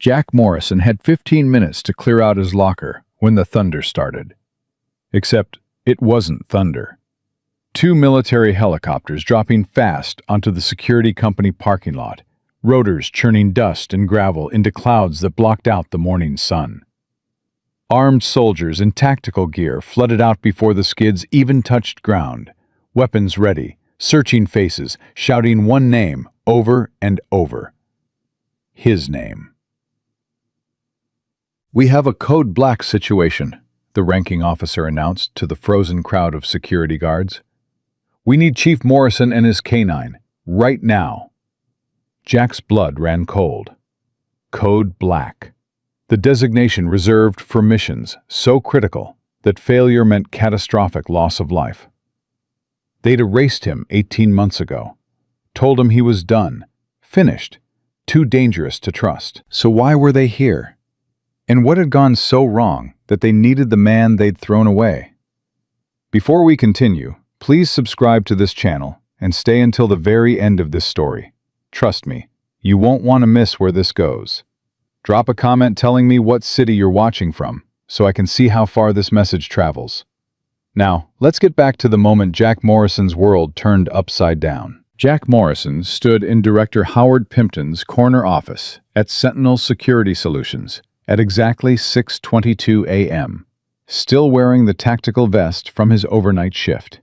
Jack Morrison had 15 minutes to clear out his locker when the thunder started. Except it wasn't thunder. Two military helicopters dropping fast onto the security company parking lot, rotors churning dust and gravel into clouds that blocked out the morning sun. Armed soldiers in tactical gear flooded out before the skids even touched ground, weapons ready, searching faces, shouting one name over and over. His name. "We have a code black situation," the ranking officer announced to the frozen crowd of security guards. "We need Chief Morrison and his canine, right now." Jack's blood ran cold. Code Black. The designation reserved for missions so critical that failure meant catastrophic loss of life. They'd erased him 18 months ago, told him he was done, finished, too dangerous to trust. So why were they here? And what had gone so wrong that they needed the man they'd thrown away? Before we continue, please subscribe to this channel and stay until the very end of this story. Trust me, you won't want to miss where this goes. Drop a comment telling me what city you're watching from, so I can see how far this message travels. Now, let's get back to the moment Jack Morrison's world turned upside down. Jack Morrison stood in Director Howard Pimpton's corner office at Sentinel Security Solutions at exactly 6:22 a.m., still wearing the tactical vest from his overnight shift.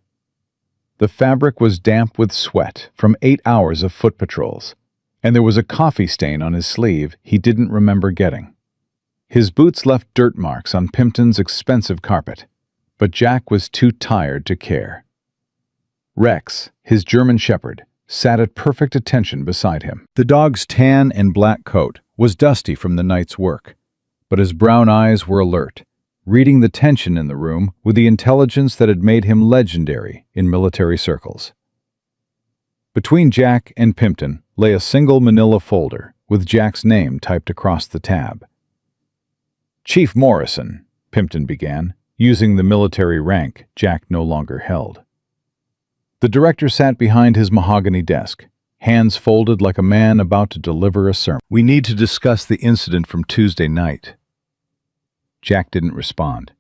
The fabric was damp with sweat from 8 hours of foot patrols, and there was a coffee stain on his sleeve he didn't remember getting. His boots left dirt marks on Pimpton's expensive carpet, but Jack was too tired to care. Rex, his German shepherd, sat at perfect attention beside him. The dog's tan and black coat was dusty from the night's work, but his brown eyes were alert, reading the tension in the room with the intelligence that had made him legendary in military circles. Between Jack and Pimpton lay a single manila folder with Jack's name typed across the tab. "Chief Morrison," Pimpton began, using the military rank Jack no longer held. The director sat behind his mahogany desk, hands folded like a man about to deliver a sermon. "We need to discuss the incident from Tuesday night." Jack didn't respond.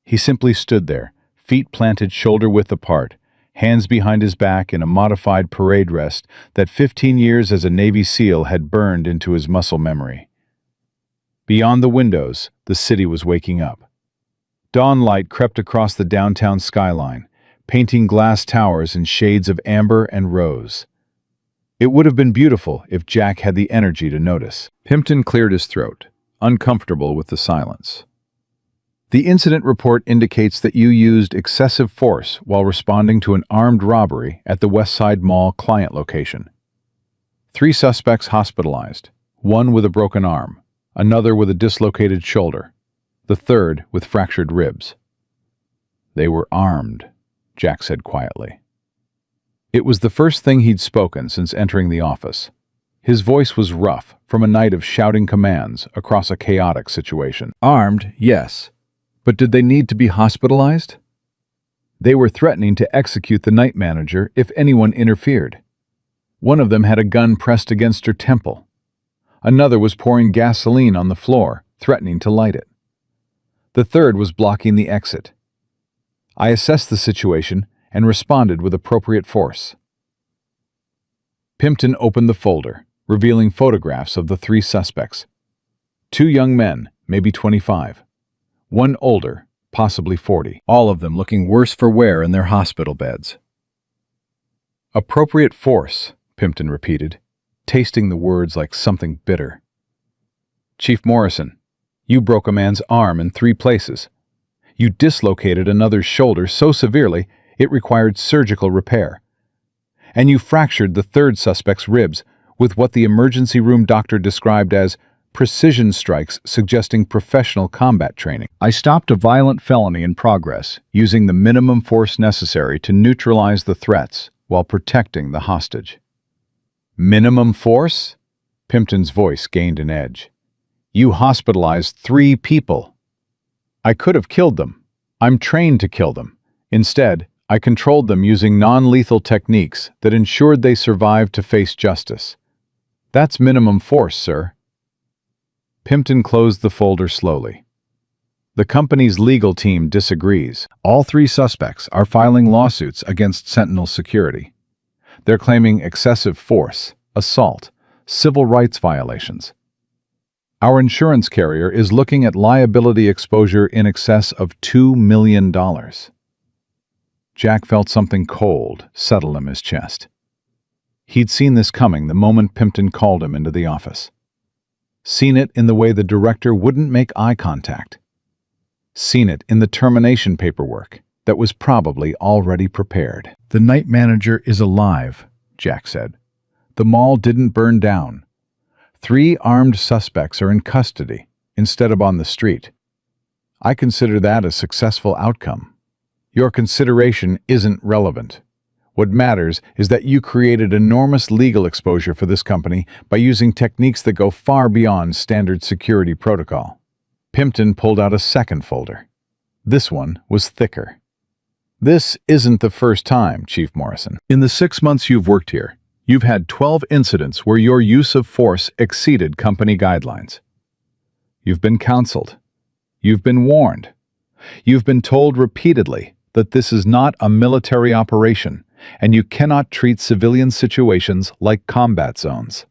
He simply stood there, feet planted shoulder-width apart, hands behind his back in a modified parade rest that 15 years as a Navy SEAL had burned into his muscle memory. Beyond the windows, the city was waking up. Dawn light crept across the downtown skyline, painting glass towers in shades of amber and rose. It would have been beautiful if Jack had the energy to notice. Pimpton cleared his throat, uncomfortable with the silence. "The incident report indicates that you used excessive force while responding to an armed robbery at the Westside Mall client location. 3 suspects hospitalized, 1 with a broken arm, another with a dislocated shoulder, the third with fractured ribs." "They were armed," Jack said quietly. It was the first thing he'd spoken since entering the office. His voice was rough from a night of shouting commands across a chaotic situation. "Armed, yes. But did they need to be hospitalized?" "They were threatening to execute the night manager if anyone interfered. One of them had a gun pressed against her temple. Another was pouring gasoline on the floor, threatening to light it. The third was blocking the exit. I assessed the situation and responded with appropriate force." Pimpton opened the folder, revealing photographs of the 3 suspects. 2 young men, maybe 25. 1 older, possibly 40, all of them looking worse for wear in their hospital beds. "Appropriate force," Pimpton repeated, tasting the words like something bitter. "Chief Morrison, you broke a man's arm in 3 places. You dislocated another's shoulder so severely it required surgical repair. And you fractured the 3rd suspect's ribs with what the emergency room doctor described as precision strikes suggesting professional combat training. I stopped a violent felony in progress using the minimum force necessary to neutralize the threats while protecting the hostage." "Minimum force?" Pimpton's voice gained an edge. "You hospitalized 3 people. I could have killed them. I'm trained to kill them. Instead, I controlled them using non-lethal techniques that ensured they survived to face justice. That's minimum force, sir." Pimpton closed the folder slowly. The company's legal team disagrees. All three suspects are filing lawsuits against Sentinel Security. They're claiming excessive force, assault, civil rights violations. Our insurance carrier is looking at liability exposure in excess of $2 million. Jack felt something cold settle in his chest. He'd seen this coming the moment Pimpton called him into the office. Seen it in the way the director wouldn't make eye contact. Seen it in the termination paperwork that was probably already prepared. "The night manager is alive," Jack said. "The mall didn't burn down. 3 armed suspects are in custody instead of on the street. I consider that a successful outcome. Your consideration isn't relevant. What matters is that you created enormous legal exposure for this company by using techniques that go far beyond standard security protocol." Pimpton pulled out a second folder. This one was thicker. "This isn't the first time, Chief Morrison. In the 6 months you've worked here, you've had 12 incidents where your use of force exceeded company guidelines. You've been counseled. You've been warned. You've been told repeatedly that this is not a military operation, and you cannot treat civilian situations like combat zones.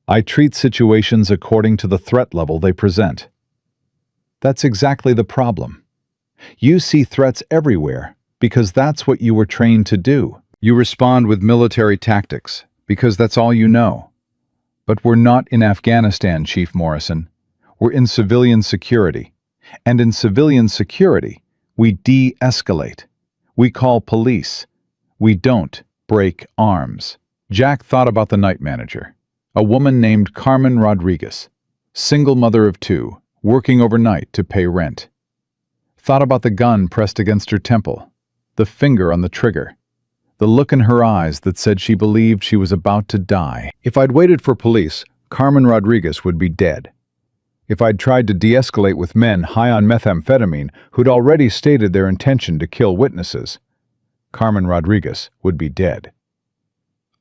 I treat situations according to the threat level they present. That's exactly the problem. You see threats everywhere because that's what you were trained to do. You respond with military tactics because that's all you know. But we're not in Afghanistan, Chief Morrison. We're in civilian security. And in civilian security, we de-escalate. We call police. We don't break arms." Jack thought about the night manager, a woman named Carmen Rodriguez, single mother of 2, working overnight to pay rent. Thought about the gun pressed against her temple, the finger on the trigger, the look in her eyes that said she believed she was about to die. If I'd waited for police, Carmen Rodriguez would be dead. If I'd tried to de-escalate with men high on methamphetamine who'd already stated their intention to kill witnesses, Carmen Rodriguez would be dead.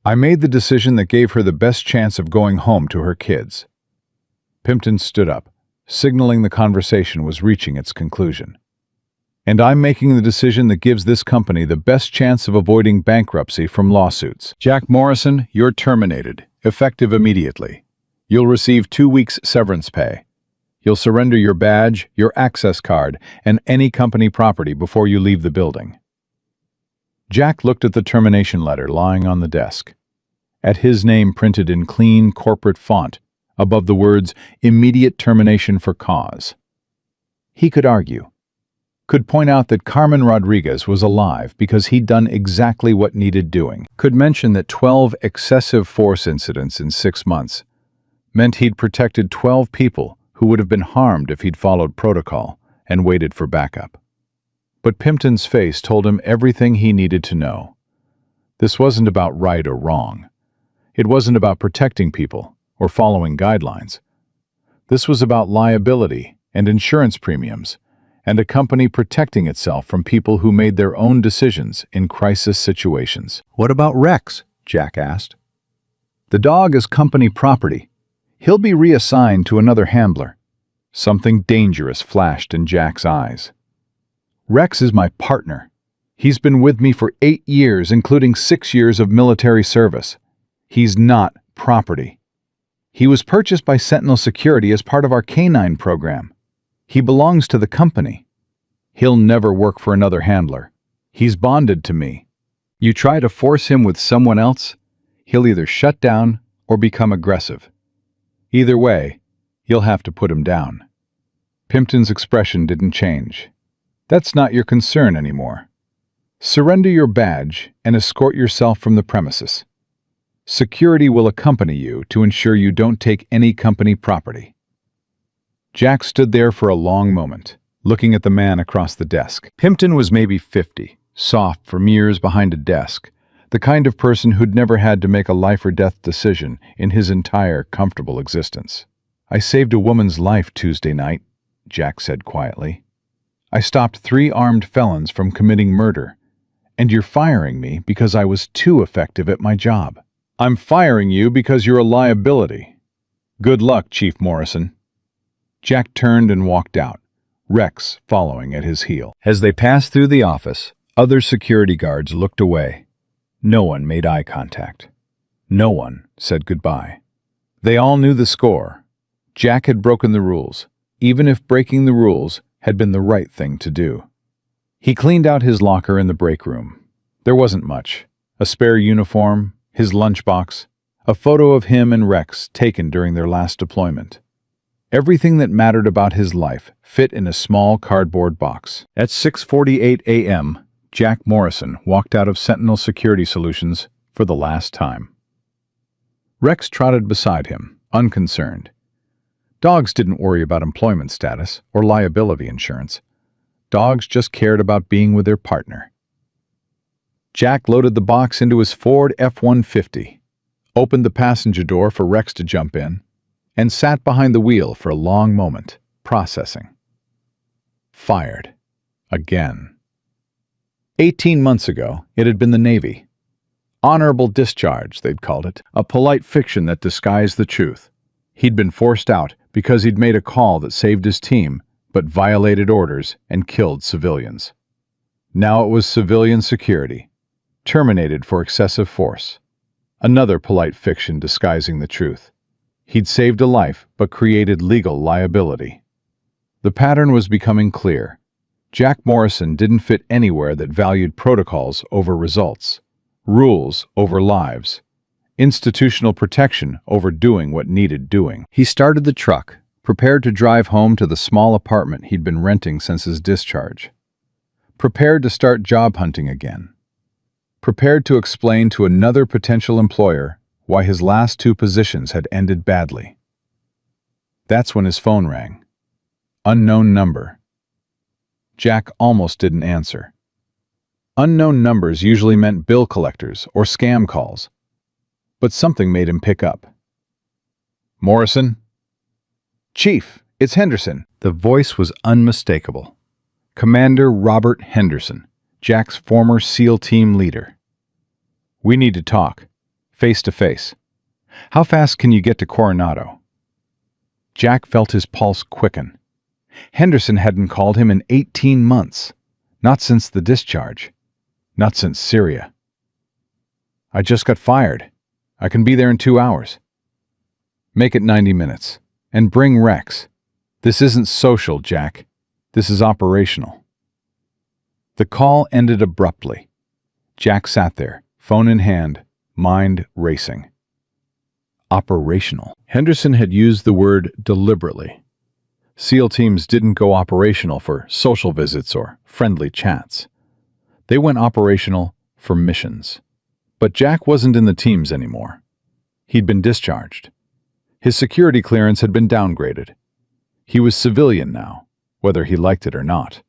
I made the decision that gave her the best chance of going home to her kids. Pimpton stood up, signaling the conversation was reaching its conclusion. "And I'm making the decision that gives this company the best chance of avoiding bankruptcy from lawsuits. Jack Morrison, you're terminated, effective immediately. You'll receive 2 weeks severance pay. You'll surrender your badge, your access card, and any company property before you leave the building." Jack looked at the termination letter lying on the desk, at his name printed in clean corporate font above the words "Immediate termination for cause." He could argue, could point out that Carmen Rodriguez was alive because he'd done exactly what needed doing, could mention that 12 excessive force incidents in 6 months meant he'd protected 12 people who would have been harmed if he'd followed protocol and waited for backup. But Pimpton's face told him everything he needed to know. This wasn't about right or wrong. It wasn't about protecting people or following guidelines. This was about liability and insurance premiums, and a company protecting itself from people who made their own decisions in crisis situations. "What about Rex?" Jack asked. "The dog is company property. He'll be reassigned to another handler." Something dangerous flashed in Jack's eyes. "Rex is my partner. He's been with me for 8 years, including 6 years of military service. He's not property. He was purchased by Sentinel Security as part of our K9 program. He belongs to the company. He'll never work for another handler. He's bonded to me. You try to force him with someone else, he'll either shut down or become aggressive. Either way, you'll have to put him down." Pimpton's expression didn't change. "That's not your concern anymore. Surrender your badge and escort yourself from the premises. Security will accompany you to ensure you don't take any company property." Jack stood there for a long moment, looking at the man across the desk. Pimpton was maybe 50, soft from years behind a desk, the kind of person who'd never had to make a life-or-death decision in his entire comfortable existence. "I saved a woman's life Tuesday night," Jack said quietly. "I stopped 3 armed felons from committing murder, and you're firing me because I was too effective at my job." "I'm firing you because you're a liability. Good luck, Chief Morrison." Jack turned and walked out, Rex following at his heel. As they passed through the office, other security guards looked away. No one made eye contact. No one said goodbye. They all knew the score. Jack had broken the rules, even if breaking the rules had been the right thing to do. He cleaned out his locker in the break room. There wasn't much. A spare uniform, his lunchbox, a photo of him and Rex taken during their last deployment. Everything that mattered about his life fit in a small cardboard box. At 6:48 a.m., Jack Morrison walked out of Sentinel Security Solutions for the last time. Rex trotted beside him, unconcerned. Dogs didn't worry about employment status or liability insurance. Dogs just cared about being with their partner. Jack loaded the box into his Ford F-150, opened the passenger door for Rex to jump in, and sat behind the wheel for a long moment, processing. Fired. Again. 18 months ago, it had been the Navy. Honorable discharge, they'd called it, a polite fiction that disguised the truth. He'd been forced out because he'd made a call that saved his team, but violated orders and killed civilians. Now it was civilian security, terminated for excessive force. Another polite fiction disguising the truth. He'd saved a life, but created legal liability. The pattern was becoming clear. Jack Morrison didn't fit anywhere that valued protocols over results, rules over lives, institutional protection over doing what needed doing. He started the truck, prepared to drive home to the small apartment he'd been renting since his discharge. Prepared to start job hunting again. Prepared to explain to another potential employer why his last 2 positions had ended badly. That's when his phone rang. Unknown number. Jack almost didn't answer. Unknown numbers usually meant bill collectors or scam calls, but something made him pick up. Morrison? Chief, it's Henderson. The voice was unmistakable. Commander Robert Henderson, Jack's former SEAL team leader. We need to talk, face to face. How fast can you get to Coronado? Jack felt his pulse quicken. Henderson hadn't called him in 18 months, not since the discharge, not since Syria. I just got fired. I can be there in 2 hours. Make it 90 minutes, and bring Rex. This isn't social, Jack. This is operational. The call ended abruptly. Jack sat there, phone in hand, mind racing. Operational. Henderson had used the word deliberately. SEAL teams didn't go operational for social visits or friendly chats. They went operational for missions. But Jack wasn't in the teams anymore. He'd been discharged. His security clearance had been downgraded. He was civilian now, whether he liked it or not.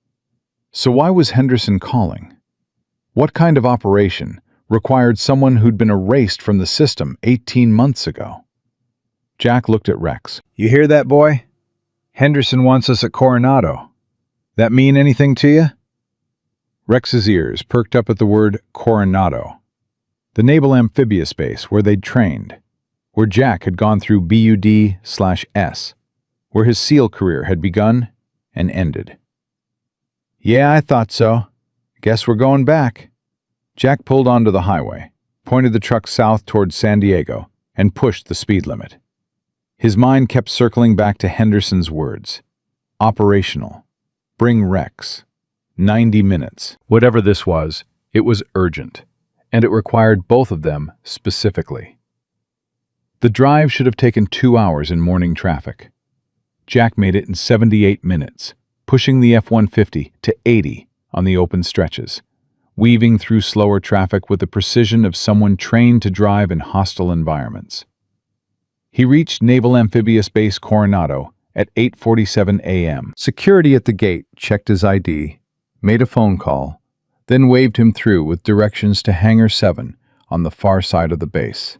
So why was Henderson calling? What kind of operation required someone who'd been erased from the system 18 months ago? Jack looked at Rex. You hear that, boy? Henderson wants us at Coronado. That mean anything to you? Rex's ears perked up at the word Coronado, the naval amphibious base where they'd trained, where Jack had gone through BUD/S, where his SEAL career had begun and ended. Yeah, I thought so. Guess we're going back. Jack pulled onto the highway, pointed the truck south toward San Diego, and pushed the speed limit. His mind kept circling back to Henderson's words. Operational. Bring Rex. 90 minutes. Whatever this was, it was urgent, and it required both of them specifically. The drive should have taken 2 hours in morning traffic. Jack made it in 78 minutes, pushing the F-150 to 80 on the open stretches, weaving through slower traffic with the precision of someone trained to drive in hostile environments. He reached Naval Amphibious Base Coronado at 8:47 a.m. Security at the gate checked his ID, made a phone call, then waved him through with directions to Hangar 7 on the far side of the base.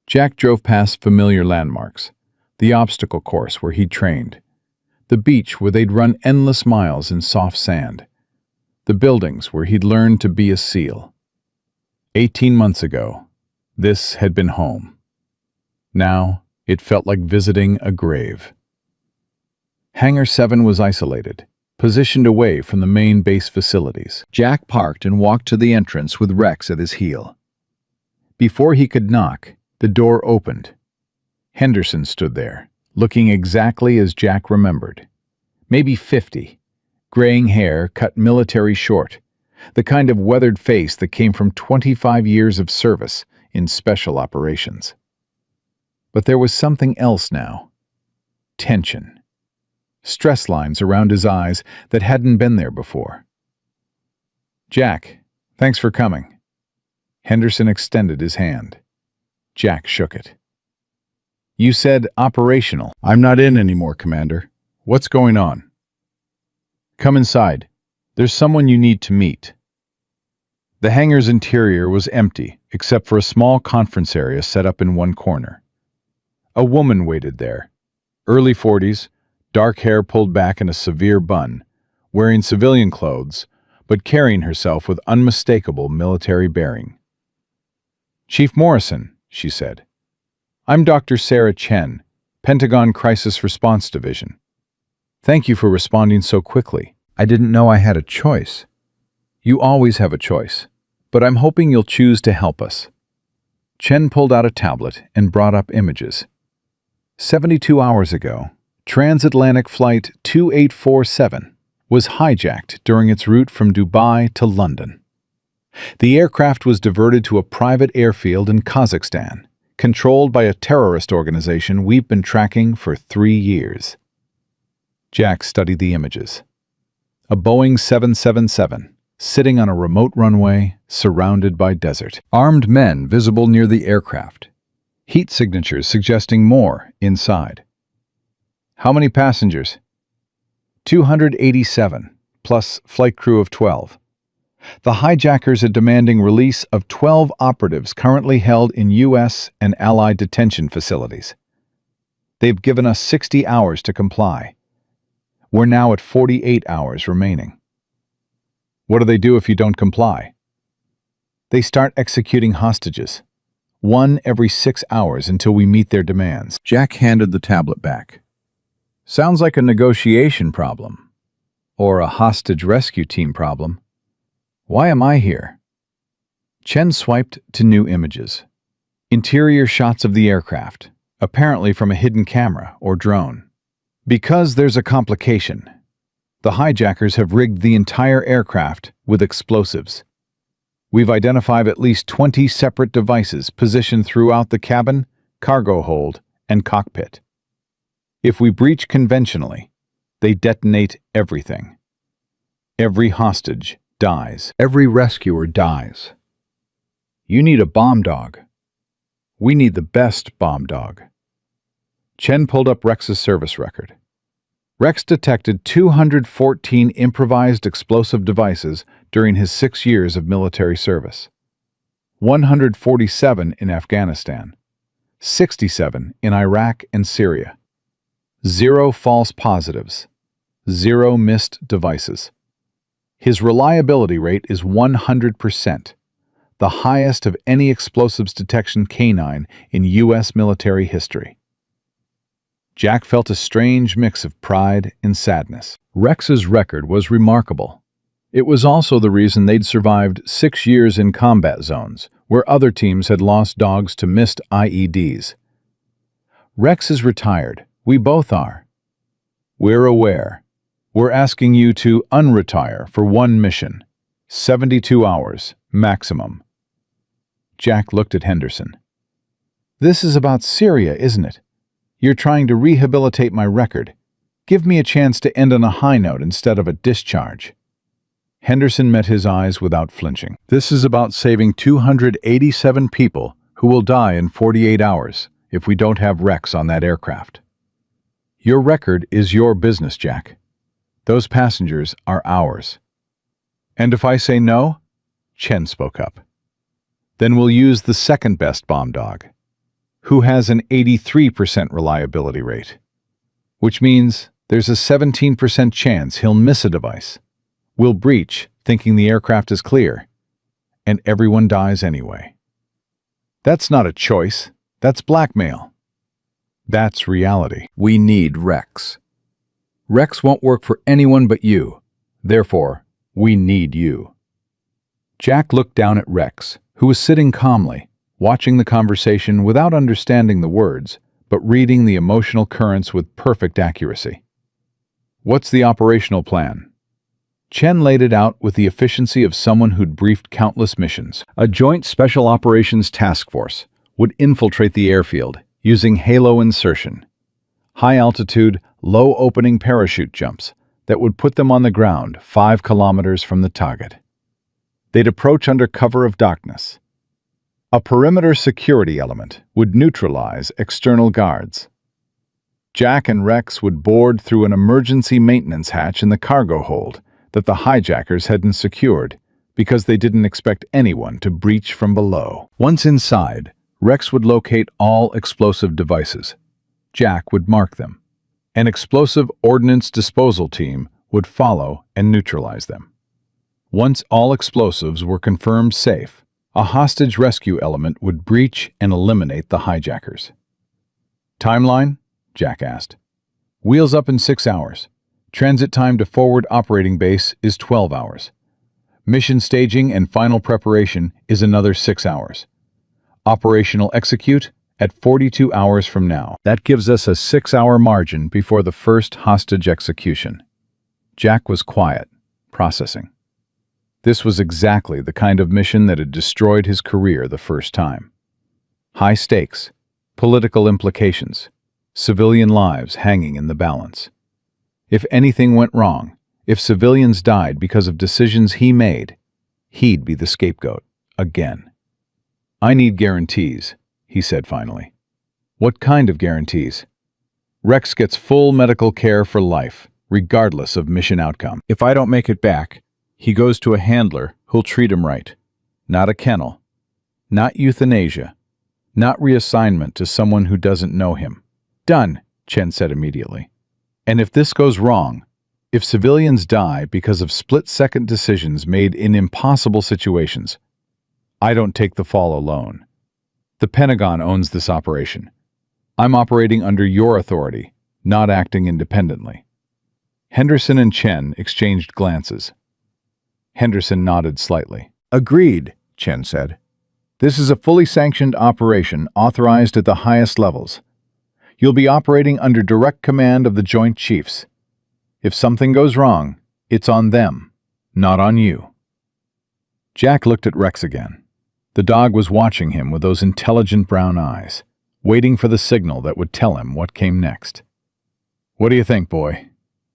Jack drove past familiar landmarks, the obstacle course where he'd trained, the beach where they'd run endless miles in soft sand, the buildings where he'd learned to be a SEAL. 18 months ago, this had been home. Now, it felt like visiting a grave. Hangar 7 was isolated, positioned away from the main base facilities. Jack parked and walked to the entrance with Rex at his heel. Before he could knock, the door opened. Henderson stood there, looking exactly as Jack remembered. Maybe 50, graying hair cut military short, the kind of weathered face that came from 25 years of service in special operations. But there was something else now. Tension. Stress lines around his eyes that hadn't been there before. "Jack, thanks for coming." Henderson extended his hand. Jack shook it. "You said operational." "I'm not in anymore, Commander. What's going on?" "Come inside. There's someone you need to meet." The hangar's interior was empty, except for a small conference area set up in one corner. A woman waited there, early 40s, dark hair pulled back in a severe bun, wearing civilian clothes, but carrying herself with unmistakable military bearing. "Chief Morrison," she said. "I'm Dr. Sarah Chen, Pentagon Crisis Response Division. Thank you for responding so quickly. I didn't know I had a choice." "You always have a choice, but I'm hoping you'll choose to help us." Chen pulled out a tablet and brought up images. 72 hours ago, Transatlantic Flight 2847 was hijacked during its route from Dubai to London. The aircraft was diverted to a private airfield in Kazakhstan, controlled by a terrorist organization we've been tracking for 3 years. Jack studied the images. A Boeing 777, sitting on a remote runway, surrounded by desert. Armed men visible near the aircraft. Heat signatures suggesting more inside. "How many passengers?" 287, plus flight crew of 12. The hijackers are demanding release of 12 operatives currently held in U.S. and Allied detention facilities. They've given us 60 hours to comply. We're now at 48 hours remaining. "What do they do if you don't comply?" "They start executing hostages, one every 6 hours until we meet their demands." Jack handed the tablet back. "Sounds like a negotiation problem, or a hostage rescue team problem. Why am I here?" Chen swiped to new images. Interior shots of the aircraft, apparently from a hidden camera or drone. "Because there's a complication. The hijackers have rigged the entire aircraft with explosives. We've identified at least 20 separate devices positioned throughout the cabin, cargo hold, and cockpit. If we breach conventionally, they detonate everything. Every hostage dies. Every rescuer dies. You need a bomb dog. We need the best bomb dog." Chen pulled up Rex's service record. Rex detected 214 improvised explosive devices during his 6 years of military service. 147 in Afghanistan, 67 in Iraq and Syria. 0 false positives, 0 missed devices. His reliability rate is 100%, the highest of any explosives detection canine in U.S. military history. Jack felt a strange mix of pride and sadness. Rex's record was remarkable. It was also the reason they'd survived 6 years in combat zones, where other teams had lost dogs to missed IEDs. "Rex is retired. We both are. We're aware. We're asking you to unretire for one mission. 72 hours, maximum." Jack looked at Henderson. "This is about Syria, isn't it? You're trying to rehabilitate my record. Give me a chance to end on a high note instead of a discharge." Henderson met his eyes without flinching. "This is about saving 287 people who will die in 48 hours if we don't have Rex on that aircraft. Your record is your business, Jack. Those passengers are ours." "And if I say no?" Chen spoke up. "Then we'll use the second best bomb dog, who has an 83% reliability rate, which means there's a 17% chance he'll miss a device. We'll breach, thinking the aircraft is clear, and everyone dies anyway. That's not a choice. That's blackmail. That's reality. We need Rex." Rex won't work for anyone but you. Therefore, we need you." Jack looked down at Rex, who was sitting calmly, watching the conversation without understanding the words, but reading the emotional currents with perfect accuracy. "What's the operational plan?" Chen laid it out with the efficiency of someone who'd briefed countless missions. A joint special operations task force would infiltrate the airfield using halo insertion, high-altitude, low-opening parachute jumps that would put them on the ground 5 kilometers from the target. They'd approach under cover of darkness. A perimeter security element would neutralize external guards. Jack and Rex would board through an emergency maintenance hatch in the cargo hold that the hijackers hadn't secured because they didn't expect anyone to breach from below. Once inside, Rex would locate all explosive devices. Jack would mark them. An explosive ordnance disposal team would follow and neutralize them. Once all explosives were confirmed safe, a hostage rescue element would breach and eliminate the hijackers. "Timeline?" Jack asked. "Wheels up in 6 hours. Transit time to forward operating base is 12 hours. Mission staging and final preparation is another 6 hours. Operational execute at 42 hours from now." That gives us a 6-hour margin before the first hostage execution. Jack was quiet, processing. This was exactly the kind of mission that had destroyed his career the first time. High stakes, political implications, civilian lives hanging in the balance. If anything went wrong, if civilians died because of decisions he made, he'd be the scapegoat, again. "I need guarantees," he said finally. "What kind of guarantees?" "Rex gets full medical care for life, regardless of mission outcome. If I don't make it back, he goes to a handler who'll treat him right. Not a kennel. Not euthanasia. Not reassignment to someone who doesn't know him." "Done," Chen said immediately. "And if this goes wrong, if civilians die because of split-second decisions made in impossible situations, I don't take the fall alone. The Pentagon owns this operation. I'm operating under your authority, not acting independently." Henderson and Chen exchanged glances. Henderson nodded slightly. "Agreed," Chen said. "This is a fully sanctioned operation authorized at the highest levels. You'll be operating under direct command of the Joint Chiefs. If something goes wrong, it's on them, not on you." Jack looked at Rex again. The dog was watching him with those intelligent brown eyes, waiting for the signal that would tell him what came next. "What do you think, boy?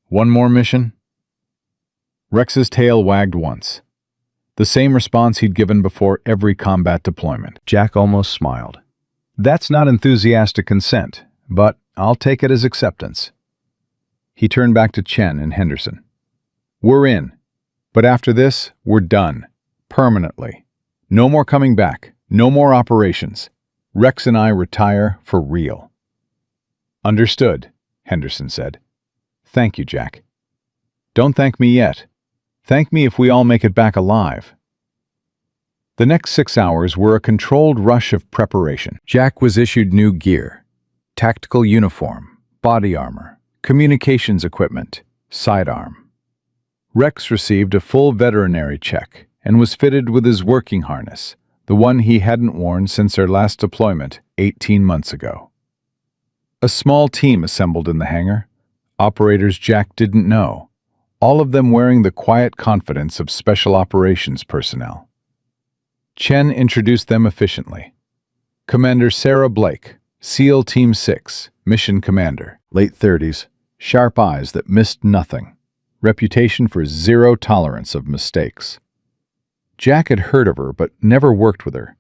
One more mission?" Rex's tail wagged once. The same response he'd given before every combat deployment. Jack almost smiled. "That's not enthusiastic consent, but I'll take it as acceptance." He turned back to Chen and Henderson. "We're in. But after this, we're done. Permanently. No more coming back. No more operations. Rex and I retire for real." "Understood," Henderson said. "Thank you, Jack." "Don't thank me yet. Thank me if we all make it back alive." The next 6 hours were a controlled rush of preparation. Jack was issued new gear. Tactical uniform, body armor, communications equipment, sidearm. Rex received a full veterinary check and was fitted with his working harness, the one he hadn't worn since their last deployment 18 months ago. A small team assembled in the hangar, operators Jack didn't know, all of them wearing the quiet confidence of special operations personnel. Chen introduced them efficiently. Commander Sarah Blake, SEAL Team 6, Mission Commander, late 30s, sharp eyes that missed nothing, reputation for zero tolerance of mistakes. Jack had heard of her but never worked with her.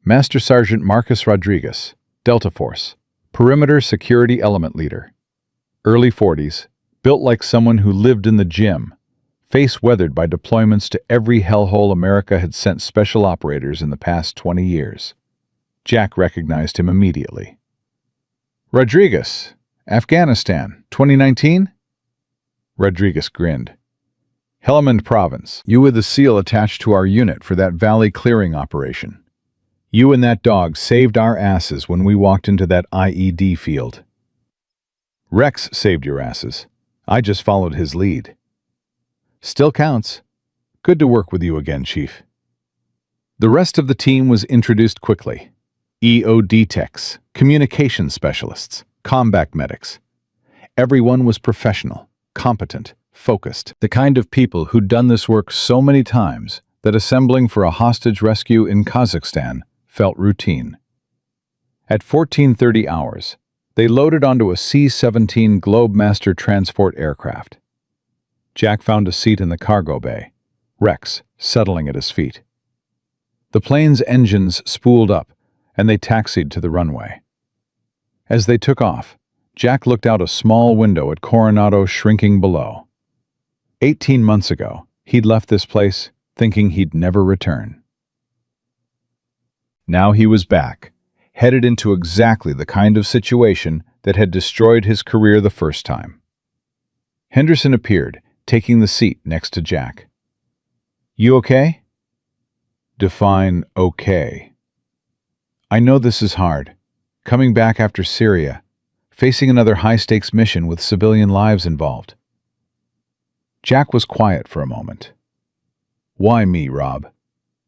Master Sergeant Marcus Rodriguez, Delta Force, Perimeter Security Element Leader. Early 40s, built like someone who lived in the gym, face weathered by deployments to every hellhole America had sent special operators in the past 20 years. Jack recognized him immediately. "Rodriguez, Afghanistan, 2019? Rodriguez grinned. "Helmand Province. You were the SEAL attached to our unit for that valley clearing operation. You and that dog saved our asses when we walked into that IED field." "Rex saved your asses. I just followed his lead. Still counts. Good to work with you again, Chief. The rest of the team was introduced quickly. EOD techs, communication specialists, combat medics. Everyone was professional, competent, focused. The kind of people who'd done this work so many times that assembling for a hostage rescue in Kazakhstan felt routine. At 14:30 hours, they loaded onto a C-17 Globemaster transport aircraft. Jack found a seat in the cargo bay, Rex settling at his feet. The plane's engines spooled up, and they taxied to the runway. As they took off, Jack looked out a small window at Coronado shrinking below. 18 months ago, he'd left this place thinking he'd never return. Now he was back, headed into exactly the kind of situation that had destroyed his career the first time. Henderson appeared, taking the seat next to Jack. "You okay?" Define okay. "I know this is hard. Coming back after Syria, facing another high-stakes mission with civilian lives involved." Jack was quiet for a moment. "Why me, Rob?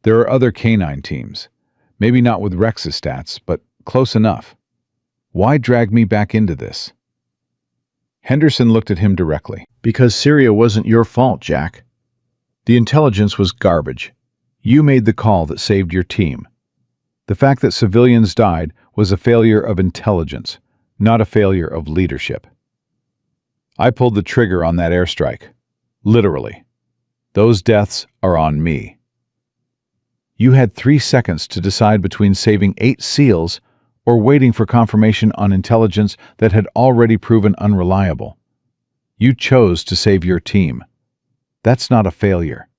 There are other canine teams. Maybe not with Rex's stats, but close enough. Why drag me back into this?" Henderson looked at him directly. "Because Syria wasn't your fault, Jack. The intelligence was garbage. You made the call that saved your team. The fact that civilians died was a failure of intelligence, not a failure of leadership. I pulled the trigger on that airstrike. Literally. Those deaths are on me. You had 3 seconds to decide between saving 8 SEALs or waiting for confirmation on intelligence that had already proven unreliable. You chose to save your team. That's not a failure.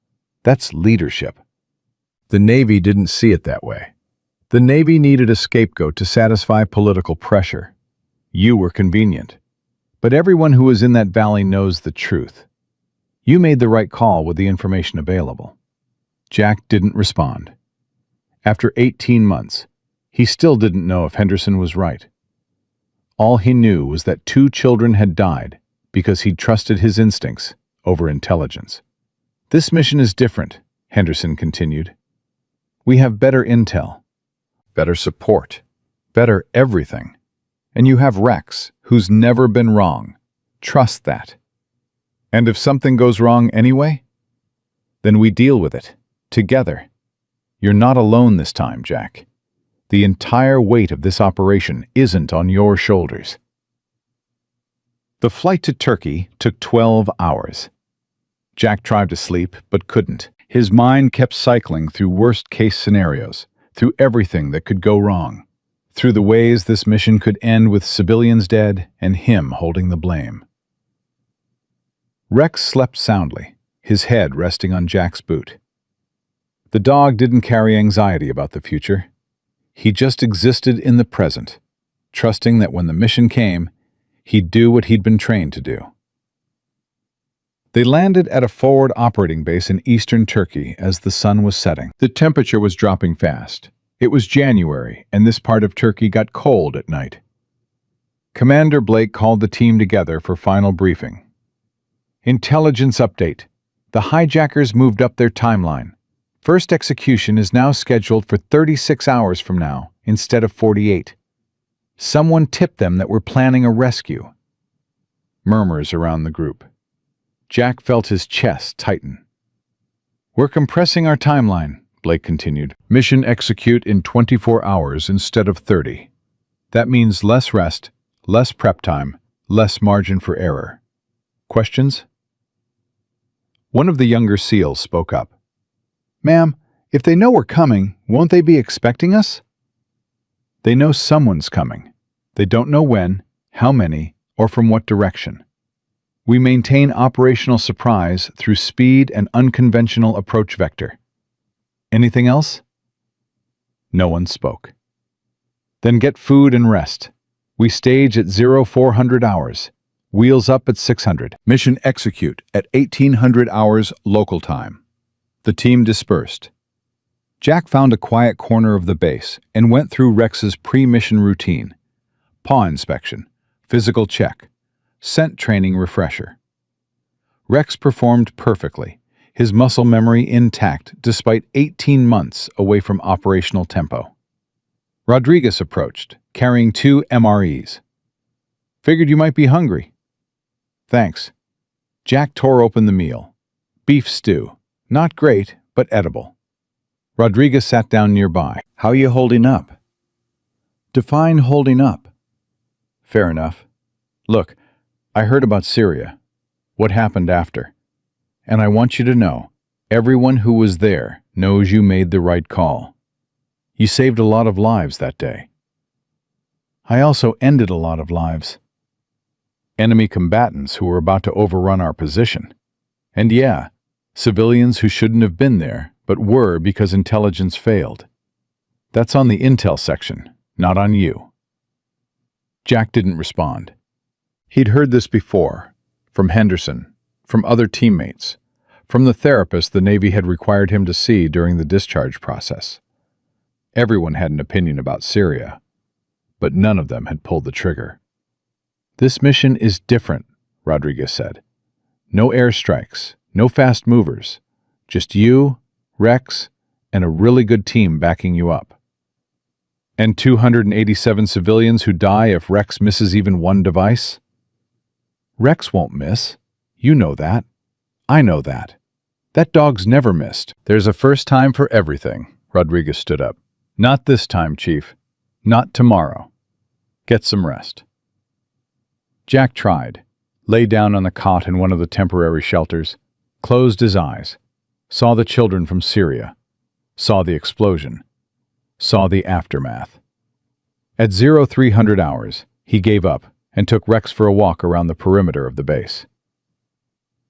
That's leadership." The Navy didn't see it that way. The Navy needed a scapegoat to satisfy political pressure. You were convenient. But everyone who is in that valley knows the truth. You made the right call with the information available. Jack didn't respond. After 18 months, he still didn't know if Henderson was right. All he knew was that 2 children had died because he'd trusted his instincts over intelligence. "This mission is different," Henderson continued. "We have better intel, better support, better everything. And you have Rex, who's never been wrong. Trust that. And if something goes wrong anyway, then we deal with it, together. You're not alone this time, Jack. The entire weight of this operation isn't on your shoulders." The flight to Turkey took 12 hours. Jack tried to sleep, but couldn't. His mind kept cycling through worst-case scenarios, through everything that could go wrong, through the ways this mission could end with civilians dead and him holding the blame. Rex slept soundly, his head resting on Jack's boot. The dog didn't carry anxiety about the future. He just existed in the present, trusting that when the mission came, he'd do what he'd been trained to do. They landed at a forward operating base in eastern Turkey as the sun was setting. The temperature was dropping fast. It was January, and this part of Turkey got cold at night. Commander Blake called the team together for final briefing. "Intelligence update. The hijackers moved up their timeline. First execution is now scheduled for 36 hours from now, instead of 48. Someone tipped them that we're planning a rescue." Murmurs around the group. Jack felt his chest tighten. "We're compressing our timeline," Blake continued. "Mission execute in 24 hours instead of 30. That means less rest, less prep time, less margin for error. Questions?" One of the younger SEALs spoke up. "Ma'am, if they know we're coming, won't they be expecting us?" "They know someone's coming. They don't know when, how many, or from what direction. We maintain operational surprise through speed and unconventional approach vector. Anything else?" No one spoke. "Then get food and rest. We stage at 0400 hours. Wheels up at 600. Mission execute at 1800 hours local time." The team dispersed. Jack found a quiet corner of the base and went through Rex's pre-mission routine. Paw inspection, physical check, scent training refresher. Rex performed perfectly, his muscle memory intact despite 18 months away from operational tempo. Rodriguez approached, carrying 2 MREs. "Figured you might be hungry." "Thanks." Jack tore open the meal. Beef stew. Not great, but edible. Rodriguez sat down nearby. "How you holding up?" "Define holding up." "Fair enough. Look, I heard about Syria. What happened after? And I want you to know, everyone who was there knows you made the right call. You saved a lot of lives that day. I also ended a lot of lives. Enemy combatants who were about to overrun our position. And yeah, civilians who shouldn't have been there, but were because intelligence failed. That's on the intel section, not on you." Jack didn't respond. He'd heard this before, from Henderson, from other teammates, from the therapist the Navy had required him to see during the discharge process. Everyone had an opinion about Syria, but none of them had pulled the trigger. "This mission is different," Rodriguez said. "No airstrikes, no fast movers, just you, Rex, and a really good team backing you up. And 287 civilians who die if Rex misses even one device? Rex won't miss. You know that. I know that. That dog's never missed." "There's a first time for everything," Rodriguez stood up. "Not this time, Chief. Not tomorrow. Get some rest." Jack tried, lay down on the cot in one of the temporary shelters, closed his eyes, saw the children from Syria, saw the explosion, saw the aftermath. At 0300 hours, he gave up and took Rex for a walk around the perimeter of the base.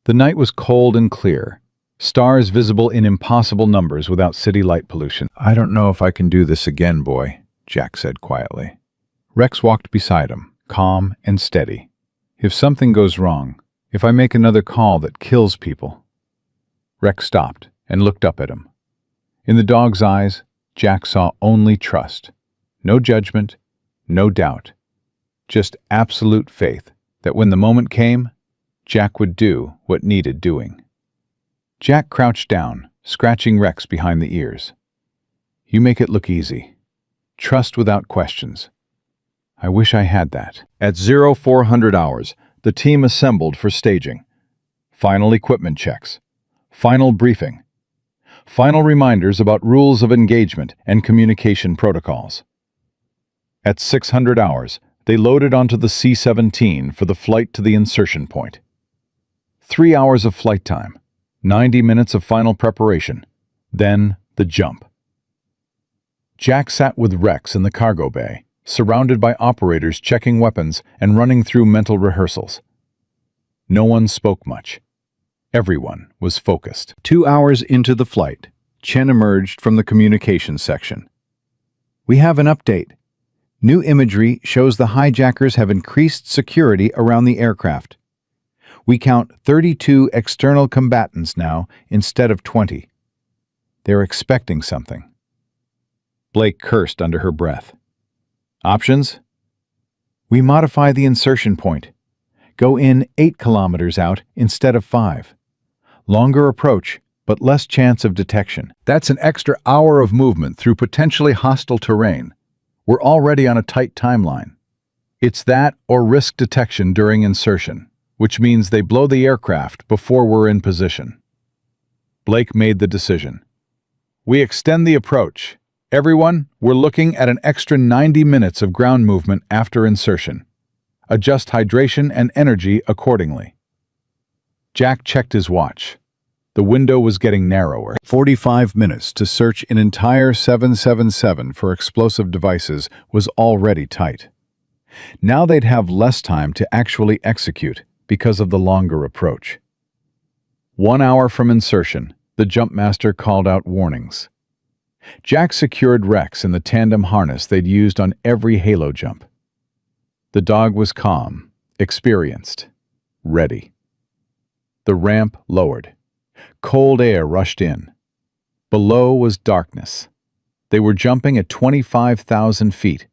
The night was cold and clear, stars visible in impossible numbers without city light pollution. "I don't know if I can do this again, boy," Jack said quietly. Rex walked beside him, calm and steady. "If something goes wrong, if I make another call that kills people..." Rex stopped and looked up at him. In the dog's eyes, Jack saw only trust. No judgment, no doubt. Just absolute faith that when the moment came, Jack would do what needed doing. Jack crouched down, scratching Rex behind the ears. "You make it look easy. Trust without questions. I wish I had that." At 0400 hours, the team assembled for staging. Final equipment checks. Final briefing. Final reminders about rules of engagement and communication protocols. At 600 hours, they loaded onto the C-17 for the flight to the insertion point. 3 hours of flight time, 90 minutes of final preparation, then the jump. Jack sat with Rex in the cargo bay, surrounded by operators checking weapons and running through mental rehearsals. No one spoke much. Everyone was focused. 2 hours into the flight, Chen emerged from the communications section. "We have an update. New imagery shows the hijackers have increased security around the aircraft. We count 32 external combatants now instead of 20. They're expecting something." Blake cursed under her breath. "Options?" "We modify the insertion point. Go in 8 kilometers out instead of 5. Longer approach, but less chance of detection." "That's an extra hour of movement through potentially hostile terrain. We're already on a tight timeline. It's that or risk detection during insertion, which means they blow the aircraft before we're in position." Blake made the decision. "We extend the approach. Everyone, we're looking at an extra 90 minutes of ground movement after insertion. Adjust hydration and energy accordingly." Jack checked his watch. The window was getting narrower. 45 minutes to search an entire 777 for explosive devices was already tight. Now they'd have less time to actually execute because of the longer approach. 1 hour from insertion, the jumpmaster called out warnings. Jack secured Rex in the tandem harness they'd used on every Halo jump. The dog was calm, experienced, ready. The ramp lowered. Cold air rushed in. Below was darkness. They were jumping at 25,000 feet,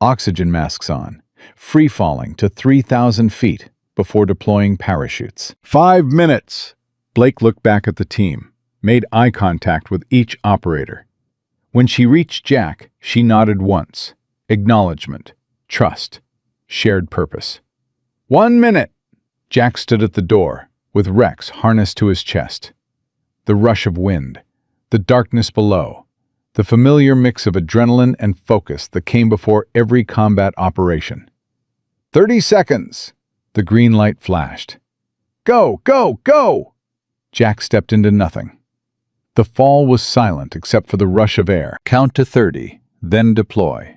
oxygen masks on, free-falling to 3,000 feet, before deploying parachutes. 5 minutes! Blake looked back at the team, made eye contact with each operator. When she reached Jack, she nodded once. Acknowledgement, trust, shared purpose. 1 minute! Jack stood at the door, with Rex harnessed to his chest. The rush of wind, the darkness below, the familiar mix of adrenaline and focus that came before every combat operation. 30 seconds! The green light flashed. Go, go, go! Jack stepped into nothing. The fall was silent except for the rush of air. Count to 30, then deploy.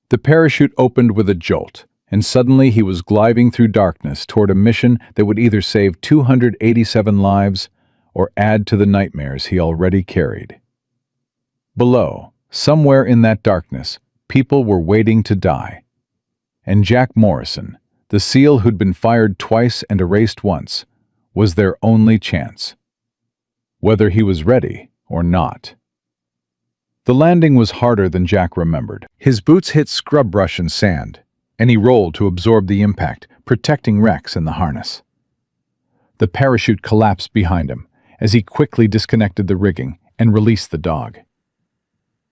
The parachute opened with a jolt, and suddenly he was gliding through darkness toward a mission that would either save 287 lives or add to the nightmares he already carried. Below, somewhere in that darkness, people were waiting to die. And Jack Morrison, the SEAL who'd been fired twice and erased once, was their only chance. Whether he was ready or not. The landing was harder than Jack remembered. His boots hit scrub brush and sand, and he rolled to absorb the impact, protecting Rex in the harness. The parachute collapsed behind him as he quickly disconnected the rigging and released the dog.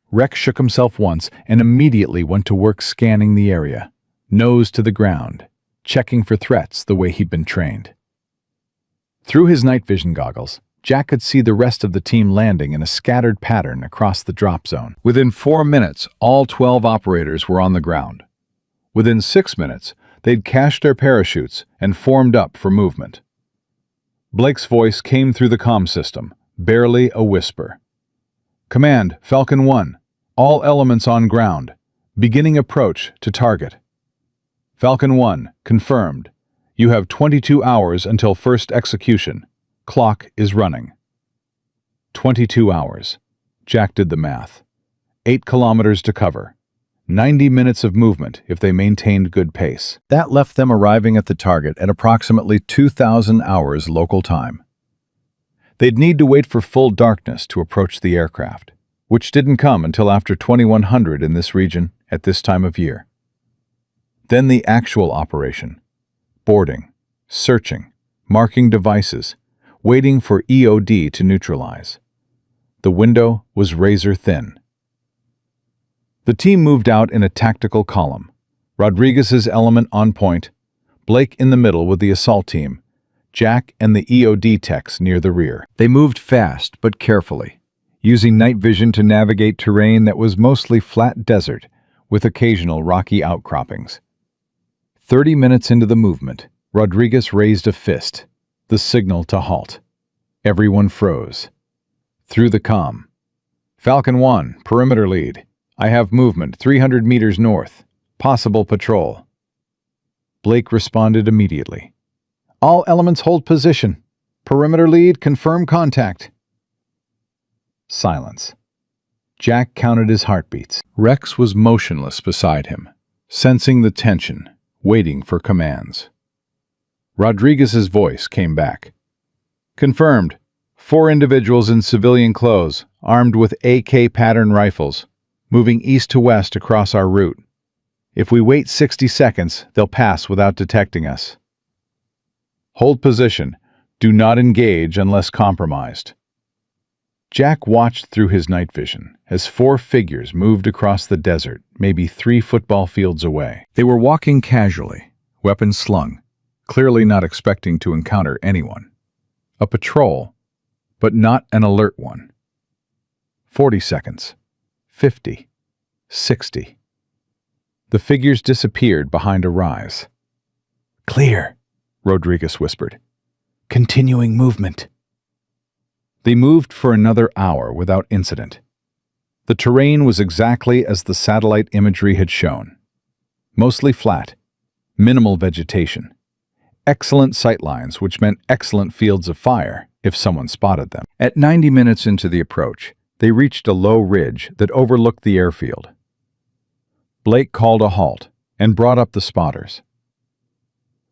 Rex shook himself once and immediately went to work scanning the area, nose to the ground, checking for threats the way he'd been trained. Through his night vision goggles, Jack could see the rest of the team landing in a scattered pattern across the drop zone. Within 4 minutes, all 12 operators were on the ground. Within 6 minutes, they'd cached their parachutes and formed up for movement. Blake's voice came through the comm system, barely a whisper. Command, Falcon 1. All elements on ground. Beginning approach to target. Falcon 1, confirmed. You have 22 hours until first execution. Clock is running. 22 hours. Jack did the math. 8 kilometers to cover. 90 minutes of movement if they maintained good pace. That left them arriving at the target at approximately 2,000 hours local time. They'd need to wait for full darkness to approach the aircraft, which didn't come until after 2100 in this region at this time of year. Then the actual operation. Boarding, searching, marking devices, waiting for EOD to neutralize. The window was razor thin. The team moved out in a tactical column. Rodriguez's element on point, Blake in the middle with the assault team, Jack and the EOD techs near the rear. They moved fast but carefully, using night vision to navigate terrain that was mostly flat desert with occasional rocky outcroppings. 30 minutes into the movement, Rodriguez raised a fist, the signal to halt. Everyone froze. Through the comm. Falcon 1, perimeter lead. I have movement 300 meters north. Possible patrol. Blake responded immediately. All elements hold position. Perimeter lead, confirm contact. Silence. Jack counted his heartbeats. Rex was motionless beside him, sensing the tension, waiting for commands. Rodriguez's voice came back. Confirmed. 4 individuals in civilian clothes, armed with AK pattern rifles, moving east to west across our route. If we wait 60 seconds, they'll pass without detecting us. Hold position. Do not engage unless compromised. Jack watched through his night vision as 4 figures moved across the desert, maybe 3 football fields away. They were walking casually, weapons slung, clearly not expecting to encounter anyone. A patrol, but not an alert one. 40 seconds. 50. 60. The figures disappeared behind a rise. Clear, Rodriguez whispered. Continuing movement. They moved for another hour without incident. The terrain was exactly as the satellite imagery had shown. Mostly flat, minimal vegetation. Excellent sightlines, which meant excellent fields of fire if someone spotted them. At 90 minutes into the approach, they reached a low ridge that overlooked the airfield. Blake called a halt and brought up the spotters.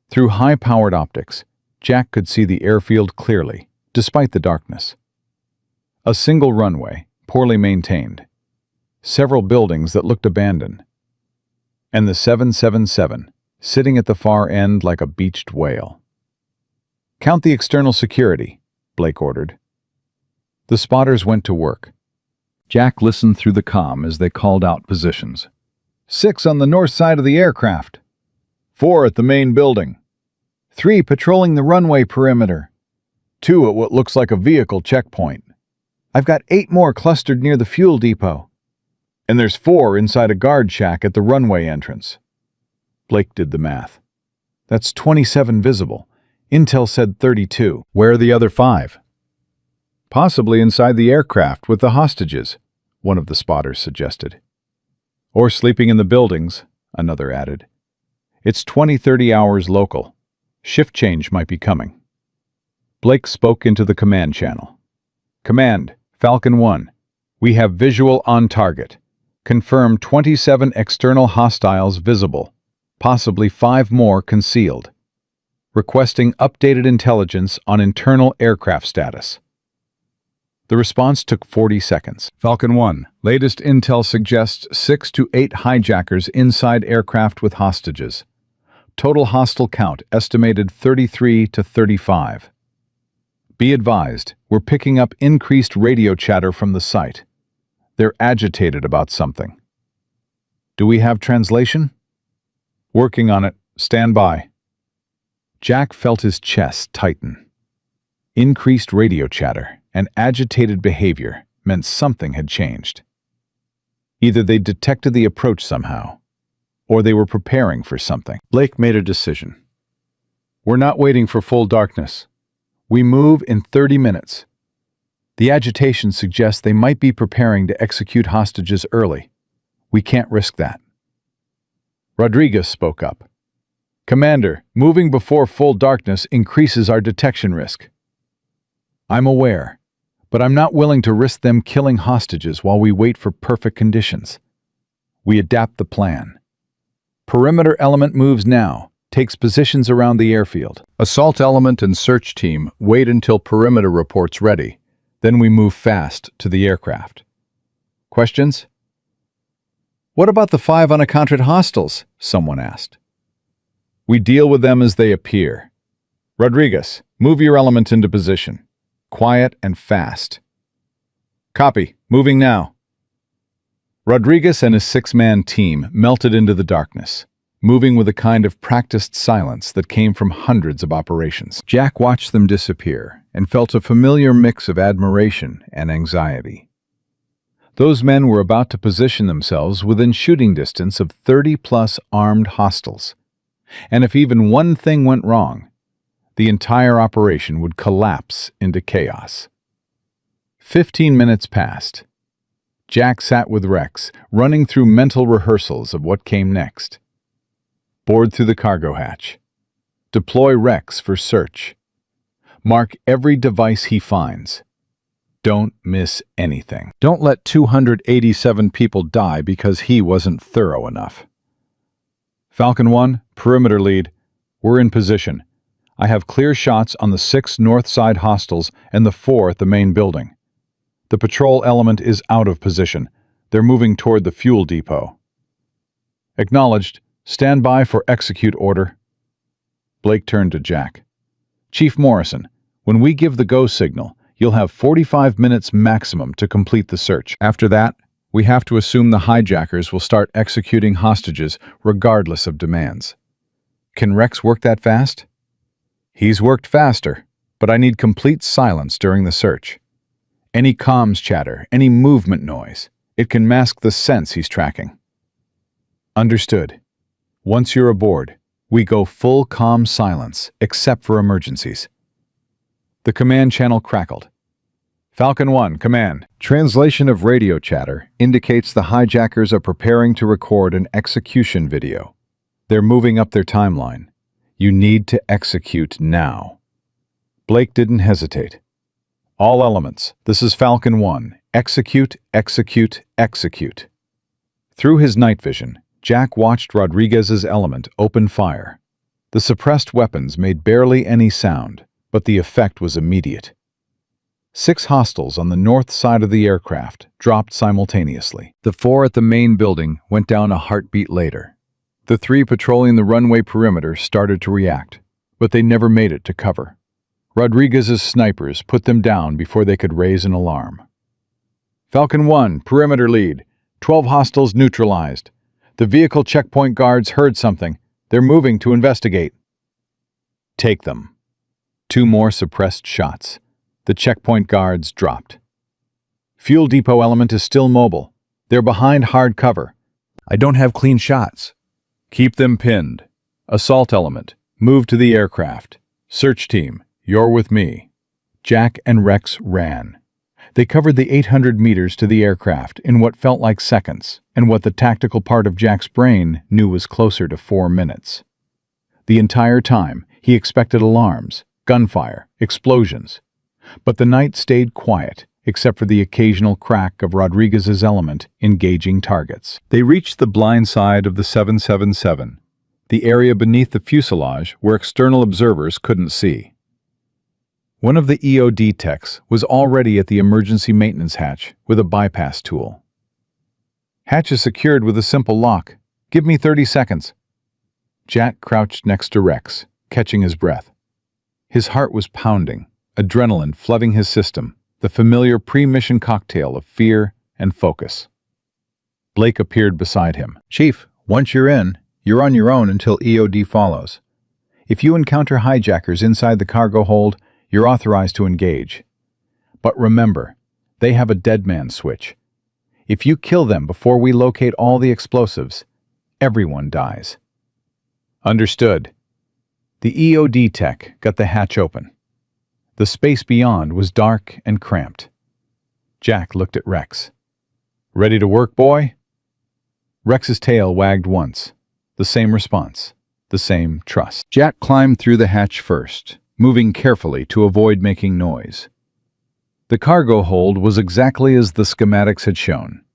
Through high-powered optics, Jack could see the airfield clearly, despite the darkness. A single runway, poorly maintained. Several buildings that looked abandoned. And the 777, sitting at the far end like a beached whale. "Count the external security," Blake ordered. The spotters went to work. Jack listened through the comm as they called out positions. 6 on the north side of the aircraft. 4 at the main building. 3 patrolling the runway perimeter. 2 at what looks like a vehicle checkpoint. I've got 8 more clustered near the fuel depot. And there's 4 inside a guard shack at the runway entrance. Blake did the math. That's 27 visible. Intel said 32. Where are the other 5? Possibly inside the aircraft with the hostages, one of the spotters suggested. Or sleeping in the buildings, another added. It's 20-30 hours local. Shift change might be coming. Blake spoke into the command channel. "Command, Falcon 1. We have visual on target. Confirm 27 external hostiles visible, possibly 5 more concealed. Requesting updated intelligence on internal aircraft status." The response took 40 seconds. "Falcon 1, latest intel suggests 6 to 8 hijackers inside aircraft with hostages. Total hostile count estimated 33 to 35. Be advised, we're picking up increased radio chatter from the site. They're agitated about something. Do we have translation?" "Working on it. Stand by." Jack felt his chest tighten. Increased radio chatter and agitated behavior meant something had changed. Either they detected the approach somehow, or they were preparing for something. Blake made a decision. "We're not waiting for full darkness. We move in 30 minutes. The agitation suggests they might be preparing to execute hostages early. We can't risk that." Rodriguez spoke up. "Commander, moving before full darkness increases our detection risk." "I'm aware, but I'm not willing to risk them killing hostages while we wait for perfect conditions. We adapt the plan. Perimeter element moves now, takes positions around the airfield. Assault element and search team wait until perimeter reports ready. Then we move fast to the aircraft." Questions? "What about the 5 unaccounted hostiles?" someone asked. "We deal with them as they appear. Rodriguez, move your element into position. Quiet and fast." "Copy. Moving now." Rodriguez and his 6-man team melted into the darkness, moving with a kind of practiced silence that came from hundreds of operations. Jack watched them disappear and felt a familiar mix of admiration and anxiety. Those men were about to position themselves within shooting distance of 30-plus armed hostiles. And if even one thing went wrong, the entire operation would collapse into chaos. 15 minutes passed. Jack sat with Rex, running through mental rehearsals of what came next. Board through the cargo hatch. Deploy Rex for search. Mark every device he finds. Don't miss anything. Don't let 287 people die because he wasn't thorough enough. Falcon 1, perimeter lead. We're in position. I have clear shots on the 6 north side hostiles and the 4 at the main building. The patrol element is out of position. They're moving toward the fuel depot. Acknowledged. Stand by for execute order. Blake turned to Jack. "Chief Morrison, when we give the go signal, you'll have 45 minutes maximum to complete the search. After that, we have to assume the hijackers will start executing hostages regardless of demands. Can Rex work that fast?" "He's worked faster, but I need complete silence during the search. Any comms chatter, any movement noise, it can mask the sense he's tracking." "Understood. Once you're aboard, we go full comm silence, except for emergencies." The command channel crackled. "Falcon 1, command. Translation of radio chatter indicates the hijackers are preparing to record an execution video. They're moving up their timeline. You need to execute now." Blake didn't hesitate. "All elements, this is Falcon 1. Execute, execute, execute." Through his night vision, Jack watched Rodriguez's element open fire. The suppressed weapons made barely any sound, but the effect was immediate. 6 hostiles on the north side of the aircraft dropped simultaneously. The 4 at the main building went down a heartbeat later. The three patrolling the runway perimeter started to react, but they never made it to cover. Rodriguez's snipers put them down before they could raise an alarm. Falcon 1, perimeter lead. 12 hostiles neutralized. The vehicle checkpoint guards heard something. They're moving to investigate. Take them. 2 more suppressed shots. The checkpoint guards dropped. Fuel depot element is still mobile. They're behind hard cover. I don't have clean shots. Keep them pinned. Assault element, move to the aircraft. Search team, you're with me. Jack and Rex ran. They covered the 800 meters to the aircraft in what felt like seconds, and what the tactical part of Jack's brain knew was closer to 4 minutes. The entire time, he expected alarms, gunfire, explosions. But the night stayed quiet, except for the occasional crack of Rodriguez's element engaging targets. They reached the blind side of the 777, the area beneath the fuselage where external observers couldn't see. One of the EOD techs was already at the emergency maintenance hatch with a bypass tool. Hatch is secured with a simple lock. Give me 30 seconds. Jack crouched next to Rex, catching his breath. His heart was pounding, adrenaline flooding his system, the familiar pre-mission cocktail of fear and focus. Blake appeared beside him. Chief, once you're in, you're on your own until EOD follows. If you encounter hijackers inside the cargo hold, you're authorized to engage. But remember, they have a dead man switch. If you kill them before we locate all the explosives, everyone dies. Understood. The EOD tech got the hatch open. The space beyond was dark and cramped. Jack looked at Rex. Ready to work, boy? Rex's tail wagged once. The same response. The same trust. Jack climbed through the hatch first, moving carefully to avoid making noise. The cargo hold was exactly as the schematics had shown,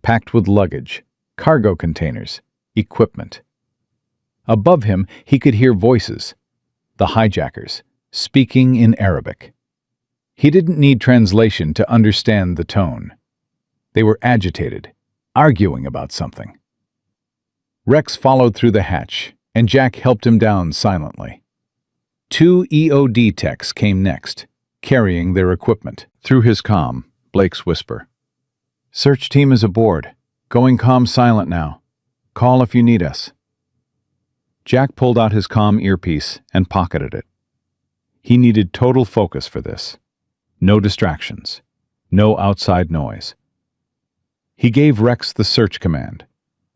packed with luggage, cargo containers, equipment. Above him, he could hear voices, the hijackers, speaking in Arabic. He didn't need translation to understand the tone. They were agitated, arguing about something. Rex followed through the hatch, and Jack helped him down silently. 2 EOD techs came next, carrying their equipment. Through his comm, Blake's whisper. Search team is aboard. Going comm silent now. Call if you need us. Jack pulled out his comm earpiece and pocketed it. He needed total focus for this. No distractions. No outside noise. He gave Rex the search command.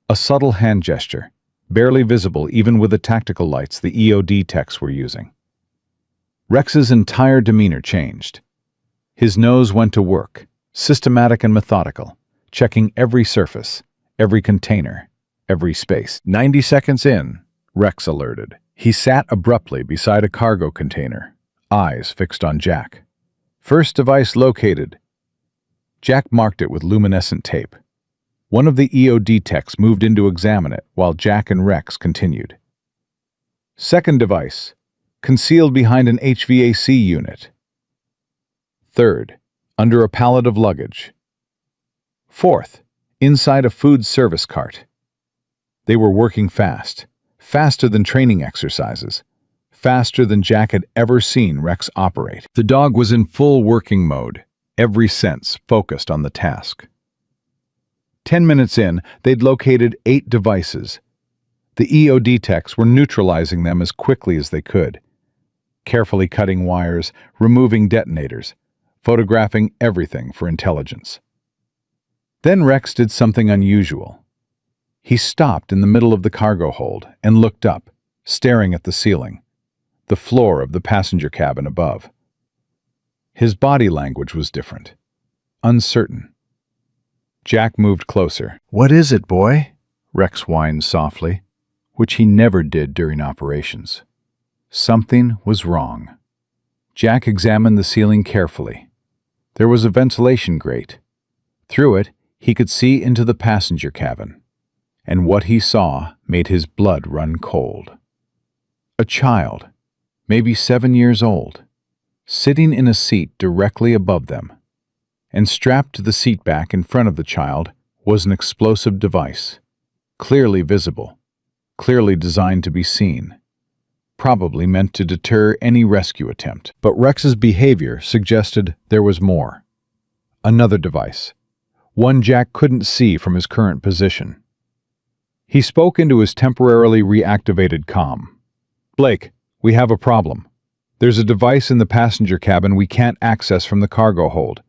A subtle hand gesture, barely visible even with the tactical lights the EOD techs were using. Rex's entire demeanor changed. His nose went to work, systematic and methodical, checking every surface, every container, every space. 90 seconds in, Rex alerted. He sat abruptly beside a cargo container, eyes fixed on Jack. First device located. Jack marked it with luminescent tape. One of the EOD techs moved in to examine it while Jack and Rex continued. Second device, concealed behind an HVAC unit. Third, under a pallet of luggage. Fourth, inside a food service cart. They were working fast, faster than training exercises, faster than Jack had ever seen Rex operate. The dog was in full working mode, every sense focused on the task. 10 minutes in, they'd located 8 devices. The EOD techs were neutralizing them as quickly as they could, carefully cutting wires, removing detonators, photographing everything for intelligence. Then Rex did something unusual. He stopped in the middle of the cargo hold and looked up, staring at the ceiling, the floor of the passenger cabin above. His body language was different, uncertain. Jack moved closer. "What is it, boy?" Rex whined softly, which he never did during operations. Something was wrong. Jack examined the ceiling carefully. There was a ventilation grate. Through it, he could see into the passenger cabin, and what he saw made his blood run cold. A child, maybe 7 years old, sitting in a seat directly above them, and strapped to the seat back in front of the child was an explosive device, clearly visible, clearly designed to be seen, probably meant to deter any rescue attempt. But Rex's behavior suggested there was more. Another device, one Jack couldn't see from his current position. He spoke into his temporarily reactivated comm. "Blake, we have a problem. There's a device in the passenger cabin we can't access from the cargo hold.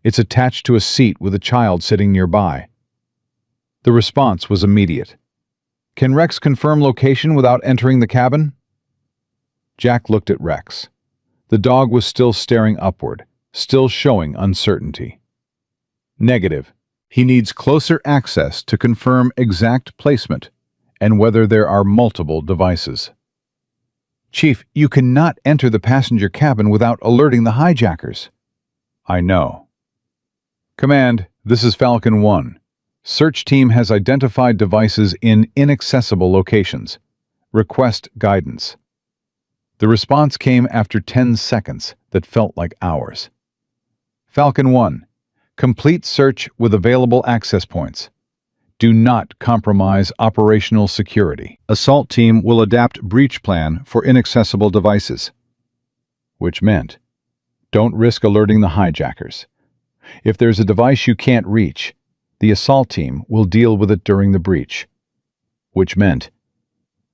It's attached to a seat with a child sitting nearby." The response was immediate. "Can Rex confirm location without entering the cabin?" Jack looked at Rex. The dog was still staring upward, still showing uncertainty. "Negative. He needs closer access to confirm exact placement and whether there are multiple devices." "Chief, you cannot enter the passenger cabin without alerting the hijackers." "I know." "Command, this is Falcon 1. Search team has identified devices in inaccessible locations. Request guidance." The response came after 10 seconds that felt like hours. "Falcon 1. Complete search with available access points. Do not compromise operational security. Assault team will adapt breach plan for inaccessible devices." Which meant, don't risk alerting the hijackers. If there's a device you can't reach, the assault team will deal with it during the breach. Which meant,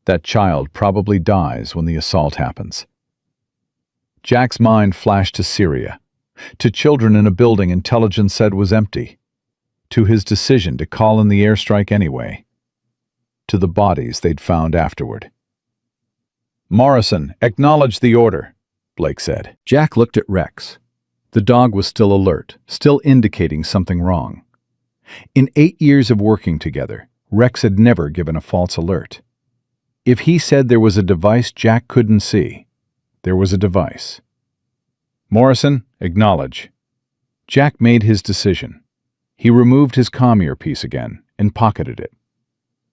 that child probably dies when the assault happens. Jack's mind flashed to Syria, to children in a building intelligence said was empty, to his decision to call in the airstrike anyway, to the bodies they'd found afterward. "Morrison, acknowledge the order," Blake said. Jack looked at Rex. The dog was still alert, still indicating something wrong. In 8 years of working together, Rex had never given a false alert. If he said there was a device Jack couldn't see, there was a device. "Morrison, acknowledge." Jack made his decision. He removed his comm earpiece again and pocketed it.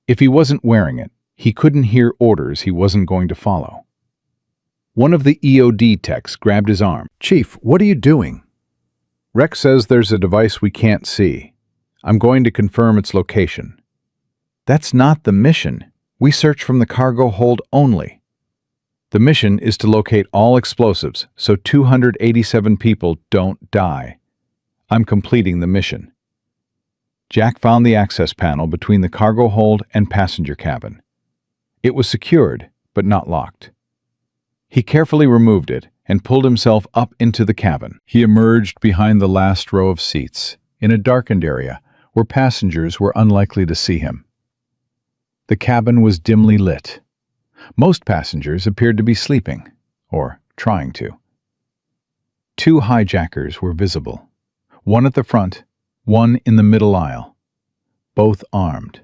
If he wasn't wearing it, he couldn't hear orders he wasn't going to follow. One of the EOD techs grabbed his arm. "Chief, what are you doing?" "Rex says there's a device we can't see. I'm going to confirm its location." "That's not the mission. We search from the cargo hold only." "The mission is to locate all explosives so 287 people don't die. I'm completing the mission." Jack found the access panel between the cargo hold and passenger cabin. It was secured, but not locked. He carefully removed it and pulled himself up into the cabin. He emerged behind the last row of seats, in a darkened area where passengers were unlikely to see him. The cabin was dimly lit. Most passengers appeared to be sleeping, or trying to. 2 hijackers were visible, one at the front, one in the middle aisle, both armed,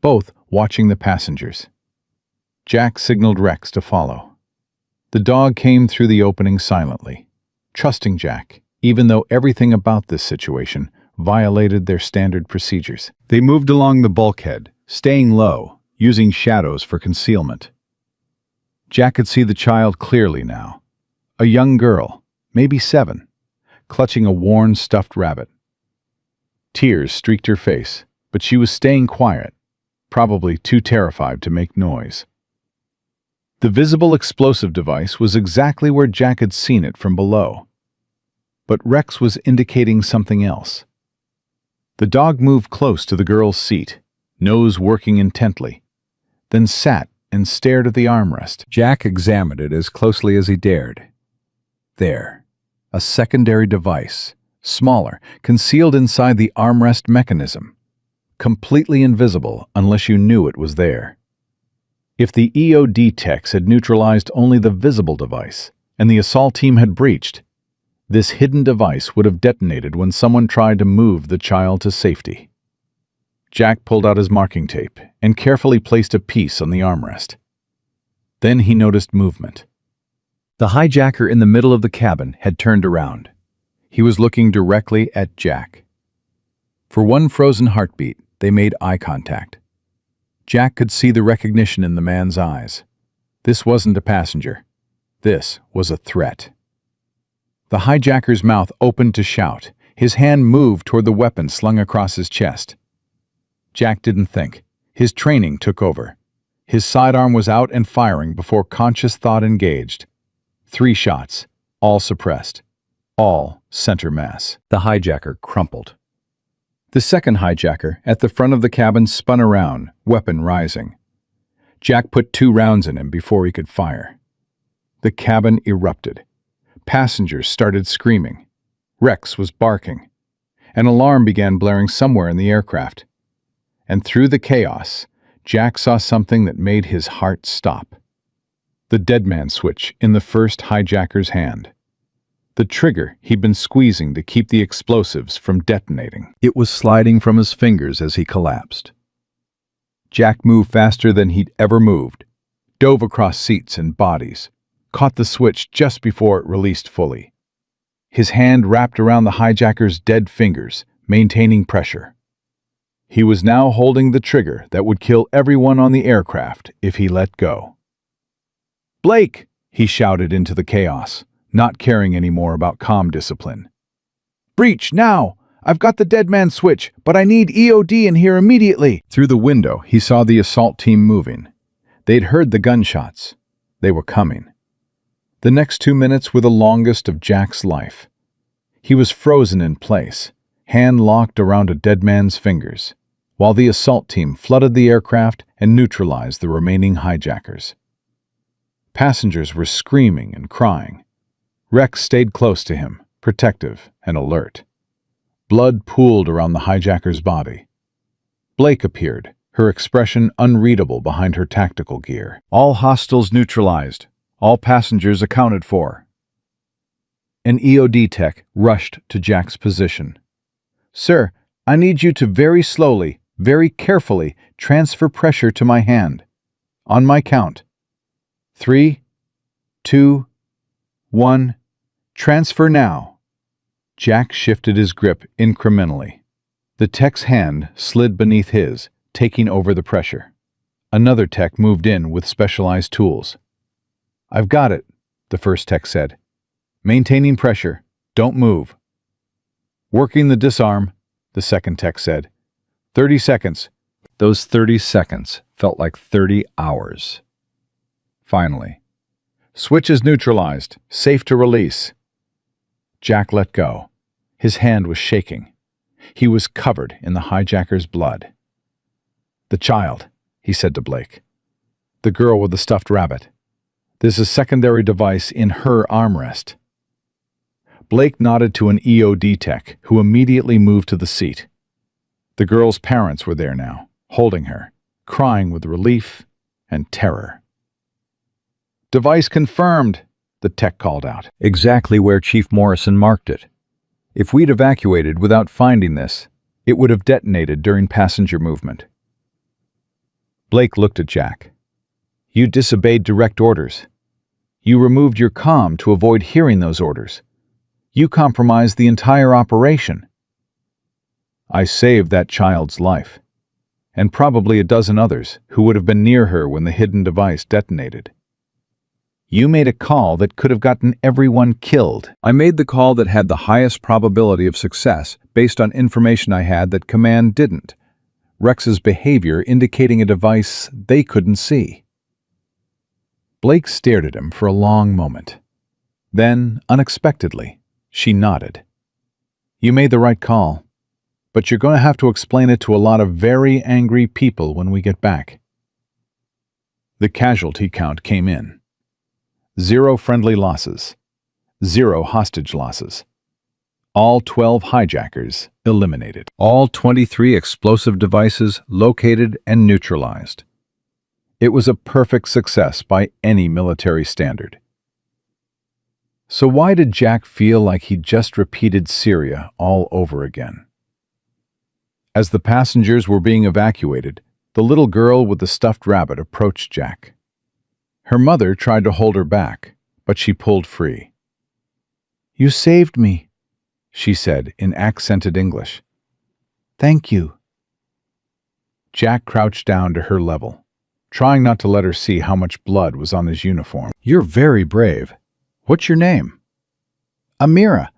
both watching the passengers. Jack signaled Rex to follow. The dog came through the opening silently, trusting Jack, even though everything about this situation violated their standard procedures. They moved along the bulkhead, staying low, using shadows for concealment. Jack could see the child clearly now. A young girl, maybe 7, clutching a worn stuffed rabbit. Tears streaked her face, but she was staying quiet, probably too terrified to make noise. The visible explosive device was exactly where Jack had seen it from below. But Rex was indicating something else. The dog moved close to the girl's seat, nose working intently, then sat and stared at the armrest. Jack examined it as closely as he dared. There, a secondary device, smaller, concealed inside the armrest mechanism, completely invisible unless you knew it was there. If the EOD techs had neutralized only the visible device, and the assault team had breached, this hidden device would have detonated when someone tried to move the child to safety. Jack pulled out his marking tape and carefully placed a piece on the armrest. Then he noticed movement. The hijacker in the middle of the cabin had turned around. He was looking directly at Jack. For one frozen heartbeat, they made eye contact. Jack could see the recognition in the man's eyes. This wasn't a passenger. This was a threat. The hijacker's mouth opened to shout. His hand moved toward the weapon slung across his chest. Jack didn't think. His training took over. His sidearm was out and firing before conscious thought engaged. 3 shots, all suppressed, all center mass. The hijacker crumpled. The second hijacker at the front of the cabin spun around, weapon rising. Jack put 2 rounds in him before he could fire. The cabin erupted. Passengers started screaming. Rex was barking. An alarm began blaring somewhere in the aircraft. And through the chaos, Jack saw something that made his heart stop. The deadman switch in the first hijacker's hand. The trigger he'd been squeezing to keep the explosives from detonating. It was sliding from his fingers as he collapsed. Jack moved faster than he'd ever moved, dove across seats and bodies, caught the switch just before it released fully. His hand wrapped around the hijacker's dead fingers, maintaining pressure. He was now holding the trigger that would kill everyone on the aircraft if he let go. "Blake!" he shouted into the chaos, not caring anymore about comm discipline. "Breach, now! I've got the dead man switch, but I need EOD in here immediately!" Through the window, he saw the assault team moving. They'd heard the gunshots. They were coming. The next 2 minutes were the longest of Jack's life. He was frozen in place, hand locked around a dead man's fingers, while the assault team flooded the aircraft and neutralized the remaining hijackers. Passengers were screaming and crying. Rex stayed close to him, protective and alert. Blood pooled around the hijacker's body. Blake appeared, her expression unreadable behind her tactical gear. "All hostiles neutralized. All passengers accounted for." An EOD tech rushed to Jack's position. "Sir, I need you to very slowly, very carefully transfer pressure to my hand. On my count. 3, 2, 1, transfer now." Jack shifted his grip incrementally. The tech's hand slid beneath his, taking over the pressure. Another tech moved in with specialized tools. "I've got it," the first tech said. "Maintaining pressure. Don't move." "Working the disarm," the second tech said. 30 seconds. Those 30 seconds felt like 30 hours. Finally, "Switch is neutralized. Safe to release." Jack let go. His hand was shaking. He was covered in the hijacker's blood. "The child," he said to Blake. "The girl with the stuffed rabbit. There's a secondary device in her armrest." Blake nodded to an EOD tech, who immediately moved to the seat. The girl's parents were there now, holding her, crying with relief and terror. "Device confirmed," the tech called out. Exactly where Chief Morrison marked it. If we'd evacuated without finding this, it would have detonated during passenger movement. Blake looked at Jack. "You disobeyed direct orders. You removed your comm to avoid hearing those orders. You compromised the entire operation." "I saved that child's life, and probably a dozen others who would have been near her when the hidden device detonated. You made a call that could have gotten everyone killed." "I made the call that had the highest probability of success based on information I had that Command didn't. Rex's behavior indicating a device they couldn't see." Blake stared at him for a long moment. Then, unexpectedly, she nodded. "You made the right call, but you're going to have to explain it to a lot of very angry people when we get back." The casualty count came in. 0 friendly losses. 0 hostage losses. All 12 hijackers eliminated. All 23 explosive devices located and neutralized. It was a perfect success by any military standard. So why did Jack feel like he'd just repeated Syria all over again? As the passengers were being evacuated, the little girl with the stuffed rabbit approached Jack. Her mother tried to hold her back, but she pulled free. "You saved me," she said in accented English. "Thank you." Jack crouched down to her level, trying not to let her see how much blood was on his uniform. "You're very brave. What's your name?" "Amira.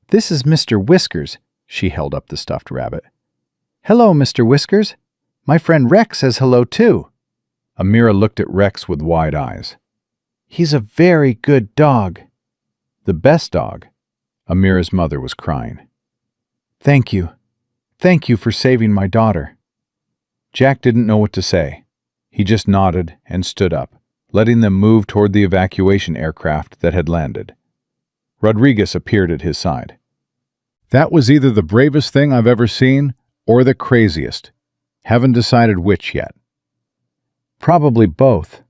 This is Mr. Whiskers." She held up the stuffed rabbit. "Hello, Mr. Whiskers. My friend Rex says hello too." Amira looked at Rex with wide eyes. He's a very good dog. The best dog. Amira's mother was crying. Thank you. Thank you for saving my daughter. Jack didn't know what to say. He just nodded and stood up, letting them move toward the evacuation aircraft that had landed. Rodriguez appeared at his side. That was either the bravest thing I've ever seen or the craziest. Haven't decided which yet. Probably both.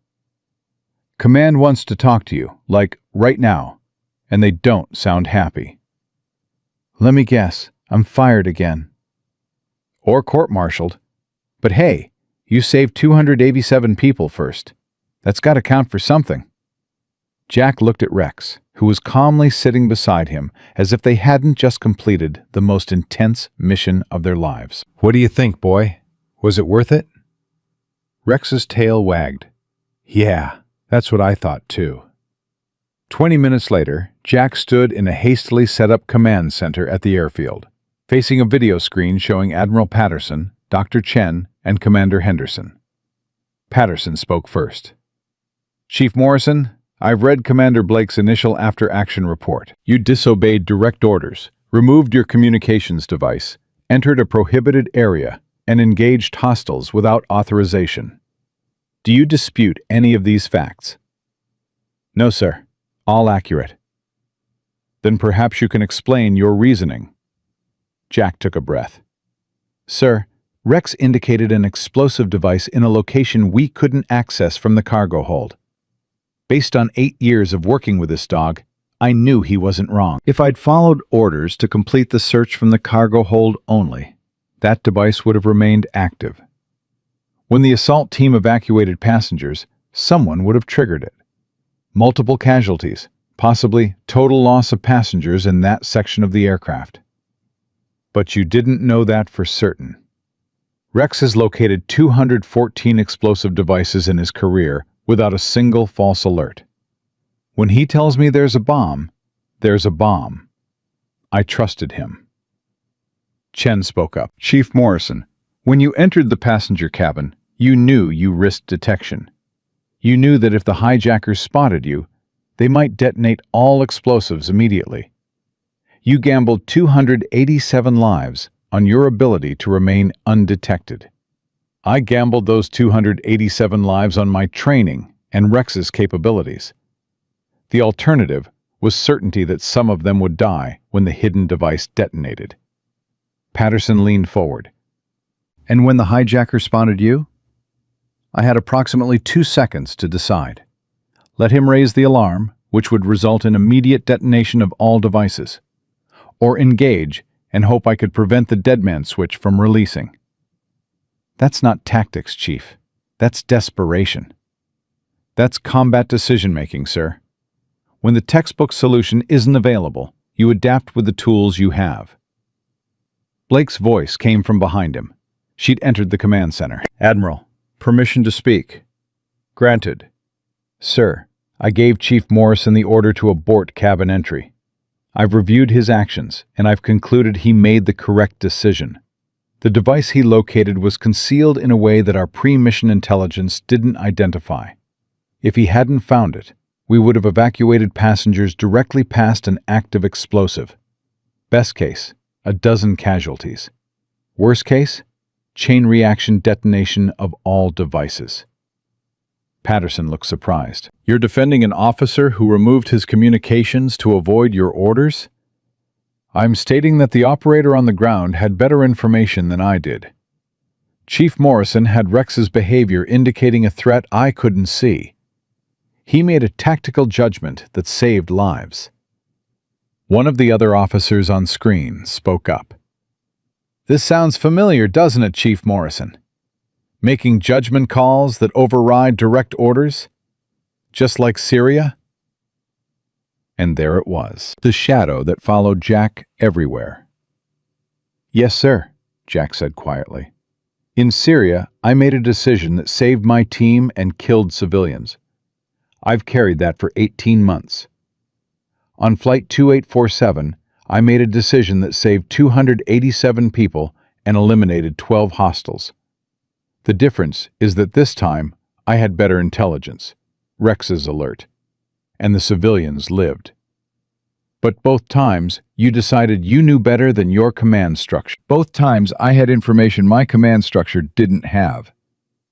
Command wants to talk to you, like right now, and they don't sound happy. Let me guess, I'm fired again. Or court-martialed. But hey, you saved 287 people first. That's got to count for something. Jack looked at Rex, who was calmly sitting beside him as if they hadn't just completed the most intense mission of their lives. What do you think, boy? Was it worth it? Rex's tail wagged. Yeah, that's what I thought too. 20 minutes later, Jack stood in a hastily set-up command center at the airfield, facing a video screen showing Admiral Patterson, Dr. Chen, and Commander Henderson. Patterson spoke first. Chief Morrison, I've read Commander Blake's initial after-action report. You disobeyed direct orders, removed your communications device, entered a prohibited area, and engaged hostiles without authorization. Do you dispute any of these facts? No, sir. All accurate. Then perhaps you can explain your reasoning. Jack took a breath. Sir, Rex indicated an explosive device in a location we couldn't access from the cargo hold. Based on 8 years of working with this dog, I knew he wasn't wrong. If I'd followed orders to complete the search from the cargo hold only, that device would have remained active. When the assault team evacuated passengers, someone would have triggered it. Multiple casualties, possibly total loss of passengers in that section of the aircraft. But you didn't know that for certain. Rex has located 214 explosive devices in his career without a single false alert. When he tells me there's a bomb, there's a bomb. I trusted him. Chen spoke up. Chief Morrison, when you entered the passenger cabin, you knew you risked detection. You knew that if the hijackers spotted you, they might detonate all explosives immediately. You gambled 287 lives on your ability to remain undetected. I gambled those 287 lives on my training and Rex's capabilities. The alternative was certainty that some of them would die when the hidden device detonated. Patterson leaned forward. And when the hijacker spotted you? I had approximately 2 seconds to decide. Let him raise the alarm, which would result in immediate detonation of all devices, or engage and hope I could prevent the deadman switch from releasing. That's not tactics, Chief. That's desperation. That's combat decision-making, sir. When the textbook solution isn't available, you adapt with the tools you have. Blake's voice came from behind him. She'd entered the command center. Admiral, permission to speak. Granted. Sir, I gave Chief Morrison the order to abort cabin entry. I've reviewed his actions, and I've concluded he made the correct decision. The device he located was concealed in a way that our pre-mission intelligence didn't identify. If he hadn't found it, we would have evacuated passengers directly past an active explosive. Best case, a dozen casualties. Worst case, chain reaction detonation of all devices. Patterson looked surprised. You're defending an officer who removed his communications to avoid your orders? I'm stating that the operator on the ground had better information than I did. Chief Morrison had Rex's behavior indicating a threat I couldn't see. He made a tactical judgment that saved lives. One of the other officers on screen spoke up. This sounds familiar, doesn't it, Chief Morrison? Making judgment calls that override direct orders? Just like Syria? And there it was, the shadow that followed Jack everywhere. Yes, sir, Jack said quietly. In Syria, I made a decision that saved my team and killed civilians. I've carried that for 18 months. On Flight 2847, I made a decision that saved 287 people and eliminated 12 hostiles. The difference is that this time, I had better intelligence, Rex's alert, and the civilians lived. But both times, you decided you knew better than your command structure. Both times, I had information my command structure didn't have.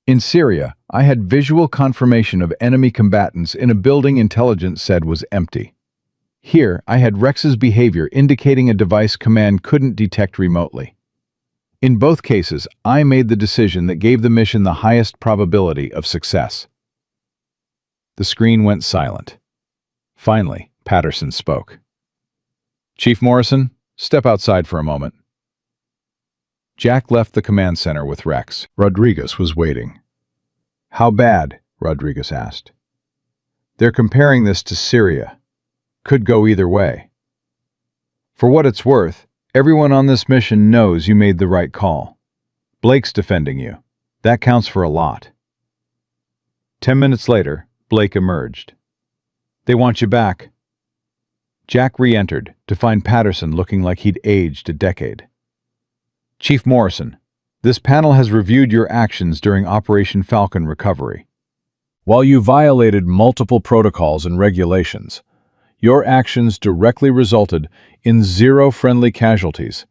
In Syria, I had visual confirmation of enemy combatants in a building intelligence said was empty. Here, I had Rex's behavior indicating a device command couldn't detect remotely. In both cases, I made the decision that gave the mission the highest probability of success. The screen went silent. Finally, Patterson spoke. "Chief Morrison, step outside for a moment." Jack left the command center with Rex. Rodriguez was waiting. "How bad?" Rodriguez asked. "They're comparing this to Syria. Could go either way. For what it's worth, everyone on this mission knows you made the right call. Blake's defending you. That counts for a lot." 10 minutes later, Blake emerged. "They want you back." Jack re-entered to find Patterson looking like he'd aged a decade. "Chief Morrison, this panel has reviewed your actions during Operation Falcon recovery. While you violated multiple protocols and regulations, your actions directly resulted in 0 friendly casualties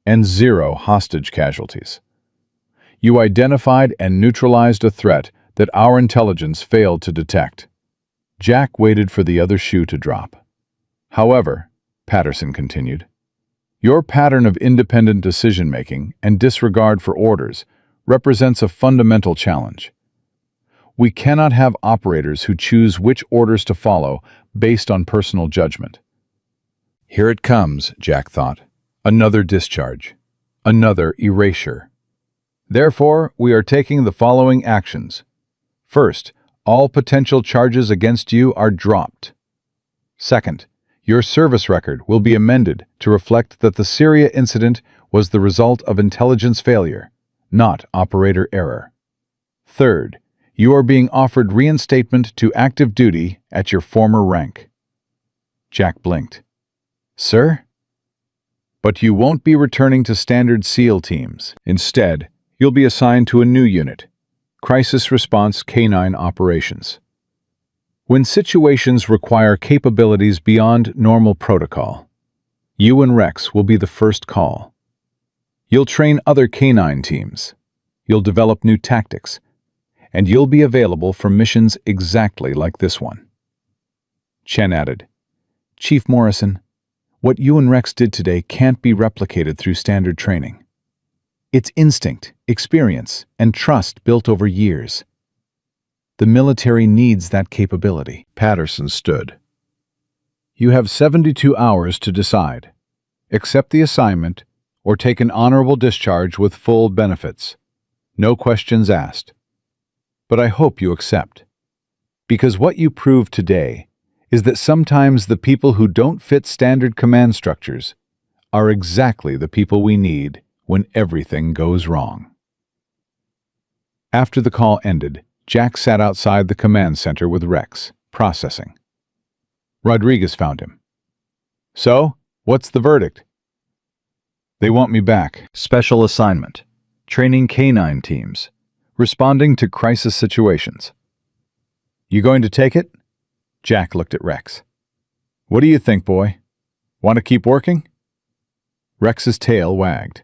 and 0 hostage casualties. You identified and neutralized a threat that our intelligence failed to detect." Jack waited for the other shoe to drop. "However," Patterson continued, "your pattern of independent decision-making and disregard for orders represents a fundamental challenge. We cannot have operators who choose which orders to follow based on personal judgment." Here it comes, Jack thought. Another discharge. Another erasure. "Therefore, we are taking the following actions. First, all potential charges against you are dropped. Second, your service record will be amended to reflect that the Syria incident was the result of intelligence failure, not operator error. Third, you are being offered reinstatement to active duty at your former rank." Jack blinked. "Sir?" "But you won't be returning to standard SEAL teams. Instead, you'll be assigned to a new unit, Crisis Response Canine Operations. When situations require capabilities beyond normal protocol, you and Rex will be the first call. You'll train other canine teams, you'll develop new tactics, and you'll be available for missions exactly like this one." Chen added, "Chief Morrison, what you and Rex did today can't be replicated through standard training. It's instinct, experience, and trust built over years. The military needs that capability." Patterson stood. "You have 72 hours to decide. Accept the assignment or take an honorable discharge with full benefits. No questions asked. But I hope you accept. Because what you proved today is that sometimes the people who don't fit standard command structures are exactly the people we need when everything goes wrong." After the call ended, Jack sat outside the command center with Rex, processing. Rodriguez found him. "So, what's the verdict?" "They want me back. Special assignment. Training canine teams. Responding to crisis situations." "You going to take it?" Jack looked at Rex. "What do you think, boy? Want to keep working?" Rex's tail wagged.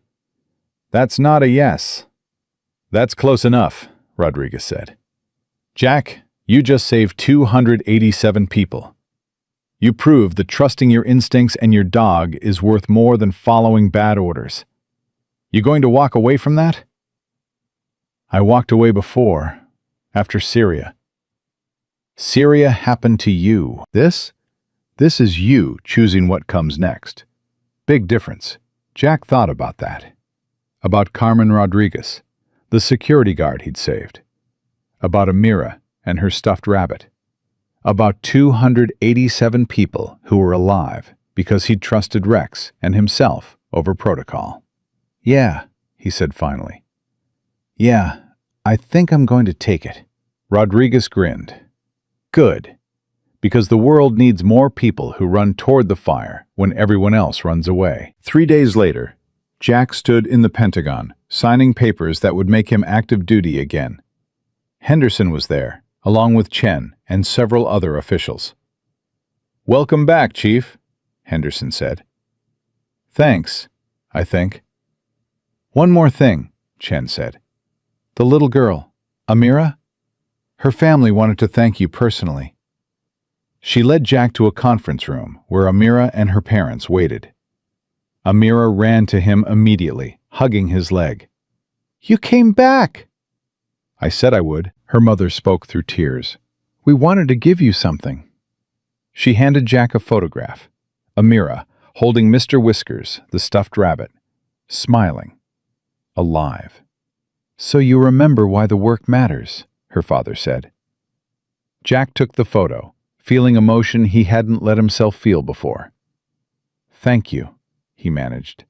"That's not a yes." "That's close enough," Rodriguez said. "Jack, you just saved 287 people. You proved that trusting your instincts and your dog is worth more than following bad orders. You going to walk away from that?" "I walked away before, after Syria." "Syria happened to you. This is you choosing what comes next. Big difference." Jack thought about that. About Carmen Rodriguez, the security guard he'd saved. About Amira and her stuffed rabbit. About 287 people who were alive because he'd trusted Rex and himself over protocol. "Yeah," he said finally. "Yeah, I think I'm going to take it." Rodriguez grinned. "Good, because the world needs more people who run toward the fire when everyone else runs away." 3 days later, Jack stood in the Pentagon, signing papers that would make him active duty again. Henderson was there, along with Chen and several other officials. "Welcome back, Chief," Henderson said. "Thanks, I think." "One more thing," Chen said. "The little girl, Amira? Her family wanted to thank you personally." She led Jack to a conference room where Amira and her parents waited. Amira ran to him immediately, hugging his leg. "You came back!" "I said I would," her mother spoke through tears. "We wanted to give you something." She handed Jack a photograph. Amira, holding Mr. Whiskers, the stuffed rabbit, smiling, alive. "So you remember why the work matters," her father said. Jack took the photo, feeling emotion he hadn't let himself feel before. "Thank you," he managed.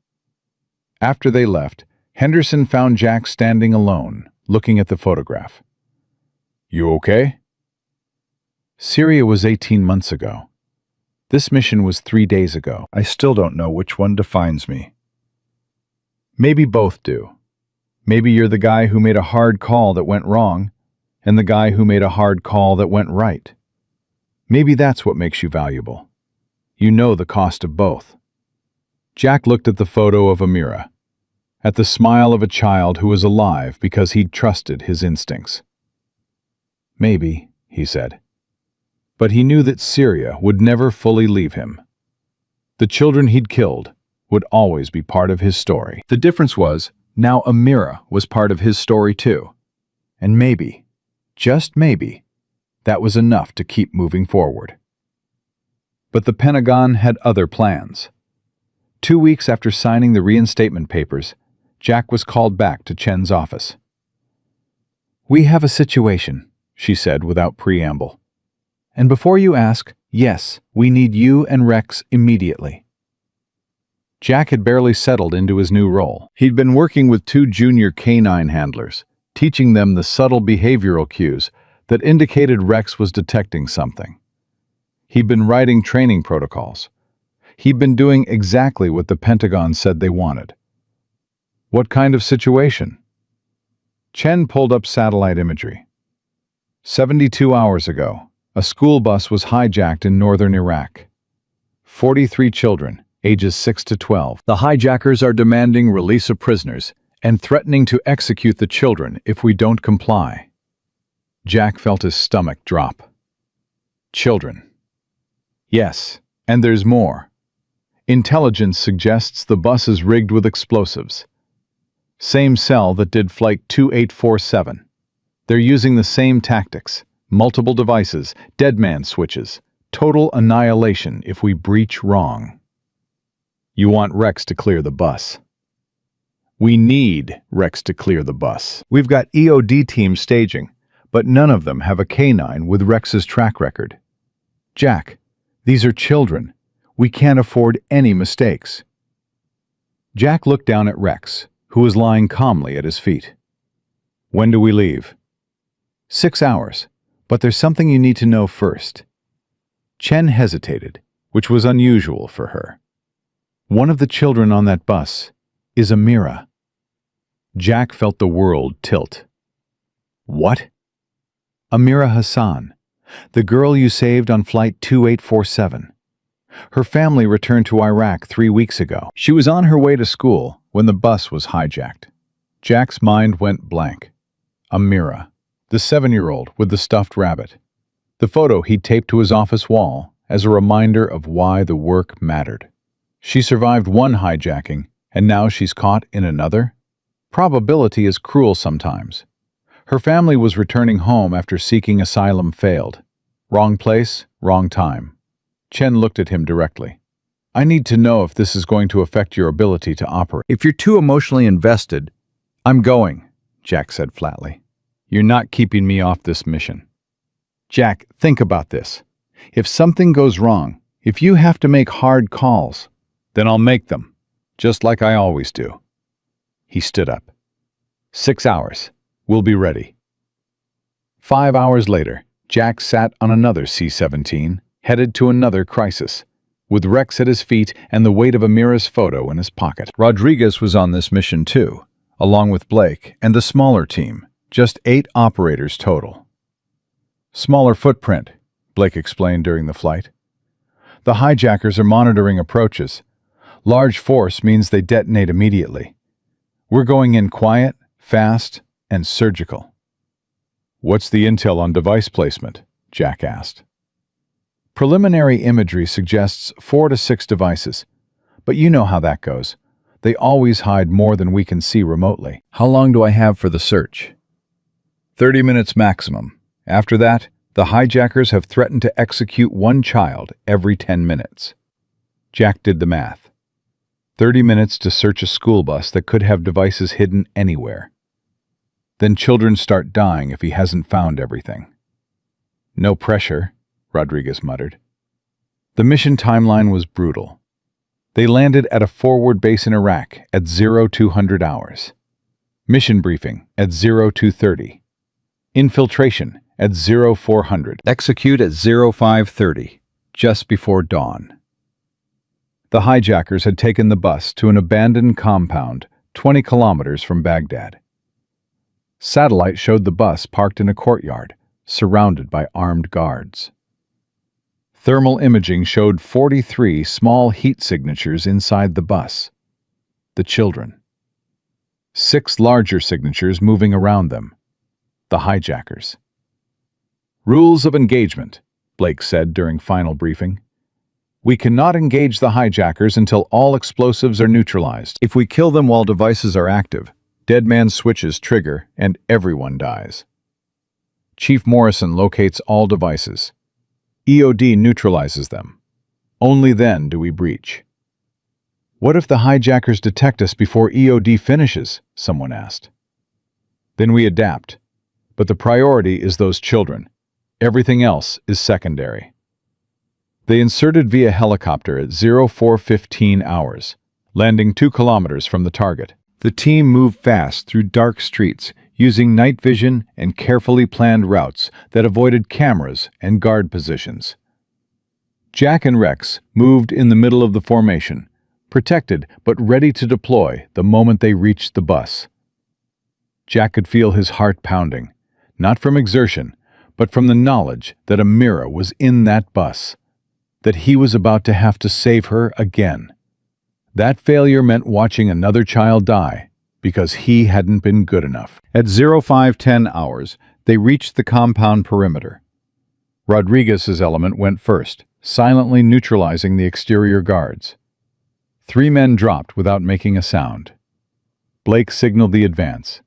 After they left, Henderson found Jack standing alone, looking at the photograph. "You okay?" "Syria was 18 months ago. This mission was 3 days ago. I still don't know which one defines me." "Maybe both do. Maybe you're the guy who made a hard call that went wrong, and the guy who made a hard call that went right. Maybe that's what makes you valuable. You know the cost of both." Jack looked at the photo of Amira, at the smile of a child who was alive because he'd trusted his instincts. "Maybe," he said. But he knew that Syria would never fully leave him. The children he'd killed would always be part of his story. The difference was, now Amira was part of his story too. And maybe, just maybe, that was enough to keep moving forward. But the Pentagon had other plans. 2 weeks after signing the reinstatement papers, Jack was called back to Chen's office. "We have a situation," she said without preamble. "And before you ask, yes, we need you and Rex immediately." Jack had barely settled into his new role. He'd been working with 2 junior canine handlers, teaching them the subtle behavioral cues that indicated Rex was detecting something. He'd been writing training protocols. He'd been doing exactly what the Pentagon said they wanted. What kind of situation? Chen pulled up satellite imagery. 72 hours ago, a school bus was hijacked in northern Iraq. 43 children, ages 6 to 12. The hijackers are demanding release of prisoners and threatening to execute the children if we don't comply. Jack felt his stomach drop. Children. Yes, and there's more. Intelligence suggests the bus is rigged with explosives. Same cell that did Flight 2847. They're using the same tactics. Multiple devices, dead man switches, total annihilation if we breach wrong. You want Rex to clear the bus. We need Rex to clear the bus. We've got EOD teams staging, but none of them have a canine with Rex's track record. Jack, these are children. We can't afford any mistakes. Jack looked down at Rex, who was lying calmly at his feet. When do we leave? 6 hours, but there's something you need to know first. Chen hesitated, which was unusual for her. One of the children on that bus is Amira. Jack felt the world tilt. What? Amira Hassan, the girl you saved on Flight 2847. Her family returned to Iraq 3 weeks ago. She was on her way to school when the bus was hijacked. Jack's mind went blank. Amira, the 7-year-old with the stuffed rabbit. The photo he'd taped to his office wall as a reminder of why the work mattered. She survived one hijacking, and now she's caught in another? Probability is cruel sometimes. Her family was returning home after seeking asylum failed. Wrong place, wrong time. Chen looked at him directly. I need to know if this is going to affect your ability to operate. If you're too emotionally invested, I'm going, Jack said flatly. You're not keeping me off this mission. Jack, think about this. If something goes wrong, if you have to make hard calls, then I'll make them, just like I always do. He stood up. 6 hours. We'll be ready. 5 hours later, Jack sat on another C-17, headed to another crisis, with Rex at his feet and the weight of Amira's photo in his pocket. Rodriguez was on this mission too, along with Blake and the smaller team, Just 8 operators total. Smaller footprint, Blake explained during the flight. The hijackers are monitoring approaches. Large force means they detonate immediately. We're going in quiet, fast, and surgical. What's the intel on device placement? Jack asked. Preliminary imagery suggests 4 to 6 devices, but you know how that goes. They always hide more than we can see remotely. How long do I have for the search? 30 minutes maximum. After that, the hijackers have threatened to execute 1 child every 10 minutes. Jack did the math. 30 minutes to search a school bus that could have devices hidden anywhere. Then children start dying if he hasn't found everything. No pressure, Rodriguez muttered. The mission timeline was brutal. They landed at a forward base in Iraq at 0200 hours. Mission briefing at 0230. Infiltration at 0400. Execute at 0530, just before dawn. The hijackers had taken the bus to an abandoned compound 20 kilometers from Baghdad. Satellite showed the bus parked in a courtyard, surrounded by armed guards. Thermal imaging showed 43 small heat signatures inside the bus. The children. 6 larger signatures moving around them. The hijackers. Rules of engagement, Blake said during final briefing. We cannot engage the hijackers until all explosives are neutralized. If we kill them while devices are active, dead man switches trigger and everyone dies. Chief Morrison locates all devices. EOD neutralizes them. Only then do we breach. What if the hijackers detect us before EOD finishes? Someone asked. Then we adapt. But the priority is those children. Everything else is secondary. They inserted via helicopter at 0415 hours, landing 2 kilometers from the target. The team moved fast through dark streets, using night vision and carefully planned routes that avoided cameras and guard positions. Jack and Rex moved in the middle of the formation, protected but ready to deploy the moment they reached the bus. Jack could feel his heart pounding, not from exertion, but from the knowledge that Amira was in that bus, that he was about to have to save her again. That failure meant watching another child die, because he hadn't been good enough. At 0510 hours, they reached the compound perimeter. Rodriguez's element went first, silently neutralizing the exterior guards. 3 men dropped without making a sound. Blake signaled the advance.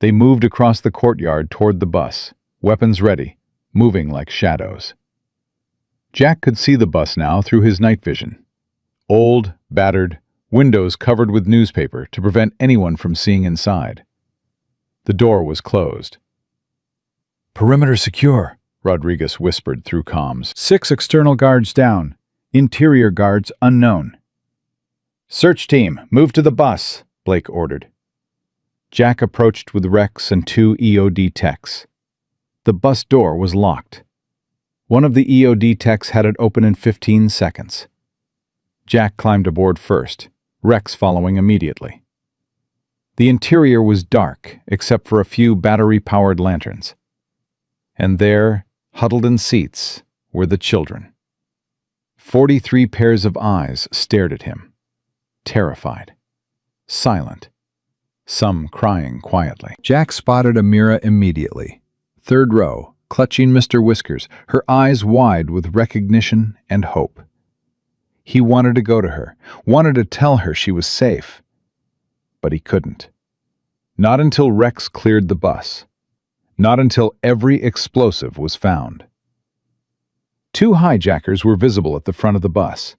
They moved across the courtyard toward the bus, weapons ready, moving like shadows. Jack could see the bus now through his night vision. Old, battered, windows covered with newspaper to prevent anyone from seeing inside. The door was closed. "Perimeter secure," Rodriguez whispered through comms. 6 external guards down. Interior guards unknown. "Search team, move to the bus," Blake ordered. Jack approached with Rex and 2 EOD techs. The bus door was locked. One of the EOD techs had it open in 15 seconds. Jack climbed aboard first, Rex following immediately. The interior was dark, except for a few battery-powered lanterns. And there, huddled in seats, were the children. 43 pairs of eyes stared at him, terrified, silent, some crying quietly. Jack spotted Amira immediately. 3rd row, clutching Mr. Whiskers, her eyes wide with recognition and hope. He wanted to go to her, wanted to tell her she was safe. But he couldn't. Not until Rex cleared the bus. Not until every explosive was found. 2 hijackers were visible at the front of the bus.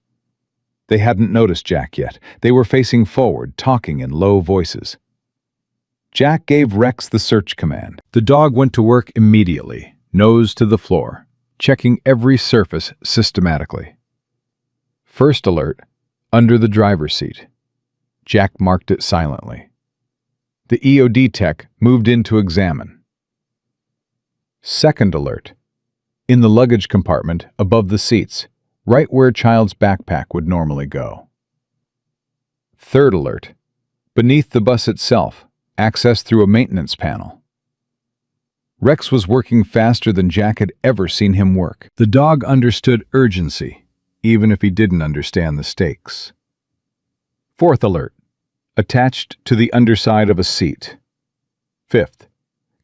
They hadn't noticed Jack yet. They were facing forward, talking in low voices. Jack gave Rex the search command. The dog went to work immediately, nose to the floor, checking every surface systematically. First alert, under the driver's seat. Jack marked it silently. The EOD tech moved in to examine. Second alert, in the luggage compartment above the seats, right where a child's backpack would normally go. Third alert, beneath the bus itself, access through a maintenance panel. Rex was working faster than Jack had ever seen him work. The dog understood urgency, even if he didn't understand the stakes. Fourth alert: attached to the underside of a seat. Fifth,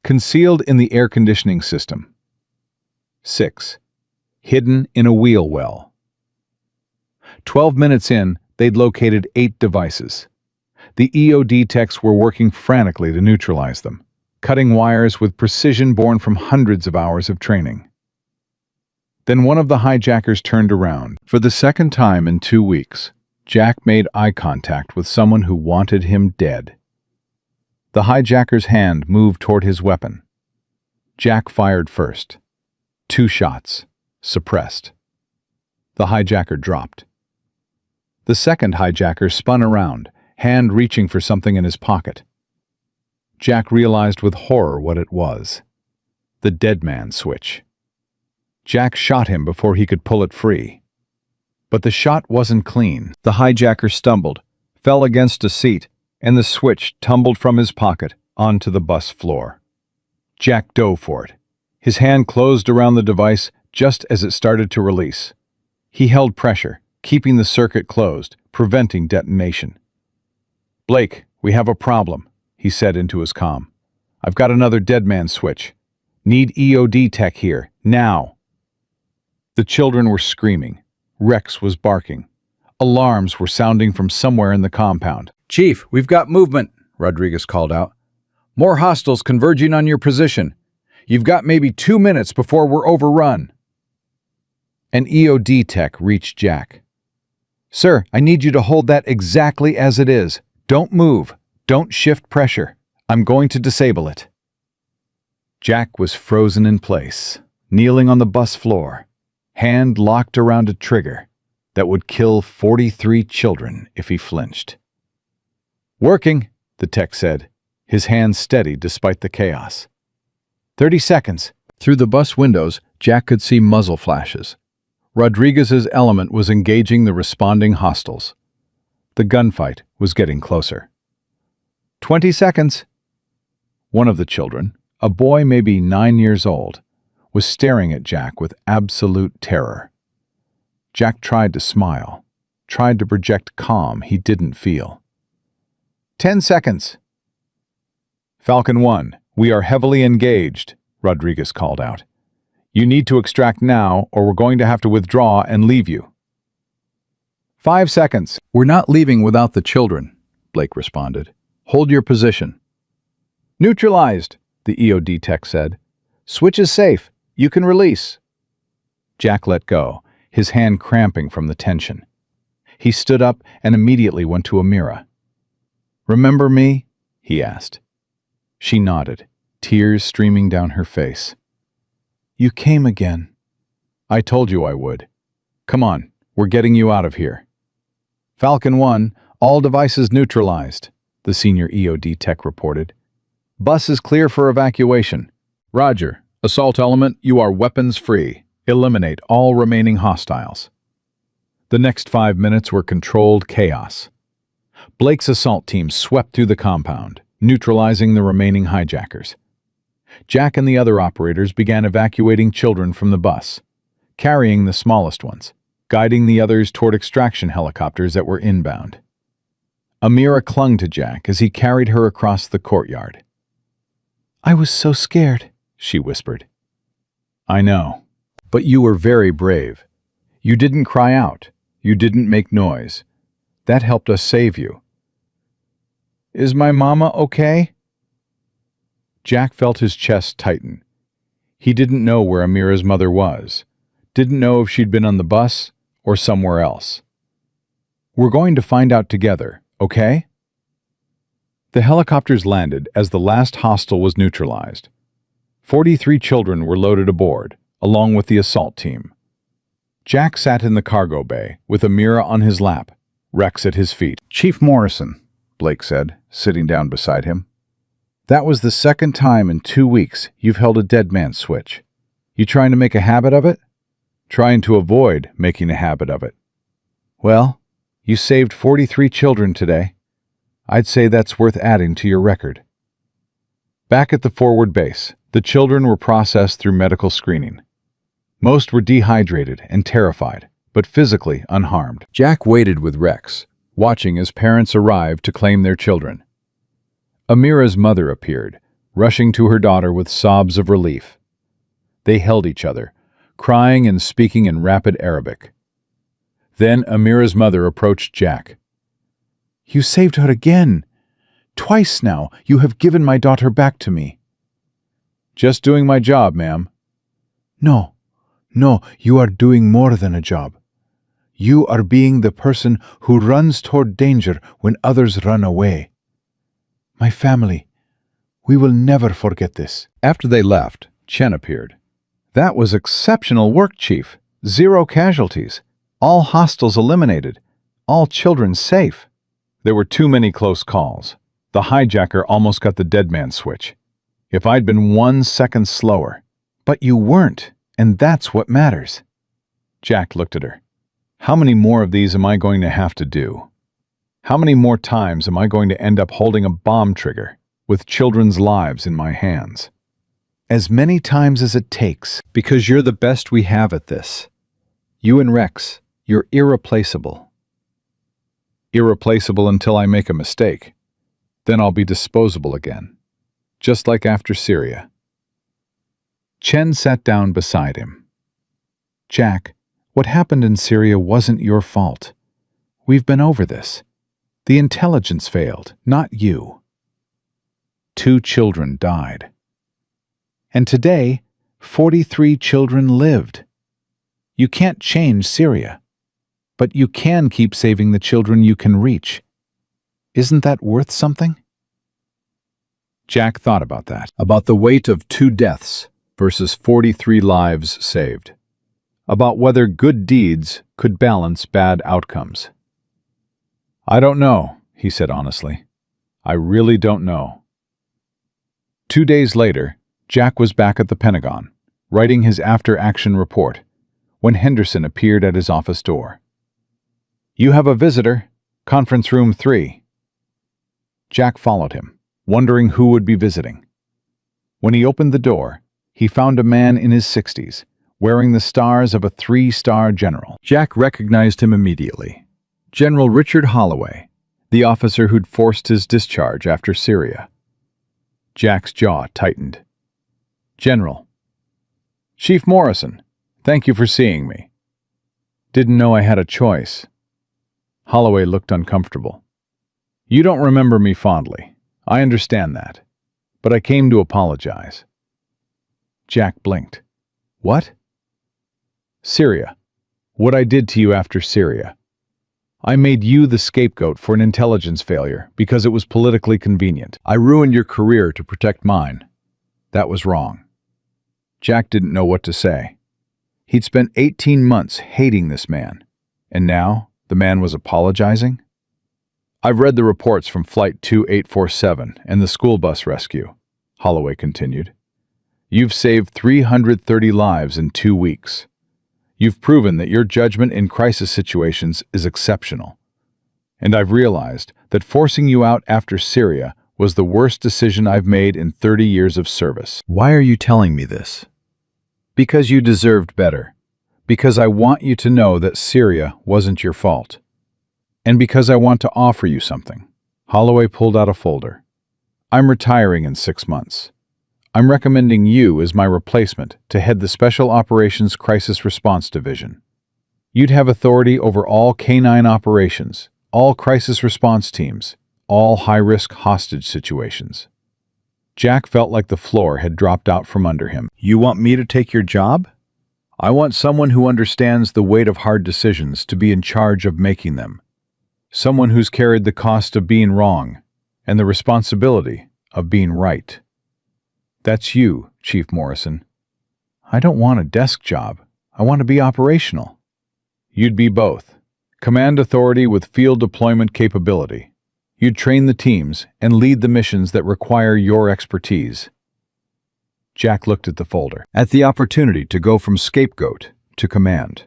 concealed in the air conditioning system. 6. Hidden in a wheel well. 12 minutes in, they'd located 8 devices. The EOD techs were working frantically to neutralize them, cutting wires with precision born from hundreds of hours of training. Then one of the hijackers turned around. For the second time in 2 weeks, Jack made eye contact with someone who wanted him dead. The hijacker's hand moved toward his weapon. Jack fired first. 2 shots, suppressed. The hijacker dropped. The second hijacker spun around, hand reaching for something in his pocket. Jack realized with horror what it was: the dead man switch. Jack shot him before he could pull it free. But the shot wasn't clean. The hijacker stumbled, fell against a seat, and the switch tumbled from his pocket onto the bus floor. Jack dove for it. His hand closed around the device just as it started to release. He held pressure, keeping the circuit closed, preventing detonation. "Blake, we have a problem," he said into his comm. "I've got another dead man switch. Need EOD tech here, now." The children were screaming. Rex was barking. Alarms were sounding from somewhere in the compound. "Chief, we've got movement," Rodriguez called out. "More hostiles converging on your position. You've got maybe 2 minutes before we're overrun." An EOD tech reached Jack. "Sir, I need you to hold that exactly as it is. Don't move. Don't shift pressure. I'm going to disable it." Jack was frozen in place, kneeling on the bus floor, hand locked around a trigger that would kill 43 children if he flinched. "Working," the tech said, his hand steady despite the chaos. 30 seconds. Through the bus windows, Jack could see muzzle flashes. Rodriguez's element was engaging the responding hostiles. The gunfight was getting closer. 20 seconds. One of the children, a boy maybe 9 years old, was staring at Jack with absolute terror. Jack tried to smile, tried to project calm he didn't feel. 10 seconds. "Falcon 1, we are heavily engaged," Rodriguez called out. "You need to extract now, or we're going to have to withdraw and leave you." 5 seconds. "We're not leaving without the children," Blake responded. "Hold your position." "Neutralized," the EOD tech said. "Switch is safe. You can release." Jack let go, his hand cramping from the tension. He stood up and immediately went to Amira. "Remember me?" he asked. She nodded, tears streaming down her face. "You came again." "I told you I would. Come on, we're getting you out of here." "Falcon 1, all devices neutralized," the senior EOD tech reported. "Bus is clear for evacuation." "Roger. Assault element, you are weapons free. Eliminate all remaining hostiles." The next 5 minutes were controlled chaos. Blake's assault team swept through the compound, neutralizing the remaining hijackers. Jack and the other operators began evacuating children from the bus, carrying the smallest ones, guiding the others toward extraction helicopters that were inbound. Amira clung to Jack as he carried her across the courtyard. "I was so scared," she whispered. "I know, but you were very brave. You didn't cry out. You didn't make noise. That helped us save you." "Is my mama okay?" Jack felt his chest tighten. He didn't know where Amira's mother was, didn't know if she'd been on the bus or somewhere else. "We're going to find out together, okay?" The helicopters landed as the last hostile was neutralized. 43 children were loaded aboard, along with the assault team. Jack sat in the cargo bay, with Amira on his lap, Rex at his feet. "Chief Morrison," Blake said, sitting down beside him. "That was the second time in 2 weeks you've held a dead man switch. You trying to make a habit of it? Trying to avoid making a habit of it. Well, you saved 43 children today. I'd say that's worth adding to your record." Back at the forward base, The children were processed through medical screening. Most were dehydrated and terrified, but physically unharmed. Jack waited with Rex, watching as parents arrived to claim their children. Amira's mother appeared, rushing to her daughter with sobs of relief. They held each other, crying and speaking in rapid Arabic. Then Amira's mother approached Jack. You saved her again. Twice now you have given my daughter back to me. Just doing my job, ma'am. No, you are doing more than a job. You are being the person who runs toward danger when others run away. My family, we will never forget this. After they left, Chen appeared. That was exceptional work, Chief. 0 casualties. All hostiles eliminated. All children safe. There were too many close calls. The hijacker almost got the dead man switch. If I'd been 1 second slower. But you weren't, and that's what matters. Jack looked at her. How many more of these am I going to have to do? How many more times am I going to end up holding a bomb trigger with children's lives in my hands? As many times as it takes. Because you're the best we have at this. You and Rex, you're irreplaceable. Irreplaceable until I make a mistake. Then I'll be disposable again. Just like after Syria. Chen sat down beside him. Jack, what happened in Syria wasn't your fault. We've been over this. The intelligence failed, not you. 2 children died. And today, 43 children lived. You can't change Syria, but you can keep saving the children you can reach. Isn't that worth something? Jack thought about that, about the weight of 2 deaths versus 43 lives saved, about whether good deeds could balance bad outcomes. I don't know, he said honestly. I really don't know. 2 days later, Jack was back at the Pentagon, writing his after-action report, when Henderson appeared at his office door. You have a visitor, conference room 3. Jack followed him, wondering who would be visiting. When he opened the door, he found a man in his 60s, wearing the stars of a 3-star general. Jack recognized him immediately. General Richard Holloway, the officer who'd forced his discharge after Syria. Jack's jaw tightened. General. Chief Morrison, thank you for seeing me. Didn't know I had a choice. Holloway looked uncomfortable. You don't remember me fondly. I understand that. But I came to apologize. Jack blinked. What? Syria. What I did to you after Syria. I made you the scapegoat for an intelligence failure because it was politically convenient. I ruined your career to protect mine. That was wrong. Jack didn't know what to say. He'd spent 18 months hating this man, and now the man was apologizing? I've read the reports from Flight 2847 and the school bus rescue, Holloway continued. You've saved 330 lives in 2 weeks. You've proven that your judgment in crisis situations is exceptional. And I've realized that forcing you out after Syria was the worst decision I've made in 30 years of service. Why are you telling me this? Because you deserved better. Because I want you to know that Syria wasn't your fault. And because I want to offer you something. Holloway pulled out a folder. I'm retiring in 6 months. I'm recommending you as my replacement to head the Special Operations Crisis Response Division. You'd have authority over all K-9 operations, all crisis response teams, all high-risk hostage situations. Jack felt like the floor had dropped out from under him. You want me to take your job? I want someone who understands the weight of hard decisions to be in charge of making them. Someone who's carried the cost of being wrong and the responsibility of being right. That's you, Chief Morrison. I don't want a desk job. I want to be operational. You'd be both. Command authority with field deployment capability. You'd train the teams and lead the missions that require your expertise. Jack looked at the folder. At the opportunity to go from scapegoat to command.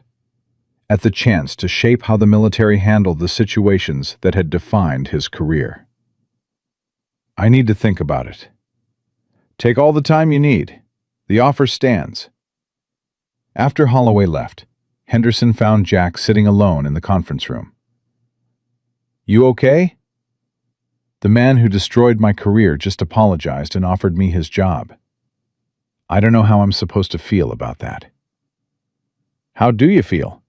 At the chance to shape how the military handled the situations that had defined his career. I need to think about it. Take all the time you need. The offer stands. After Holloway left, Henderson found Jack sitting alone in the conference room. You okay? The man who destroyed my career just apologized and offered me his job. I don't know how I'm supposed to feel about that. How do you feel?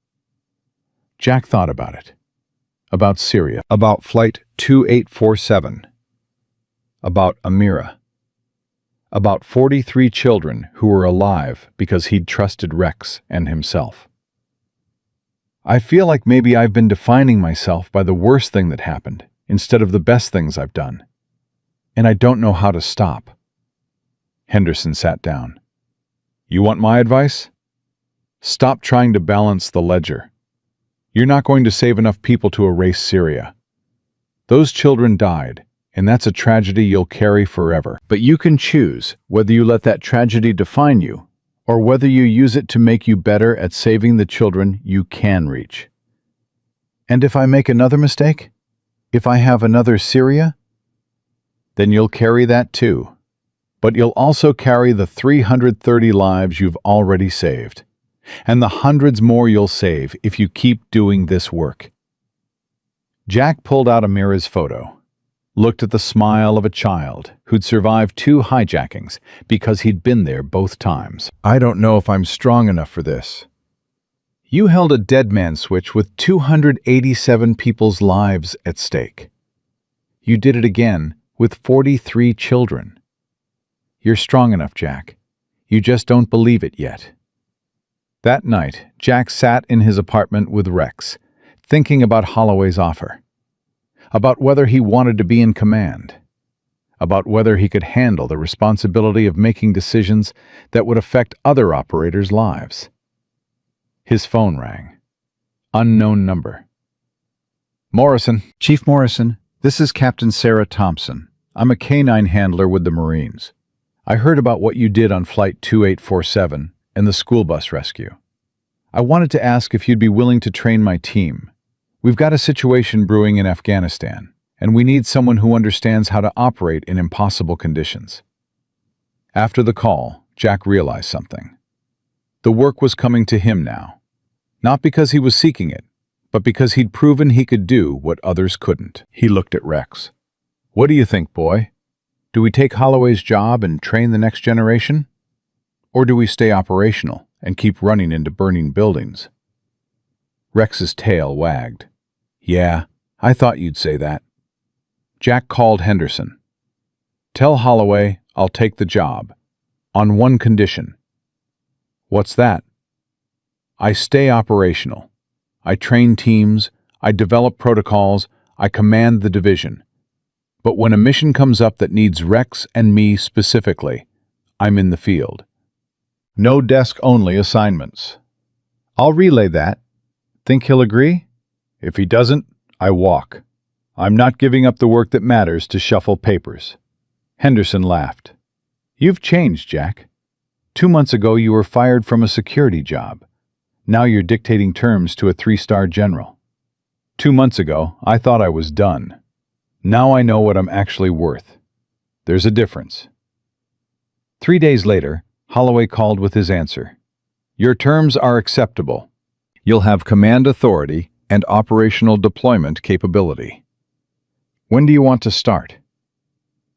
Jack thought about it. About Syria. About Flight 2847. About Amira. About 43 children who were alive because he'd trusted Rex and himself. I feel like maybe I've been defining myself by the worst thing that happened instead of the best things I've done. And I don't know how to stop. Henderson sat down. You want my advice? Stop trying to balance the ledger. You're not going to save enough people to erase Syria. Those children died, and that's a tragedy you'll carry forever. But you can choose whether you let that tragedy define you, or whether you use it to make you better at saving the children you can reach. And if I make another mistake? If I have another Syria? Then you'll carry that too. But you'll also carry the 330 lives you've already saved, and the hundreds more you'll save if you keep doing this work. Jack pulled out Amira's photo, looked at the smile of a child who'd survived 2 hijackings because he'd been there both times. I don't know if I'm strong enough for this. You held a dead man switch with 287 people's lives at stake. You did it again with 43 children. You're strong enough, Jack. You just don't believe it yet. That night, Jack sat in his apartment with Rex, thinking about Holloway's offer. About whether he wanted to be in command. About whether he could handle the responsibility of making decisions that would affect other operators' lives. His phone rang. Unknown number. Morrison. Chief Morrison, this is Captain Sarah Thompson. I'm a canine handler with the Marines. I heard about what you did on Flight 2847 and the school bus rescue. I wanted to ask if you'd be willing to train my team. We've got a situation brewing in Afghanistan, and we need someone who understands how to operate in impossible conditions. After the call, Jack realized something. The work was coming to him now, not because he was seeking it, but because he'd proven he could do what others couldn't. He looked at Rex. What do you think, boy? Do we take Holloway's job and train the next generation? Or do we stay operational and keep running into burning buildings? Rex's tail wagged. Yeah, I thought you'd say that. Jack called Henderson. Tell Holloway I'll take the job, on one condition. What's that? I stay operational. I train teams, I develop protocols, I command the division. But when a mission comes up that needs Rex and me specifically, I'm in the field. No desk-only assignments. I'll relay that. Think he'll agree? If he doesn't, I walk. I'm not giving up the work that matters to shuffle papers. Henderson laughed. You've changed, Jack. 2 months ago you were fired from a security job. Now you're dictating terms to a 3-star general. 2 months ago, I thought I was done. Now I know what I'm actually worth. There's a difference. 3 days later, Holloway called with his answer. Your terms are acceptable. You'll have command authority and operational deployment capability. When do you want to start?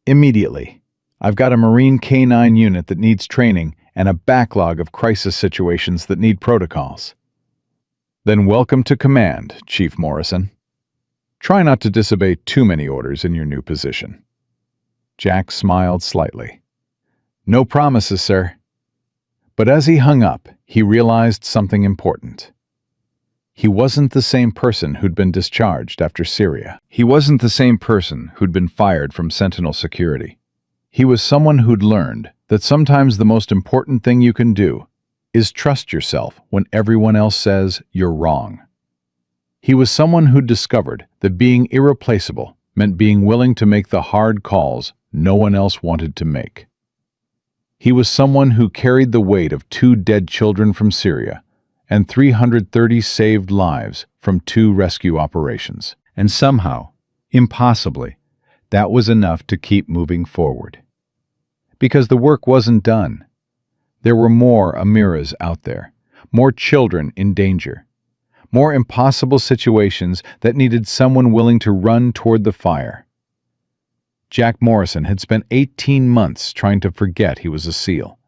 Immediately. I've got a Marine K-9 unit that needs training and a backlog of crisis situations that need protocols. Then welcome to command, Chief Morrison. Try not to disobey too many orders in your new position. Jack smiled slightly. No promises, sir. But as he hung up, he realized something important. He wasn't the same person who'd been discharged after Syria. He wasn't the same person who'd been fired from Sentinel Security. He was someone who'd learned that sometimes the most important thing you can do is trust yourself when everyone else says you're wrong. He was someone who'd discovered that being irreplaceable meant being willing to make the hard calls no one else wanted to make. He was someone who carried the weight of 2 dead children from Syria and 330 saved lives from 2 rescue operations. And somehow, impossibly, that was enough to keep moving forward. because the work wasn't done. There were more Amiras out there, more children in danger, more impossible situations that needed someone willing to run toward the fire. Jack Morrison had spent 18 months trying to forget he was a SEAL.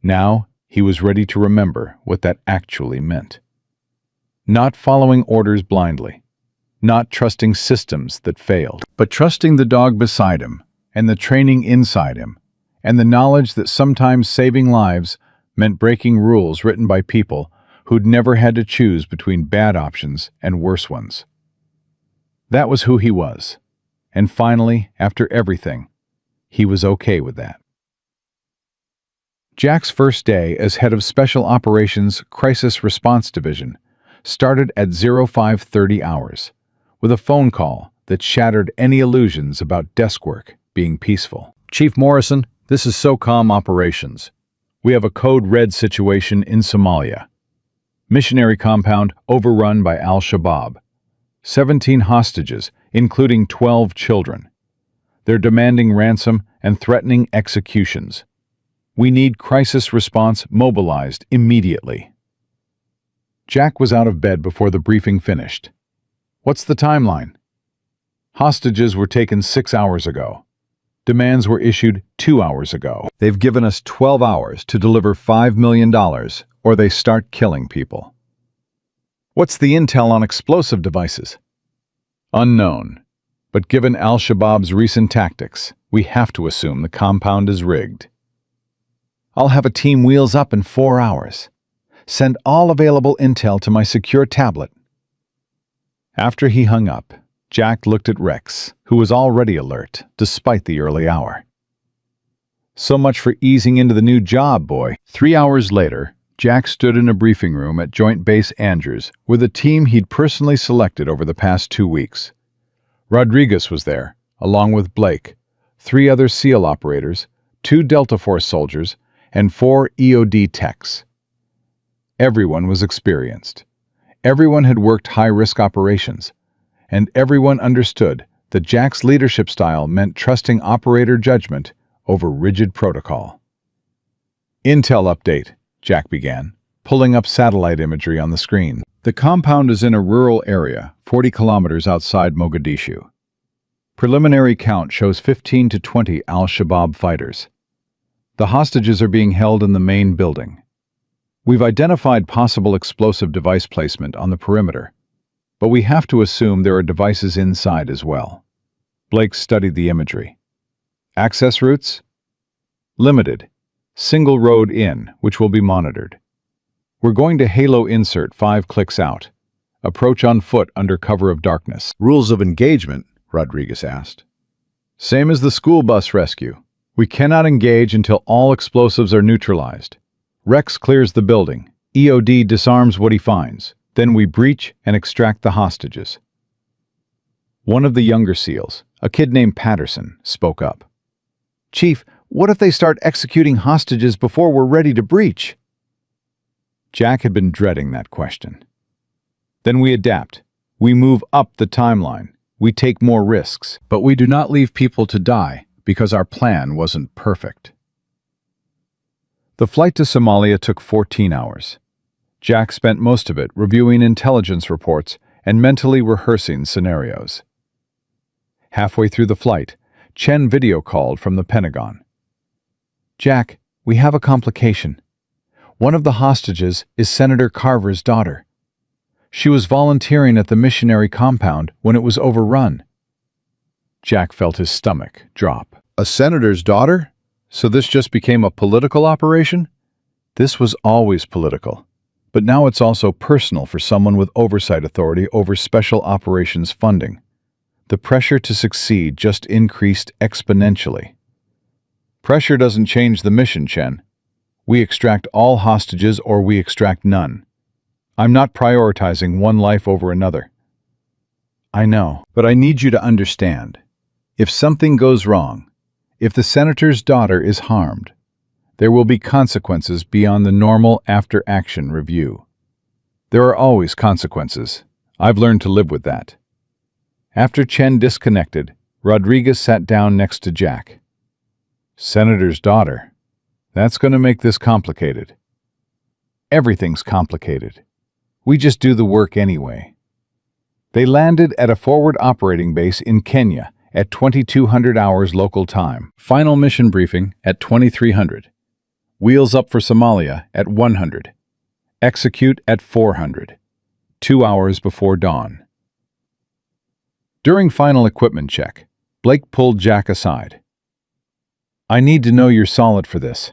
Now he was ready to remember what that actually meant. Not following orders blindly, not trusting systems that failed, but trusting the dog beside him and the training inside him, and the knowledge that sometimes saving lives meant breaking rules written by people who'd never had to choose between bad options and worse ones. That was who he was, and finally, after everything, he was okay with that. Jack's first day as head of Special Operations Crisis Response Division started at 0530 hours, with a phone call that shattered any illusions about desk work being peaceful. Chief Morrison, this is SOCOM Operations. We have a code red situation in Somalia. Missionary compound overrun by Al-Shabaab. 17 hostages, including 12 children. They're demanding ransom and threatening executions. We need crisis response mobilized immediately. Jack was out of bed before the briefing finished. What's the timeline? Hostages were taken 6 hours ago. Demands were issued 2 hours ago. They've given us 12 hours to deliver $5 million, or they start killing people. What's the intel on explosive devices? Unknown. But given Al-Shabaab's recent tactics, we have to assume the compound is rigged. I'll have a team wheels up in 4 hours. Send all available intel to my secure tablet. After he hung up, Jack looked at Rex, who was already alert, despite the early hour. So much for easing into the new job, boy. 3 hours later, Jack stood in a briefing room at Joint Base Andrews with a team he'd personally selected over the past 2 weeks. Rodriguez was there, along with Blake, 3 other SEAL operators, 2 Delta Force soldiers, and 4 EOD techs. Everyone was experienced. Everyone had worked high-risk operations, and everyone understood that Jack's leadership style meant trusting operator judgment over rigid protocol. Intel update, Jack began, pulling up satellite imagery on the screen. The compound is in a rural area, 40 kilometers outside Mogadishu. Preliminary count shows 15 to 20 Al-Shabaab fighters. The hostages are being held in the main building. We've identified possible explosive device placement on the perimeter, but we have to assume there are devices inside as well. Blake studied the imagery. Access routes? Limited. Single road in, which will be monitored. We're going to halo insert 5 clicks out. Approach on foot under cover of darkness. Rules of engagement? Rodriguez asked. Same as the school bus rescue. We cannot engage until all explosives are neutralized. Rex clears the building. EOD disarms what he finds. Then we breach and extract the hostages. One of the younger SEALs, a kid named Patterson, spoke up. Chief, what if they start executing hostages before we're ready to breach? Jack had been dreading that question. Then we adapt. We move up the timeline. We take more risks. But we do not leave people to die because our plan wasn't perfect. The flight to Somalia took 14 hours. Jack spent most of it reviewing intelligence reports and mentally rehearsing scenarios. Halfway through the flight, Chen video called from the Pentagon. Jack, we have a complication. One of the hostages is Senator Carver's daughter. She was volunteering at the missionary compound when it was overrun. Jack felt his stomach drop. A senator's daughter? So this just became a political operation? This was always political. But now it's also personal for someone with oversight authority over special operations funding. The pressure to succeed just increased exponentially. Pressure doesn't change the mission, Chen. We extract all hostages or we extract none. I'm not prioritizing one life over another. I know, but I need you to understand. If something goes wrong, if the senator's daughter is harmed, there will be consequences beyond the normal after-action review. There are always consequences. I've learned to live with that. After Chen disconnected, Rodriguez sat down next to Jack. Senator's daughter. That's going to make this complicated. Everything's complicated. We just do the work anyway. They landed at a forward operating base in Kenya at 2200 hours local time. Final mission briefing at 2300. Wheels up for Somalia at 100. Execute at 400. 2 hours before dawn. During final equipment check, Blake pulled Jack aside. I need to know you're solid for this.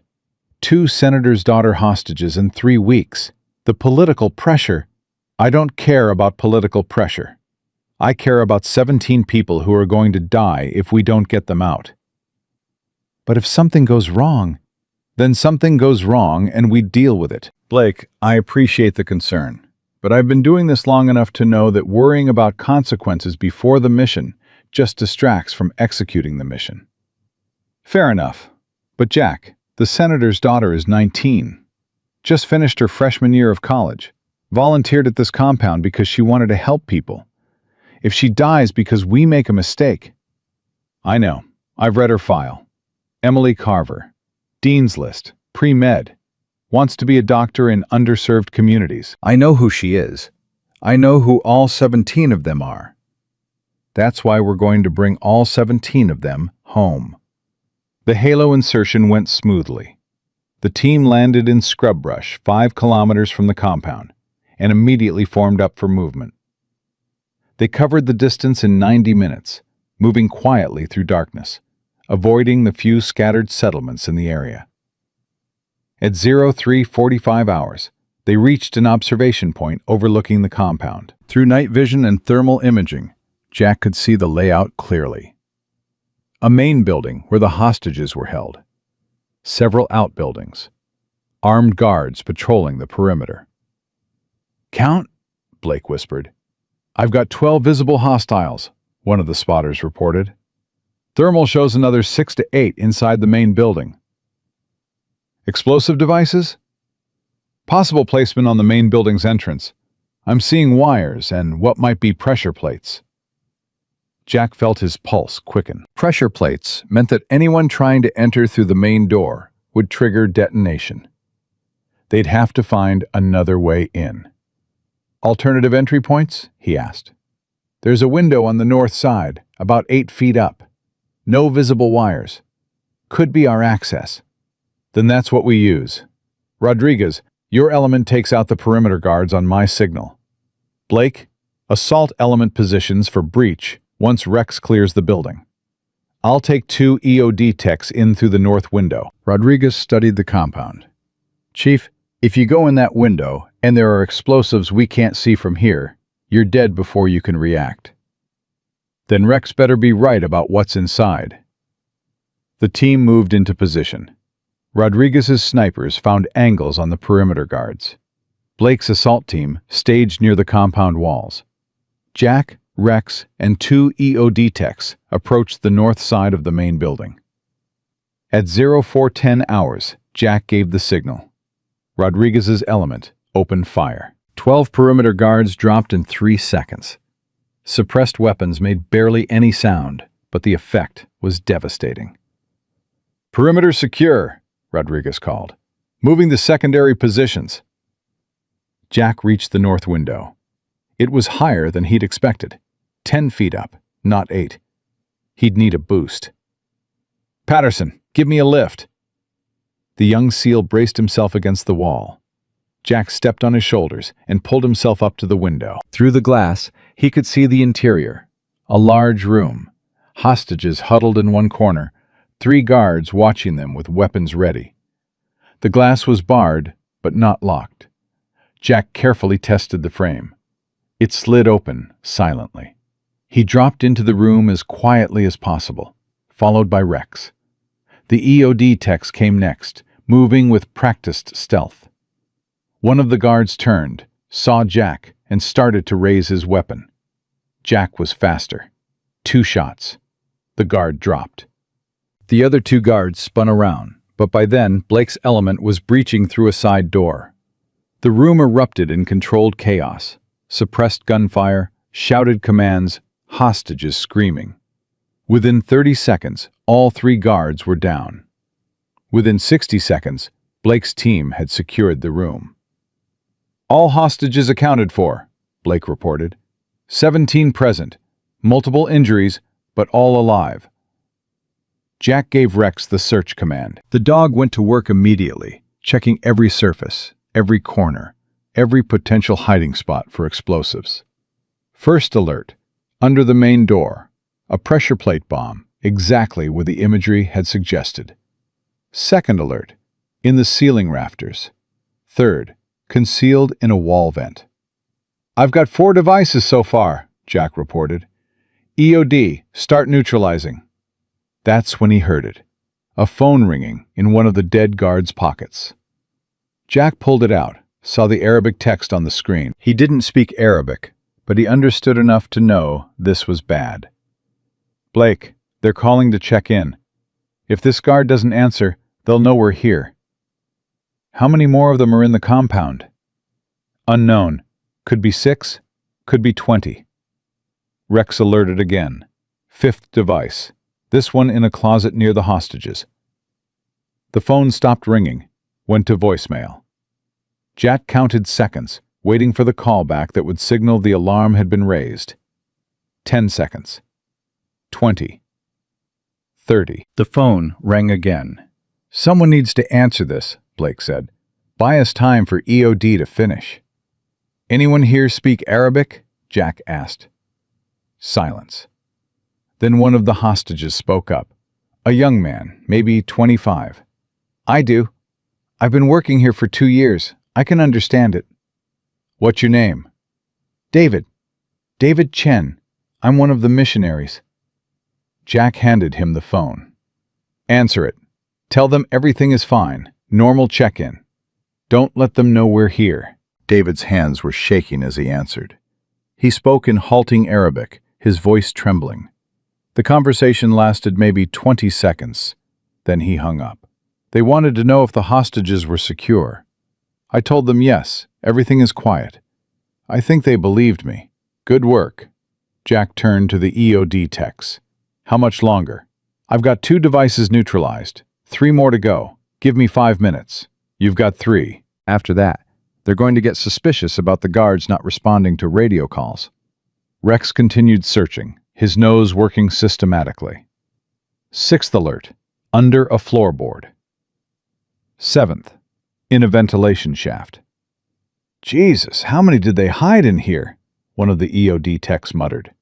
2 senator's daughter hostages in 3 weeks. The political pressure. I don't care about political pressure. I care about 17 people who are going to die if we don't get them out. But if something goes wrong, then something goes wrong and we deal with it. Blake, I appreciate the concern, but I've been doing this long enough to know that worrying about consequences before the mission just distracts from executing the mission. Fair enough. But Jack, the senator's daughter is 19. Just finished her freshman year of college. Volunteered at this compound because she wanted to help people. If she dies because we make a mistake... I know. I've read her file. Emily Carver. Dean's List. Pre-med. Wants to be a doctor in underserved communities. I know who she is. I know who all 17 of them are. That's why we're going to bring all 17 of them home. The halo insertion went smoothly. The team landed in scrub brush 5 kilometers from the compound and immediately formed up for movement. They covered the distance in 90 minutes, moving quietly through darkness, avoiding the few scattered settlements in the area. At 03:45 hours, they reached an observation point overlooking the compound. Through night vision and thermal imaging, Jack could see the layout clearly. A main building where the hostages were held. Several outbuildings. Armed guards patrolling the perimeter. "Count," Blake whispered. "I've got 12 visible hostiles," one of the spotters reported. "Thermal shows another 6 to 8 inside the main building." "Explosive devices?" "Possible placement on the main building's entrance. I'm seeing wires and what might be pressure plates." Jack felt his pulse quicken. Pressure plates meant that anyone trying to enter through the main door would trigger detonation. They'd have to find another way in. "Alternative entry points?" he asked. "There's a window on the north side, about 8 feet up. No visible wires. Could be our access." "Then that's what we use. Rodriguez, your element takes out the perimeter guards on my signal. Blake, assault element positions for breach once Rex clears the building. I'll take 2 EOD techs in through the north window." Rodriguez studied the compound. "Chief, if you go in that window and there are explosives we can't see from here, you're dead before you can react. Then Rex better be right about what's inside." The team moved into position. Rodriguez's snipers found angles on the perimeter guards. Blake's assault team staged near the compound walls. Jack, Rex, and 2 EOD techs approached the north side of the main building. At 0410 hours, Jack gave the signal. Rodriguez's element opened fire. 12 perimeter guards dropped in 3 seconds. Suppressed weapons made barely any sound, but the effect was devastating. "Perimeter secure," Rodriguez called. "Moving to secondary positions." Jack reached the north window. It was higher than he'd expected. 10 feet up, not 8. He'd need a boost. "Patterson, give me a lift." The young SEAL braced himself against the wall. Jack stepped on his shoulders and pulled himself up to the window. Through the glass, he could see the interior. A large room. Hostages huddled in one corner, 3 guards watching them with weapons ready. The glass was barred, but not locked. Jack carefully tested the frame. It slid open, silently. He dropped into the room as quietly as possible, followed by Rex. The EOD techs came next, moving with practiced stealth. One of the guards turned, saw Jack, and started to raise his weapon. Jack was faster. 2 shots. The guard dropped. The other 2 guards spun around, but by then Blake's element was breaching through a side door. The room erupted in controlled chaos. Suppressed gunfire, shouted commands, hostages screaming. Within 30 seconds, all 3 guards were down. Within 60 seconds, Blake's team had secured the room. "All hostages accounted for," Blake reported. 17 present, multiple injuries, but all alive. Jack gave Rex the search command. The dog went to work immediately, checking every surface, every corner, every potential hiding spot for explosives. First alert, under the main door, a pressure plate bomb, exactly where the imagery had suggested. Second alert, in the ceiling rafters. Third, concealed in a wall vent. "I've got 4 devices so far," Jack reported. "EOD, start neutralizing." That's when he heard it. A phone ringing in one of the dead guard's pockets. Jack pulled it out, saw the Arabic text on the screen. He didn't speak Arabic, but he understood enough to know this was bad. "Blake, they're calling to check in. If this guard doesn't answer, they'll know we're here." "How many more of them are in the compound?" "Unknown. Could be 6, could be 20. Rex alerted again. 5th device. This one in a closet near the hostages. The phone stopped ringing, went to voicemail. Jack counted seconds, waiting for the callback that would signal the alarm had been raised. 10 seconds. 20. 30. The phone rang again. "Someone needs to answer this," Blake said. "Buy us time for EOD to finish." "Anyone here speak Arabic?" Jack asked. Silence. Then one of the hostages spoke up. A young man, maybe 25. "I do. I've been working here for 2 years. I can understand it." "What's your name?" "David. David Chen. I'm one of the missionaries." Jack handed him the phone. "Answer it. Tell them everything is fine. Normal check-in. Don't let them know we're here." David's hands were shaking as he answered. He spoke in halting Arabic, his voice trembling. The conversation lasted maybe 20 seconds. Then he hung up. They wanted to know if the hostages were secure. I told them yes, everything is quiet. I think they believed me. "Good work." Jack turned to the EOD techs. "How much longer?" "I've got 2 devices neutralized. 3 more to go. Give me 5 minutes." "You've got 3. After that, they're going to get suspicious about the guards not responding to radio calls." Rex continued searching, his nose working systematically. 6th alert, under a floorboard. 7th, in a ventilation shaft. "Jesus, how many did they hide in here?" one of the EOD techs muttered.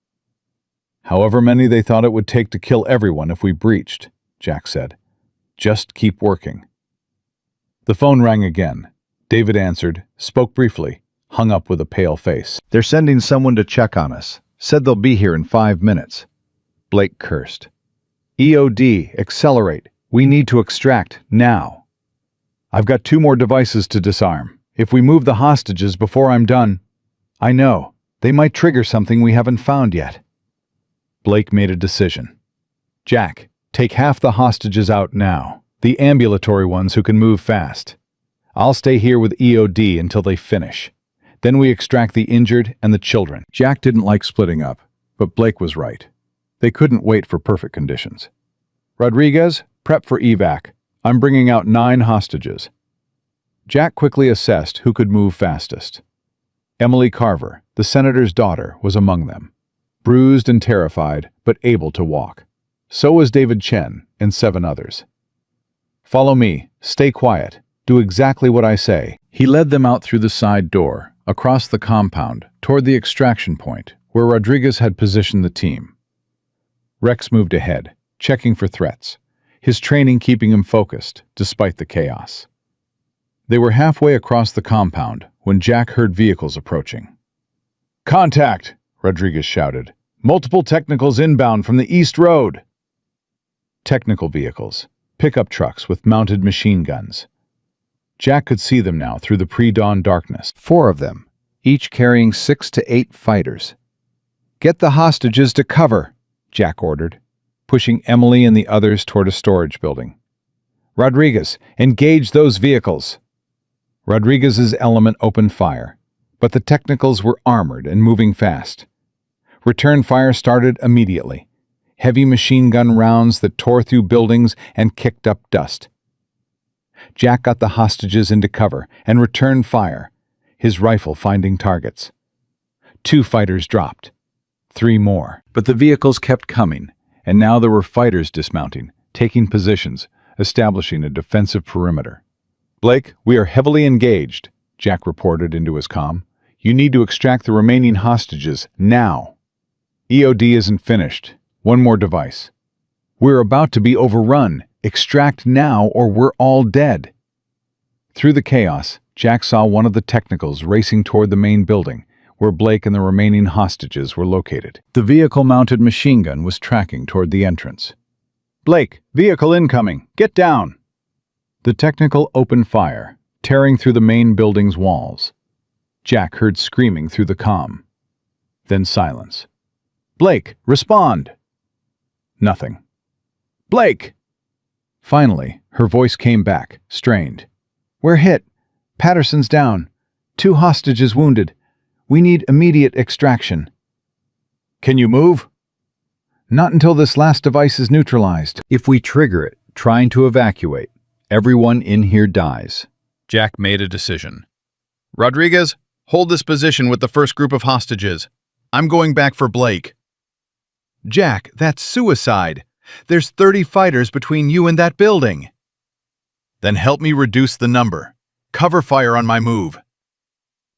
"However many they thought it would take to kill everyone if we breached," Jack said. "Just keep working." The phone rang again. David answered, spoke briefly, hung up with a pale face. "They're sending someone to check on us. Said they'll be here in 5 minutes. Blake cursed. "EOD, accelerate. We need to extract, now." "I've got 2 more devices to disarm. If we move the hostages before I'm done..." "I know. They might trigger something we haven't found yet." Blake made a decision. "Jack, take half the hostages out now. The ambulatory ones who can move fast. I'll stay here with EOD until they finish. Then we extract the injured and the children." Jack didn't like splitting up, but Blake was right. They couldn't wait for perfect conditions. "Rodriguez, prep for evac. I'm bringing out 9 hostages." Jack quickly assessed who could move fastest. Emily Carver, the senator's daughter, was among them. Bruised and terrified, but able to walk. So was David Chen and 7 others. "Follow me. Stay quiet. Do exactly what I say." He led them out through the side door, across the compound, toward the extraction point, where Rodriguez had positioned the team. Rex moved ahead, checking for threats, his training keeping him focused, despite the chaos. They were halfway across the compound when Jack heard vehicles approaching. "Contact!" Rodriguez shouted. "Multiple technicals inbound from the East Road." Technical vehicles, pickup trucks with mounted machine guns. Jack could see them now through the pre-dawn darkness. 4 of them, each carrying 6 to 8 fighters. "Get the hostages to cover," Jack ordered, pushing Emily and the others toward a storage building. "Rodriguez, engage those vehicles." Rodriguez's element opened fire, but the technicals were armored and moving fast. Return fire started immediately. Heavy machine gun rounds that tore through buildings and kicked up dust. Jack got the hostages into cover and returned fire, his rifle finding targets. 2 fighters dropped. 3 more. But the vehicles kept coming, and now there were fighters dismounting, taking positions, establishing a defensive perimeter. "Blake, we are heavily engaged," Jack reported into his comm. "You need to extract the remaining hostages now." "EOD isn't finished. One more device." "We're about to be overrun. Extract now or we're all dead." Through the chaos, Jack saw one of the technicals racing toward the main building, where Blake and the remaining hostages were located. The vehicle-mounted machine gun was tracking toward the entrance. "Blake, vehicle incoming! Get down!" The technical opened fire, tearing through the main building's walls. Jack heard screaming through the comm. Then silence. "Blake, respond!" Nothing. "Blake!" Finally, her voice came back, strained. "We're hit. Patterson's down. 2 hostages wounded. We need immediate extraction." "Can you move?" "Not until this last device is neutralized." "If we trigger it, trying to evacuate, everyone in here dies." Jack made a decision. "Rodriguez, hold this position with the first group of hostages. I'm going back for Blake." "Jack, that's suicide. There's 30 fighters between you and that building." "Then help me reduce the number. Cover fire on my move."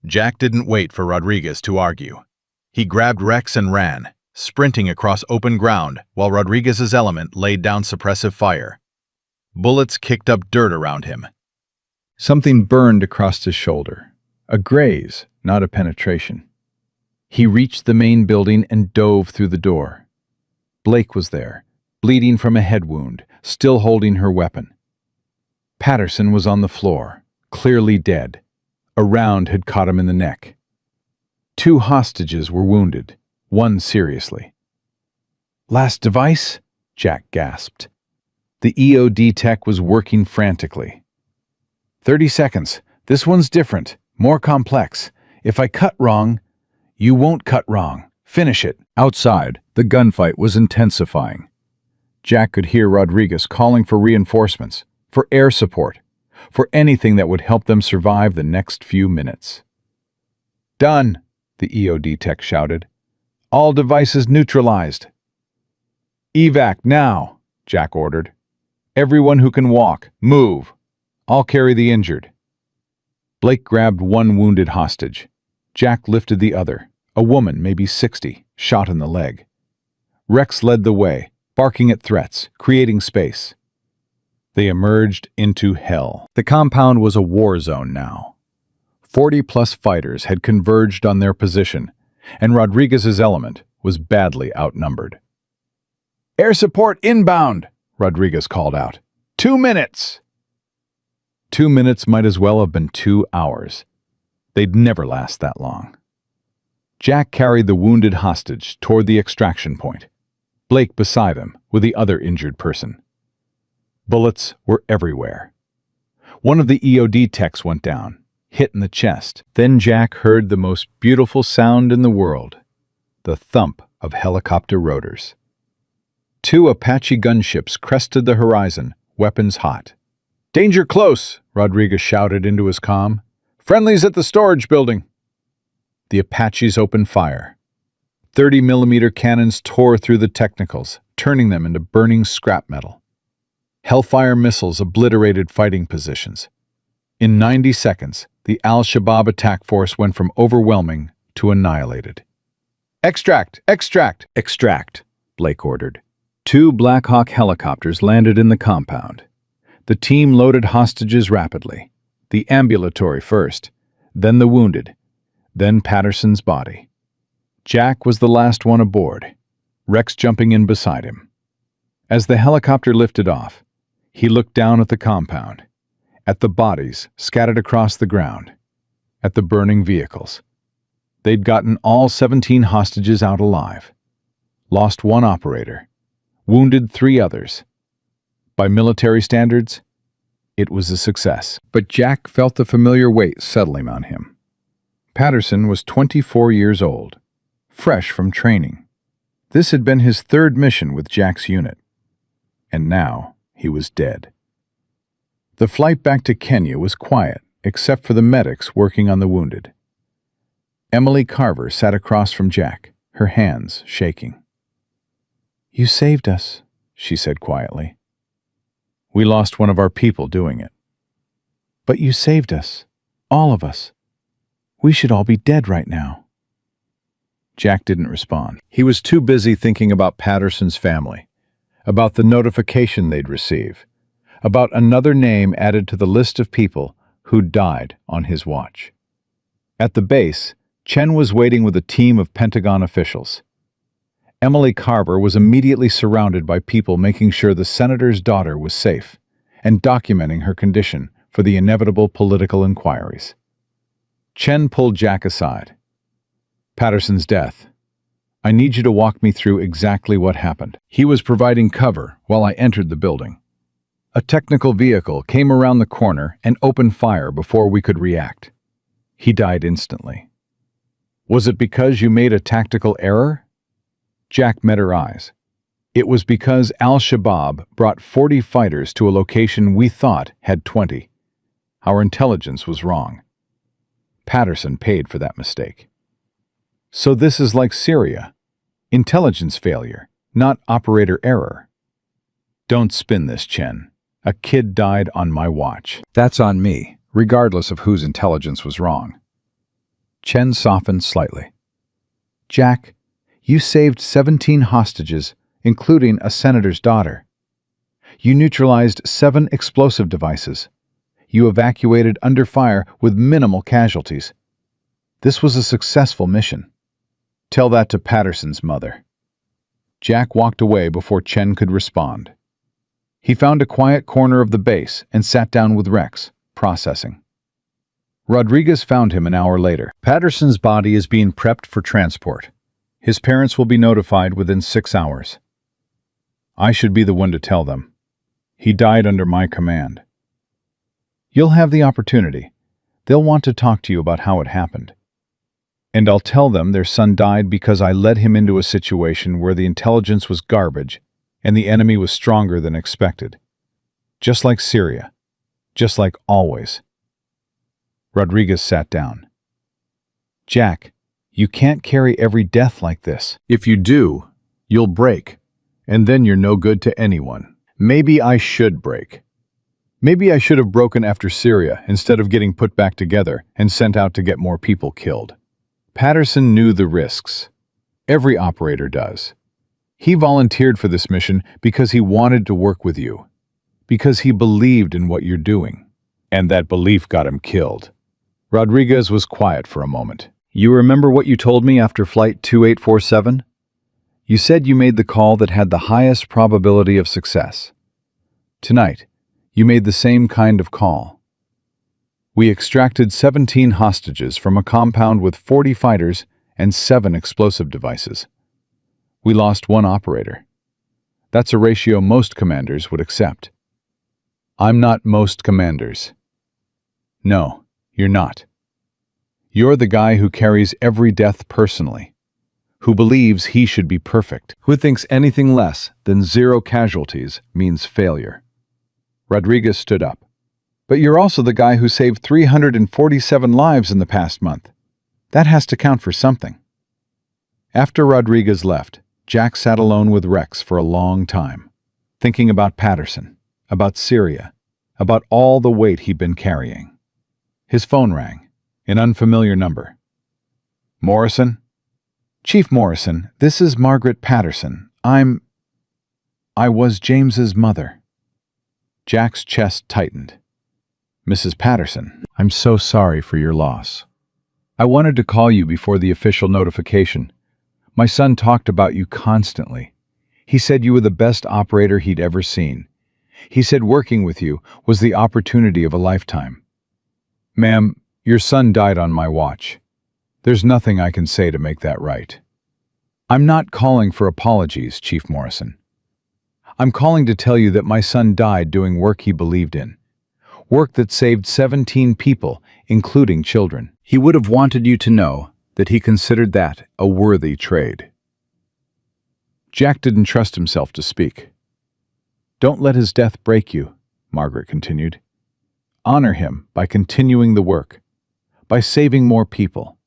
Jack didn't wait for Rodriguez to argue. He grabbed Rex and ran, sprinting across open ground while Rodriguez's element laid down suppressive fire. Bullets kicked up dirt around him. Something burned across his shoulder. A graze, not a penetration. He reached the main building and dove through the door. Blake was there, bleeding from a head wound, still holding her weapon. Patterson was on the floor, clearly dead. A round had caught him in the neck. 2 hostages were wounded, one seriously. "Last device?" Jack gasped. The EOD tech was working frantically. 30 seconds. This one's different, more complex. If I cut wrong..." "You won't cut wrong. Finish it." Outside, the gunfight was intensifying. Jack could hear Rodriguez calling for reinforcements, for air support, for anything that would help them survive the next few minutes. "Done," the EOD tech shouted. "All devices neutralized." "Evac now," Jack ordered. "Everyone who can walk, move. I'll carry the injured." Blake grabbed one wounded hostage. Jack lifted the other, a woman, maybe 60, shot in the leg. Rex led the way, barking at threats, creating space. They emerged into hell. The compound was a war zone now. 40-plus fighters had converged on their position, and Rodriguez's element was badly outnumbered. "Air support inbound," Rodriguez called out. 2 minutes! 2 minutes might as well have been 2 hours. They'd never last that long. Jack carried the wounded hostage toward the extraction point, Blake beside him with the other injured person. Bullets were everywhere. One of the EOD techs went down, hit in the chest. Then Jack heard the most beautiful sound in the world, the thump of helicopter rotors. 2 Apache gunships crested the horizon, weapons hot. "Danger close," Rodriguez shouted into his comm. "Friendlies at the storage building." The Apaches opened fire. 30-millimeter cannons tore through the technicals, turning them into burning scrap metal. Hellfire missiles obliterated fighting positions. In 90 seconds, the Al-Shabaab attack force went from overwhelming to annihilated. "Extract! Extract! Extract!" Blake ordered. 2 Black Hawk helicopters landed in the compound. The team loaded hostages rapidly. The ambulatory first, then the wounded, then Patterson's body. Jack was the last one aboard, Rex jumping in beside him. As the helicopter lifted off, he looked down at the compound, at the bodies scattered across the ground, at the burning vehicles. They'd gotten all 17 hostages out alive, lost 1 operator, wounded 3 others. By military standards, it was a success. But Jack felt the familiar weight settling on him. Patterson was 24 years old, fresh from training. This had been his 3rd mission with Jack's unit, and now he was dead. The flight back to Kenya was quiet, except for the medics working on the wounded. Emily Carver sat across from Jack, her hands shaking. "You saved us," she said quietly. "We lost one of our people doing it." "But you saved us. All of us. We should all be dead right now." Jack didn't respond. He was too busy thinking about Patterson's family, about the notification they'd receive, about another name added to the list of people who died on his watch. At the base, Chen was waiting with a team of Pentagon officials. Emily Carver was immediately surrounded by people making sure the senator's daughter was safe and documenting her condition for the inevitable political inquiries. Chen pulled Jack aside. "Patterson's death. I need you to walk me through exactly what happened." He was providing cover while I entered the building. A technical vehicle came around the corner and opened fire before we could react. He died instantly. "Was it because you made a tactical error?" Jack met her eyes. "It was because Al-Shabaab brought 40 fighters to a location we thought had 20. Our intelligence was wrong. Patterson paid for that mistake." "So this is like Syria. Intelligence failure, not operator error." "Don't spin this, Chen. A kid died on my watch. That's on me, regardless of whose intelligence was wrong." Chen softened slightly. "Jack, you saved 17 hostages, including a senator's daughter. You neutralized 7 explosive devices. You evacuated under fire with minimal casualties. This was a successful mission. Tell that to Patterson's mother." Jack walked away before Chen could respond. He found a quiet corner of the base and sat down with Rex, processing. Rodriguez found him an hour later. "Patterson's body is being prepped for transport. His parents will be notified within 6 hours. I should be the one to tell them. He died under my command." "You'll have the opportunity. They'll want to talk to you about how it happened. And I'll tell them their son died because I led him into a situation where the intelligence was garbage and the enemy was stronger than expected. Just like Syria. Just like always." Rodriguez sat down. "Jack, you can't carry every death like this. If you do, you'll break, and then you're no good to anyone. Maybe I should break. Maybe I should have broken after Syria instead of getting put back together and sent out to get more people killed." Patterson knew the risks. Every operator does. He volunteered for this mission because he wanted to work with you, because he believed in what you're doing, and that belief got him killed. Rodriguez was quiet for a moment. "You remember what you told me after Flight 2847? You said you made the call that had the highest probability of success. Tonight, you made the same kind of call. We extracted 17 hostages from a compound with 40 fighters and 7 explosive devices. We lost 1 operator. That's a ratio most commanders would accept. I'm not most commanders. No, you're not. You're the guy who carries every death personally, who believes he should be perfect, who thinks anything less than 0 casualties means failure." Rodriguez stood up. "But you're also the guy who saved 347 lives in the past month. That has to count for something." After Rodriguez left, Jack sat alone with Rex for a long time, thinking about Patterson, about Syria, about all the weight he'd been carrying. His phone rang, an unfamiliar number. "Morrison?" "Chief Morrison, this is Margaret Patterson. I was James's mother." Jack's chest tightened. "Mrs. Patterson, I'm so sorry for your loss. I wanted to call you before the official notification. My son talked about you constantly. He said you were the best operator he'd ever seen. He said working with you was the opportunity of a lifetime. Ma'am, your son died on my watch. There's nothing I can say to make that right. I'm not calling for apologies, Chief Morrison. I'm calling to tell you that my son died doing work he believed in. Work that saved 17 people, including children. He would have wanted you to know that he considered that a worthy trade." Jack didn't trust himself to speak. "Don't let his death break you," Margaret continued. Honor him by continuing the work, by saving more people,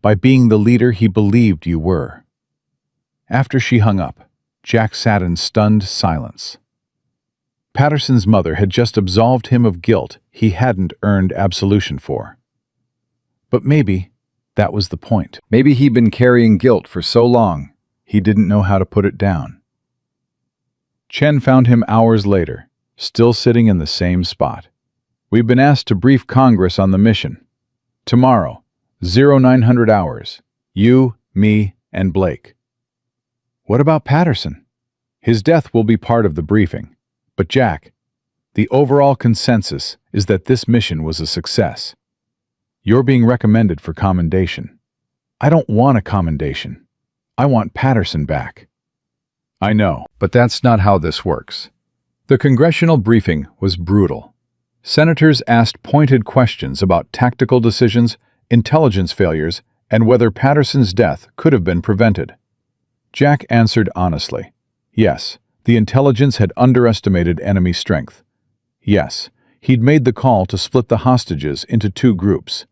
by being the leader he believed you were. After she hung up, Jack sat in stunned silence. Patterson's mother had just absolved him of guilt he hadn't earned absolution for. But maybe that was the point. Maybe he'd been carrying guilt for so long, he didn't know how to put it down. Chen found him hours later, still sitting in the same spot. We've been asked to brief Congress on the mission. Tomorrow, 0900 hours. You, me, and Blake. What about Patterson? His death will be part of the briefing. But Jack, the overall consensus is that this mission was a success. You're being recommended for commendation. I don't want a commendation. I want Patterson back. I know, but that's not how this works. The congressional briefing was brutal. Senators asked pointed questions about tactical decisions, intelligence failures, and whether Patterson's death could have been prevented. Jack answered honestly. Yes, the intelligence had underestimated enemy strength. Yes, he'd made the call to split the hostages into two groups.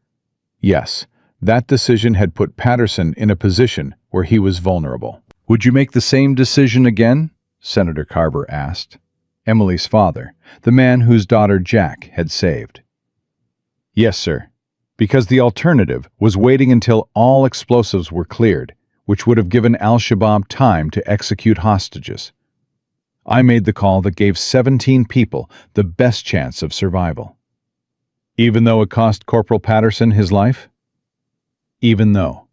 Yes, that decision had put Patterson in a position where he was vulnerable. Would you make the same decision again? Senator Carver asked. Emily's father, the man whose daughter Jack had saved. Yes, sir, because the alternative was waiting until all explosives were cleared, which would have given al-Shabaab time to execute hostages. I made the call that gave 17 people the best chance of survival. Even though it cost Corporal Patterson his life? Even though.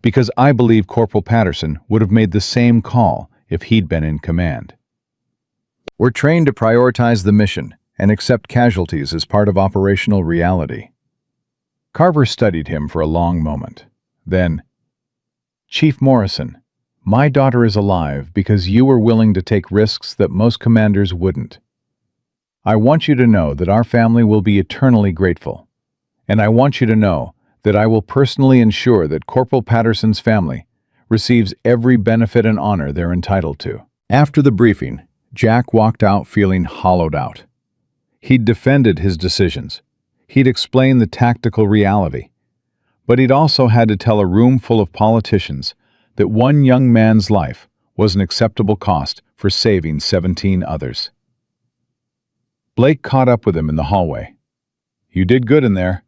Because I believe Corporal Patterson would have made the same call if he'd been in command. We're trained to prioritize the mission and accept casualties as part of operational reality. Carver studied him for a long moment. Then, Chief Morrison, my daughter is alive because you were willing to take risks that most commanders wouldn't. I want you to know that our family will be eternally grateful. And I want you to know that I will personally ensure that Corporal Patterson's family receives every benefit and honor they're entitled to. After the briefing, Jack walked out feeling hollowed out. He'd defended his decisions. He'd explained the tactical reality. But he'd also had to tell a room full of politicians that one young man's life was an acceptable cost for saving 17 others. Blake caught up with him in the hallway. You did good in there.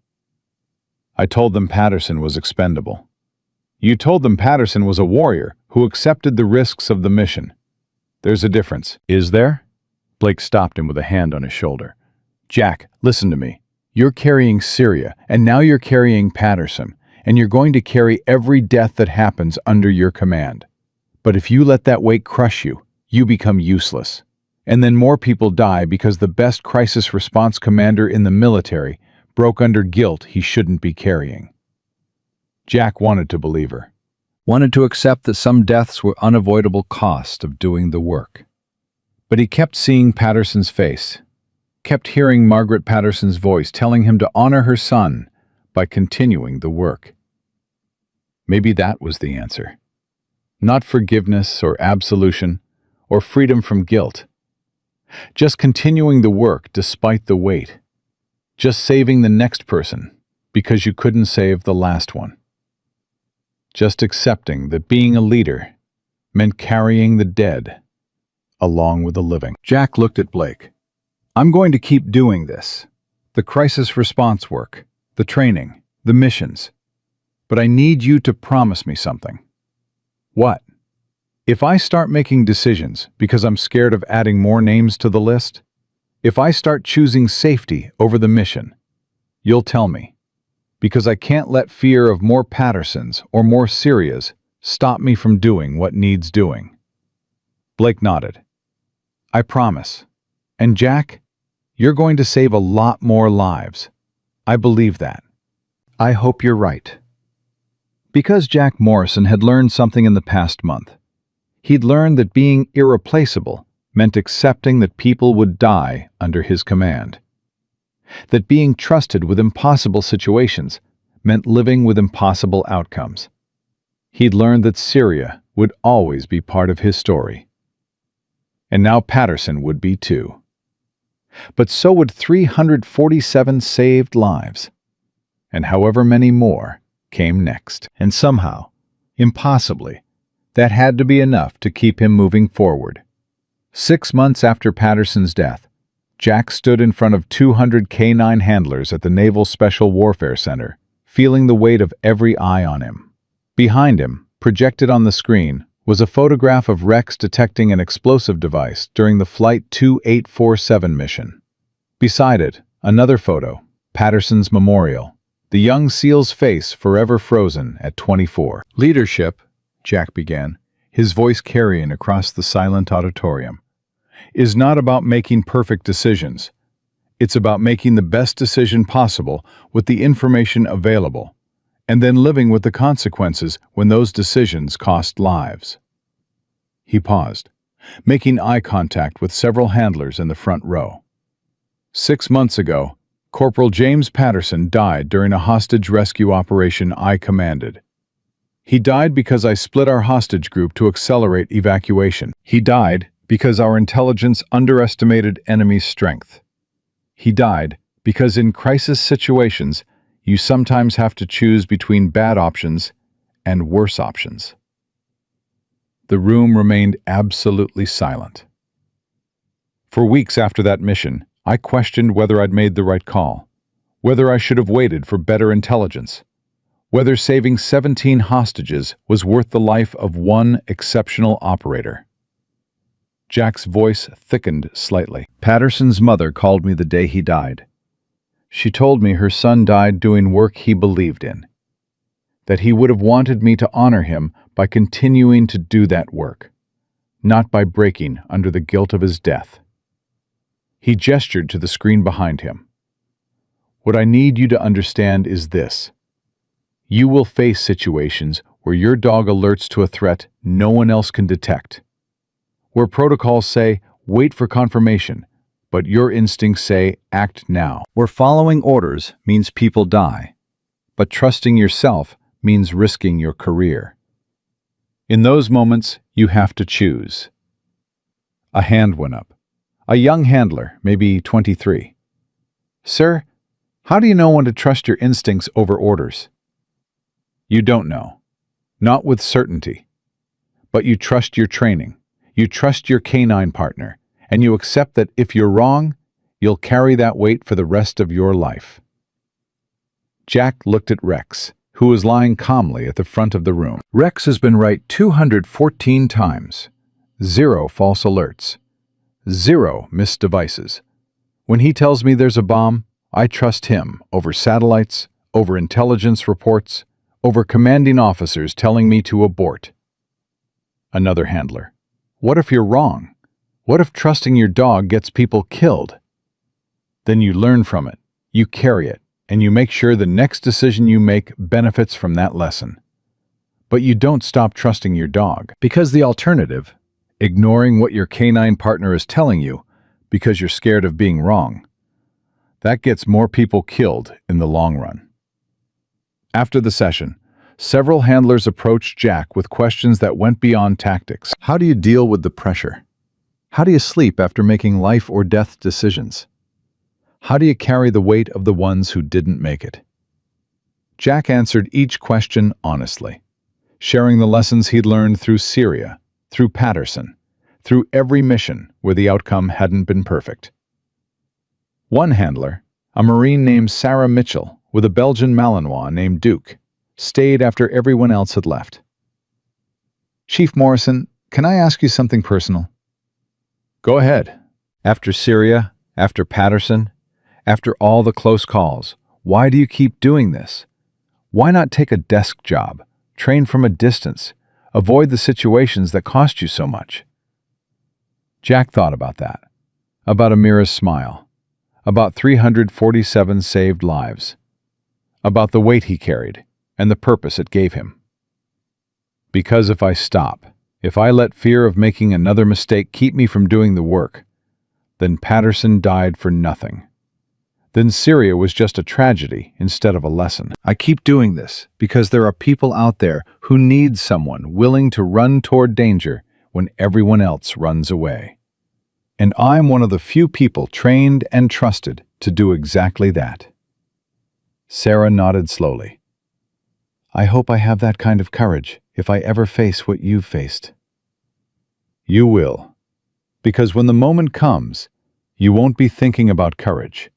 I told them Patterson was expendable. You told them Patterson was a warrior who accepted the risks of the mission. There's a difference. Is there? Blake stopped him with a hand on his shoulder. Jack, listen to me. You're carrying Syria, and now you're carrying Patterson, and you're going to carry every death that happens under your command. But if you let that weight crush you, you become useless. And then more people die because the best crisis response commander in the military broke under guilt he shouldn't be carrying. Jack wanted to believe her. Wanted to accept that some deaths were unavoidable cost of doing the work. But he kept seeing Patterson's face, kept hearing Margaret Patterson's voice telling him to honor her son by continuing the work. Maybe that was the answer. Not forgiveness or absolution or freedom from guilt. Just continuing the work despite the weight. Just saving the next person because you couldn't save the last one. Just accepting that being a leader meant carrying the dead along with the living. Jack looked at Blake. I'm going to keep doing this. The crisis response work, the training, the missions. But I need you to promise me something. What? If I start making decisions because I'm scared of adding more names to the list, if I start choosing safety over the mission, you'll tell me. Because I can't let fear of more Pattersons or more Syrias stop me from doing what needs doing. Blake nodded. I promise. And Jack, you're going to save a lot more lives. I believe that. I hope you're right. Because Jack Morrison had learned something in the past month. He'd learned that being irreplaceable meant accepting that people would die under his command. That being trusted with impossible situations meant living with impossible outcomes. He'd learned that Syria would always be part of his story. And now Patterson would be too. but so would 347 saved lives. And however many more came next. And somehow, impossibly, that had to be enough to keep him moving forward. 6 months after Patterson's death, Jack stood in front of 200 K-9 handlers at the Naval Special Warfare Center, feeling the weight of every eye on him. Behind him, projected on the screen, was a photograph of Rex detecting an explosive device during the Flight 2847 mission. Beside it, another photo, Patterson's memorial, the young SEAL's face forever frozen at 24. Leadership, Jack began, his voice carrying across the silent auditorium, is not about making perfect decisions. It's about making the best decision possible with the information available, and then living with the consequences when those decisions cost lives. He paused, making eye contact with several handlers in the front row. 6 months ago, Corporal James Patterson died during a hostage rescue operation I commanded. He died because I split our hostage group to accelerate evacuation. He died because our intelligence underestimated enemy strength. He died because in crisis situations, you sometimes have to choose between bad options and worse options. The room remained absolutely silent. For weeks after that mission, I questioned whether I'd made the right call, whether I should have waited for better intelligence, whether saving 17 hostages was worth the life of one exceptional operator. Jack's voice thickened slightly. Patterson's mother called me the day he died. She told me her son died doing work he believed in, that he would have wanted me to honor him by continuing to do that work, not by breaking under the guilt of his death. He gestured to the screen behind him. What I need you to understand is this. You will face situations where your dog alerts to a threat no one else can detect, where protocols say, wait for confirmation, but your instincts say, act now. Where following orders means people die, but trusting yourself means risking your career. In those moments, you have to choose. A hand went up. A young handler, maybe 23. Sir, how do you know when to trust your instincts over orders? You don't know. Not with certainty. But you trust your training. You trust your canine partner, and you accept that if you're wrong, you'll carry that weight for the rest of your life. Jack looked at Rex, who was lying calmly at the front of the room. Rex has been right 214 times. 0 false alerts. 0 missed devices. When he tells me there's a bomb, I trust him over satellites, over intelligence reports, over commanding officers telling me to abort. Another handler. What if you're wrong? What if trusting your dog gets people killed? Then you learn from it, you carry it, and you make sure the next decision you make benefits from that lesson. But you don't stop trusting your dog, because the alternative, ignoring what your canine partner is telling you because you're scared of being wrong, that gets more people killed in the long run. After the session, several handlers approached Jack with questions that went beyond tactics. How do you deal with the pressure? How do you sleep after making life or death decisions? How do you carry the weight of the ones who didn't make it? Jack answered each question honestly, sharing the lessons he'd learned through Syria, through Patterson, through every mission where the outcome hadn't been perfect. One handler, a Marine named Sarah Mitchell with a Belgian Malinois named Duke, stayed after everyone else had left. Chief Morrison, can I ask you something personal? Go ahead. After Syria, after Patterson, after all the close calls, why do you keep doing this? Why not take a desk job, train from a distance, avoid the situations that cost you so much? Jack thought about that, about Amira's smile, about 347 saved lives, about the weight he carried and the purpose it gave him. Because if I stop, if I let fear of making another mistake keep me from doing the work, then Patterson died for nothing. Then Syria was just a tragedy instead of a lesson. I keep doing this because there are people out there who need someone willing to run toward danger when everyone else runs away. And I'm one of the few people trained and trusted to do exactly that. Sarah nodded slowly. I hope I have that kind of courage if I ever face what you've faced. You will. Because when the moment comes, you won't be thinking about courage.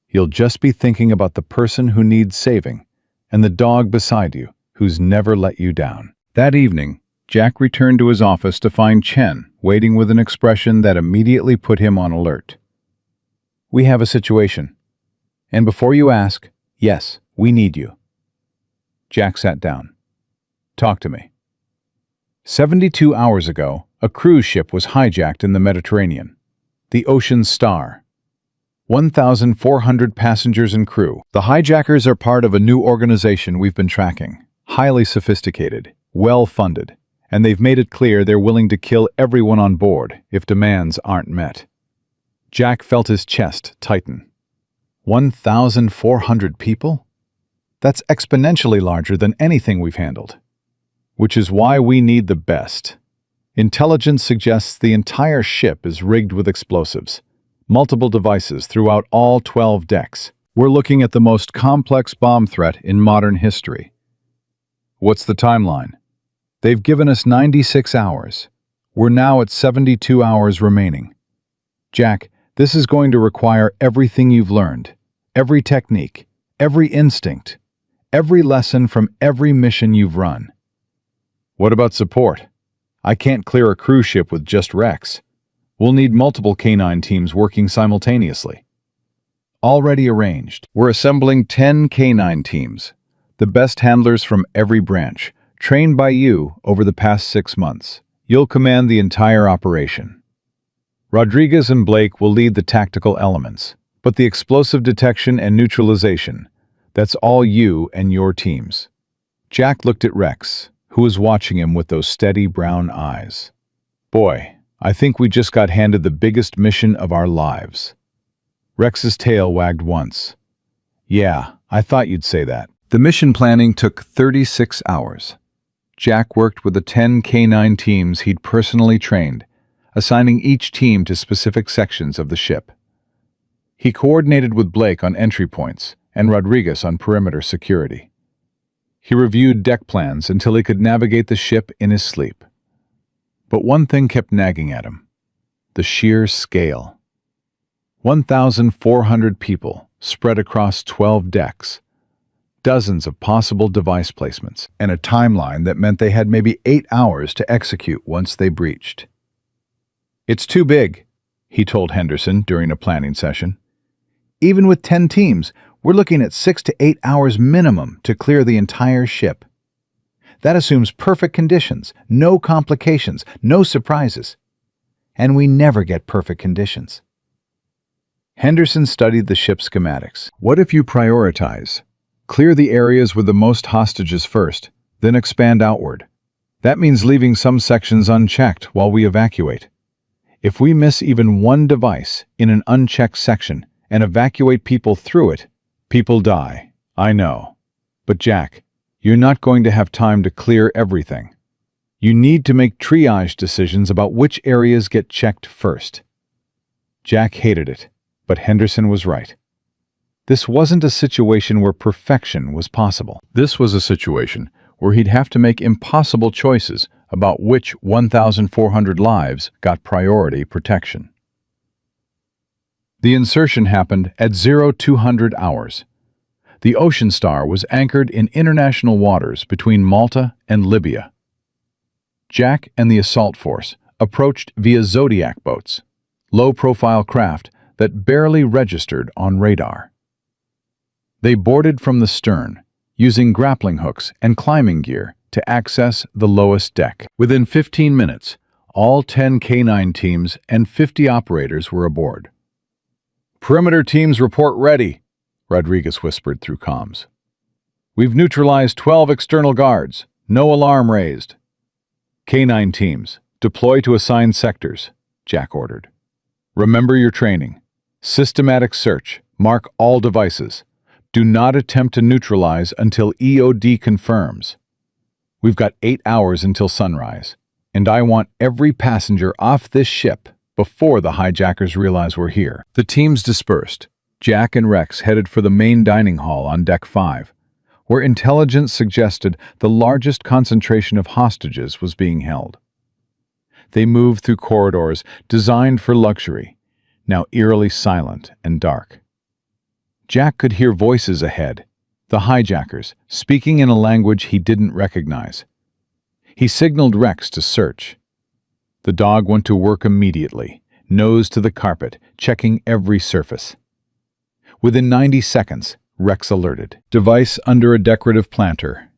You'll just be thinking about the person who needs saving and the dog beside you who's never let you down. That evening, Jack returned to his office to find Chen waiting with an expression that immediately put him on alert. We have a situation. And before you ask, yes, we need you. Jack sat down. Talk to me. 72 hours ago, a cruise ship was hijacked in the Mediterranean. The Ocean Star. 1,400 passengers and crew. The hijackers are part of a new organization we've been tracking. Highly sophisticated, well-funded, and they've made it clear they're willing to kill everyone on board if demands aren't met. Jack felt his chest tighten. 1,400 people? That's exponentially larger than anything we've handled. Which is why we need the best. Intelligence suggests the entire ship is rigged with explosives. Multiple devices throughout all 12 decks. We're looking at the most complex bomb threat in modern history. What's the timeline? They've given us 96 hours. We're now at 72 hours remaining. Jack, this is going to require everything you've learned, every technique, every instinct, every lesson from every mission you've run. What about support? I can't clear a cruise ship with just Rex. We'll need multiple canine teams working simultaneously. Already arranged. We're assembling 10 canine teams, the best handlers from every branch, trained by you over the past 6 months. You'll command the entire operation. Rodriguez and Blake will lead the tactical elements, but the explosive detection and neutralization, that's all you and your teams. Jack looked at Rex, who was watching him with those steady brown eyes. Boy, I think we just got handed the biggest mission of our lives. Rex's tail wagged once. Yeah, I thought you'd say that. The mission planning took 36 hours. Jack worked with the 10 canine teams he'd personally trained, assigning each team to specific sections of the ship. He coordinated with Blake on entry points and Rodriguez on perimeter security. He reviewed deck plans until he could navigate the ship in his sleep. But one thing kept nagging at him: the sheer scale. 1,400 people spread across 12 decks, dozens of possible device placements, and a timeline that meant they had maybe 8 hours to execute once they breached. It's too big, he told Henderson during a planning session. Even with 10 teams, we're looking at 6 to 8 hours minimum to clear the entire ship. That assumes perfect conditions, no complications, no surprises. And we never get perfect conditions. Henderson studied the ship's schematics. What if you prioritize? Clear the areas with the most hostages first, then expand outward. That means leaving some sections unchecked while we evacuate. If we miss even one device in an unchecked section and evacuate people through it, people die. I know. But Jack, you're not going to have time to clear everything. You need to make triage decisions about which areas get checked first. Jack hated it, but Henderson was right. This wasn't a situation where perfection was possible. This was a situation where he'd have to make impossible choices about which 1,400 lives got priority protection. The insertion happened at 0200 hours. The Ocean Star was anchored in international waters between Malta and Libya. Jack and the assault force approached via Zodiac boats, low-profile craft that barely registered on radar. They boarded from the stern, using grappling hooks and climbing gear to access the lowest deck. Within 15 minutes, all 10 canine teams and 50 operators were aboard. "Perimeter teams report ready," Rodriguez whispered through comms. "We've neutralized 12 external guards. No alarm raised." "Canine teams, deploy to assigned sectors," Jack ordered. "Remember your training. Systematic search. Mark all devices. Do not attempt to neutralize until EOD confirms. We've got 8 hours until sunrise, and I want every passenger off this ship before the hijackers realize we're here. The teams dispersed. Jack and Rex headed for the main dining hall on Deck 5, where intelligence suggested the largest concentration of hostages was being held. They moved through corridors designed for luxury, now eerily silent and dark. Jack could hear voices ahead, the hijackers, speaking in a language he didn't recognize. He signaled Rex to search. The dog went to work immediately, nose to the carpet, checking every surface. Within 90 seconds, Rex alerted. Device under a decorative planter.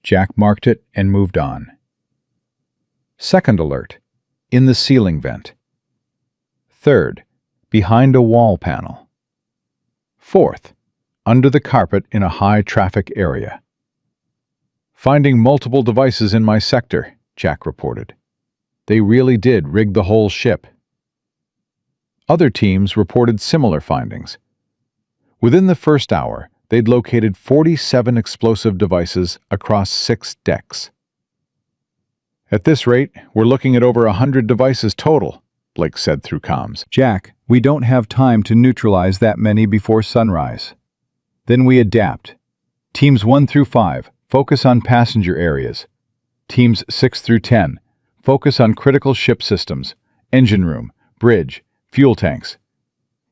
Jack marked it and moved on. Second alert, in the ceiling vent. Third, behind a wall panel. Fourth, under the carpet in a high-traffic area. Finding multiple devices in my sector, Jack reported. They really did rig the whole ship. Other teams reported similar findings. Within the first hour, they'd located 47 explosive devices across 6 decks. At this rate, we're looking at over 100 devices total, Blake said through comms. Jack, we don't have time to neutralize that many before sunrise. Then we adapt. Teams 1 through 5, focus on passenger areas. Teams 6 through 10, focus on critical ship systems, engine room, bridge, fuel tanks.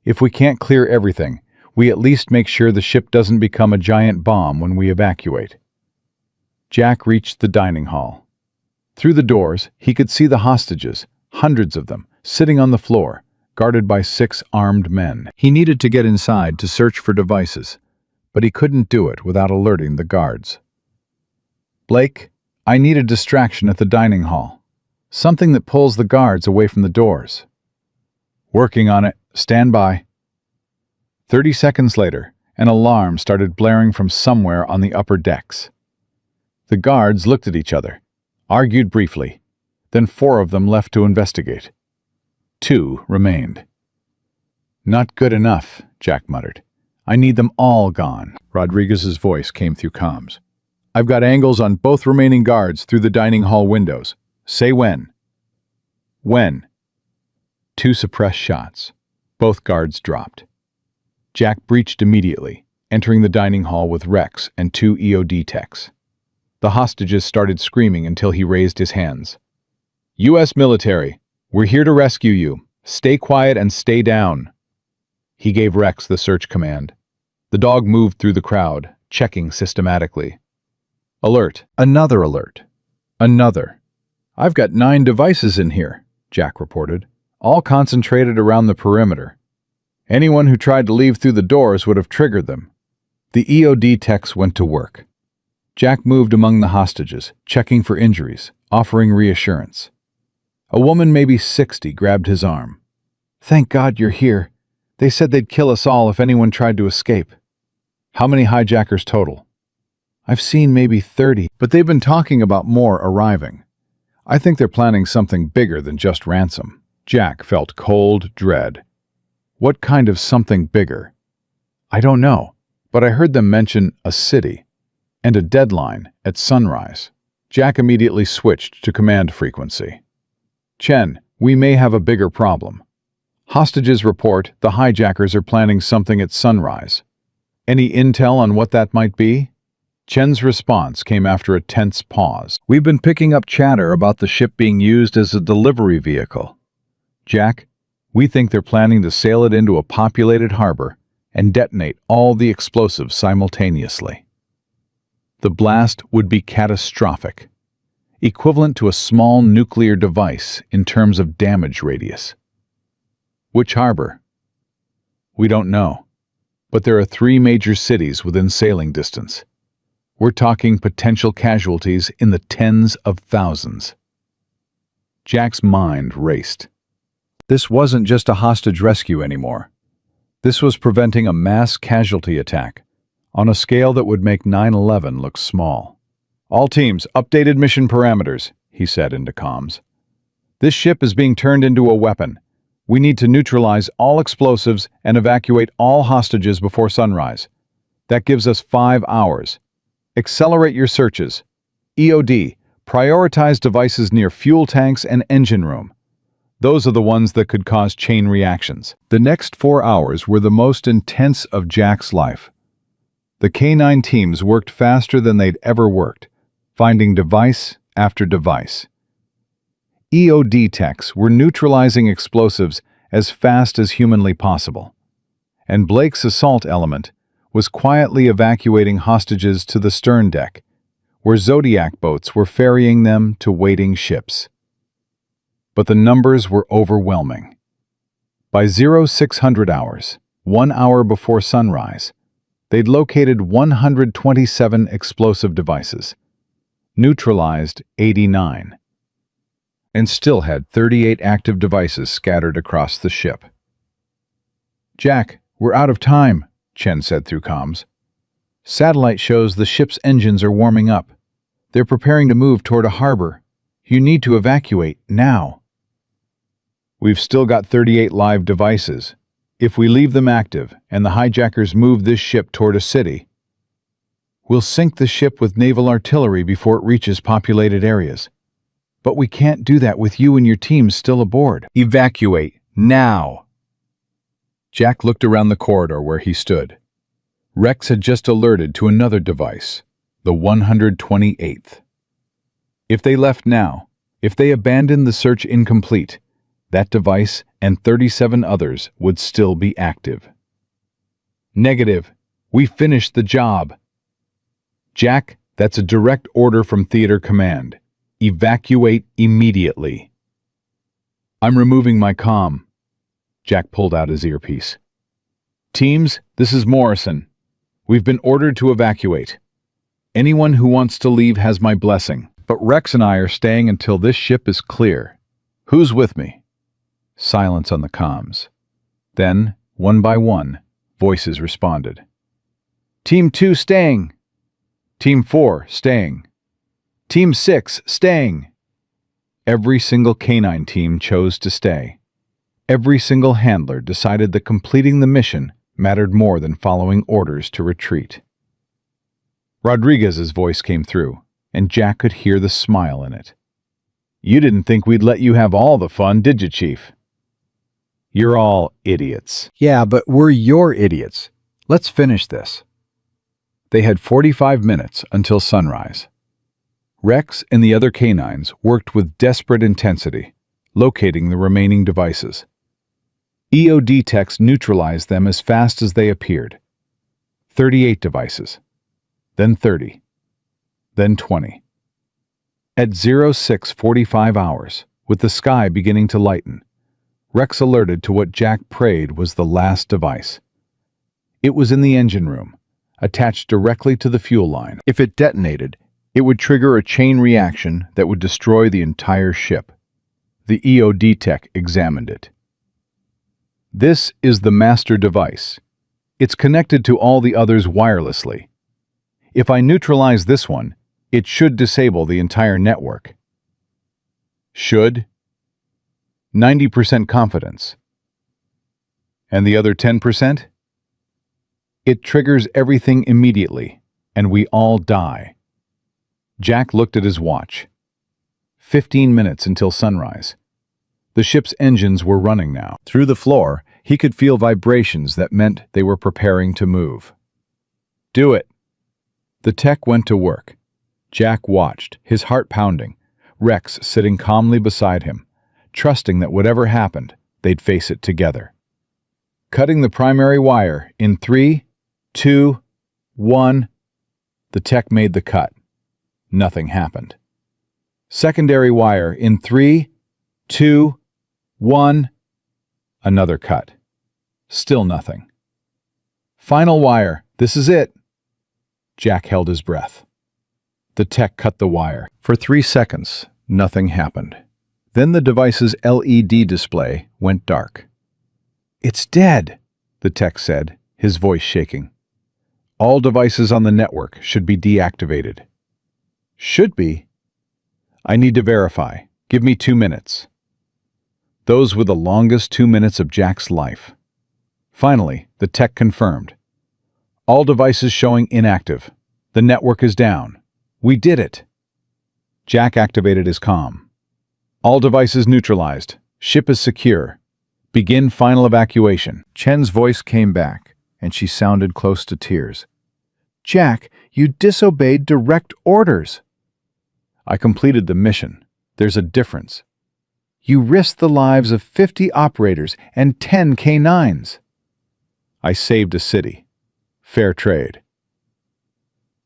If we can't clear everything, we at least make sure the ship doesn't become a giant bomb when we evacuate. Jack reached the dining hall. Through the doors, he could see the hostages, hundreds of them, sitting on the floor, guarded by 6 armed men. He needed to get inside to search for devices, but he couldn't do it without alerting the guards. Blake, I need a distraction at the dining hall. Something that pulls the guards away from the doors. Working on it. Stand by. 30 seconds later, an alarm started blaring from somewhere on the upper decks. The guards looked at each other, argued briefly, then 4 of them left to investigate. 2 remained. Not good enough, Jack muttered. I need them all gone. Rodriguez's voice came through comms. I've got angles on both remaining guards through the dining hall windows. Say when. When? 2 suppressed shots. Both guards dropped. Jack breached immediately, entering the dining hall with Rex and 2 EOD techs. The hostages started screaming until he raised his hands. U.S. military, we're here to rescue you. Stay quiet and stay down. He gave Rex the search command. The dog moved through the crowd, checking systematically. Alert. Another alert. Another. I've got 9 devices in here, Jack reported, all concentrated around the perimeter. Anyone who tried to leave through the doors would have triggered them. The EOD techs went to work. Jack moved among the hostages, checking for injuries, offering reassurance. A woman, maybe 60, grabbed his arm. Thank God you're here. They said they'd kill us all if anyone tried to escape. How many hijackers total? I've seen maybe 30, but they've been talking about more arriving. I think they're planning something bigger than just ransom. Jack felt cold dread. What kind of something bigger? I don't know, but I heard them mention a city and a deadline at sunrise. Jack immediately switched to command frequency. Chen, we may have a bigger problem. Hostages report the hijackers are planning something at sunrise. Any intel on what that might be? Chen's response came after a tense pause. We've been picking up chatter about the ship being used as a delivery vehicle. Jack, we think they're planning to sail it into a populated harbor and detonate all the explosives simultaneously. The blast would be catastrophic, equivalent to a small nuclear device in terms of damage radius. Which harbor? We don't know, but there are 3 major cities within sailing distance. We're talking potential casualties in the tens of thousands. Jack's mind raced. This wasn't just a hostage rescue anymore. This was preventing a mass casualty attack on a scale that would make 9/11 look small. All teams, updated mission parameters, he said into comms. This ship is being turned into a weapon. We need to neutralize all explosives and evacuate all hostages before sunrise. That gives us 5 hours. Accelerate your searches. EOD, prioritize devices near fuel tanks and engine room. Those are the ones that could cause chain reactions. The next 4 hours were the most intense of Jack's life. The K9 teams worked faster than they'd ever worked, finding device after device. EOD techs were neutralizing explosives as fast as humanly possible, and Blake's assault element was quietly evacuating hostages to the stern deck, where Zodiac boats were ferrying them to waiting ships. But the numbers were overwhelming. By 0600 hours, 1 hour before sunrise, they'd located 127 explosive devices, neutralized 89, and still had 38 active devices scattered across the ship. "Jack, we're out of time," Chen said through comms. "Satellite shows the ship's engines are warming up. They're preparing to move toward a harbor. You need to evacuate now." "We've still got 38 live devices. If we leave them active and the hijackers move this ship toward a city, we'll sink the ship with naval artillery before it reaches populated areas. But we can't do that with you and your team still aboard. Evacuate now." Jack looked around the corridor where he stood. Rex had just alerted to another device, the 128th. If they left now, if they abandoned the search incomplete, that device and 37 others would still be active. "Negative. We finished the job." "Jack, that's a direct order from Theater Command. Evacuate immediately." "I'm removing my comm." Jack pulled out his earpiece. "Teams, this is Morrison. We've been ordered to evacuate. Anyone who wants to leave has my blessing. But Rex and I are staying until this ship is clear. Who's with me?" Silence on the comms. Then, one by one, voices responded. "Team 2 staying. Team 4 staying. Team 6 staying." Every single K9 team chose to stay. Every single handler decided that completing the mission mattered more than following orders to retreat. Rodriguez's voice came through, and Jack could hear the smile in it. "You didn't think we'd let you have all the fun, did you, Chief?" "You're all idiots." Yeah, but we're your idiots. Let's finish this. They had 45 minutes until sunrise. Rex and the other K9s worked with desperate intensity, locating the remaining devices. EOD techs neutralized them as fast as they appeared. 38 devices, then 30, then 20. At 0645 hours, with the sky beginning to lighten, Rex alerted to what Jack prayed was the last device. It was in the engine room, attached directly to the fuel line. If it detonated, it would trigger a chain reaction that would destroy the entire ship. The EOD tech examined it. "This is the master device. It's connected to all the others wirelessly. If I neutralize this one, it should disable the entire network." "Should?" 90% confidence. "And the other 10%? "It triggers everything immediately, and we all die." Jack looked at his watch. 15 minutes until sunrise. The ship's engines were running now. Through the floor, he could feel vibrations that meant they were preparing to move. "Do it." The tech went to work. Jack watched, his heart pounding, Rex sitting calmly beside him, trusting that whatever happened, they'd face it together. Cutting the primary wire in 3, 2, 1. The tech made the cut. Nothing happened. Secondary wire in 3, 2, 1. Another cut. Still nothing. Final wire. This is it. Jack held his breath. The tech cut the wire. For 3 seconds, nothing happened. Then the device's LED display went dark. "It's dead," the tech said, his voice shaking. "All devices on the network should be deactivated." "Should be?" "I need to verify. Give me 2 minutes." Those were the longest 2 minutes of Jack's life. Finally, the tech confirmed. "All devices showing inactive. The network is down. We did it." Jack activated his comm. "All devices neutralized. Ship is secure. Begin final evacuation. Chen's voice came back, and she sounded close to tears. Jack, you disobeyed direct orders. I completed the mission. There's a difference. You risked the lives of 50 operators and 10 K9s. I saved a city. Fair trade.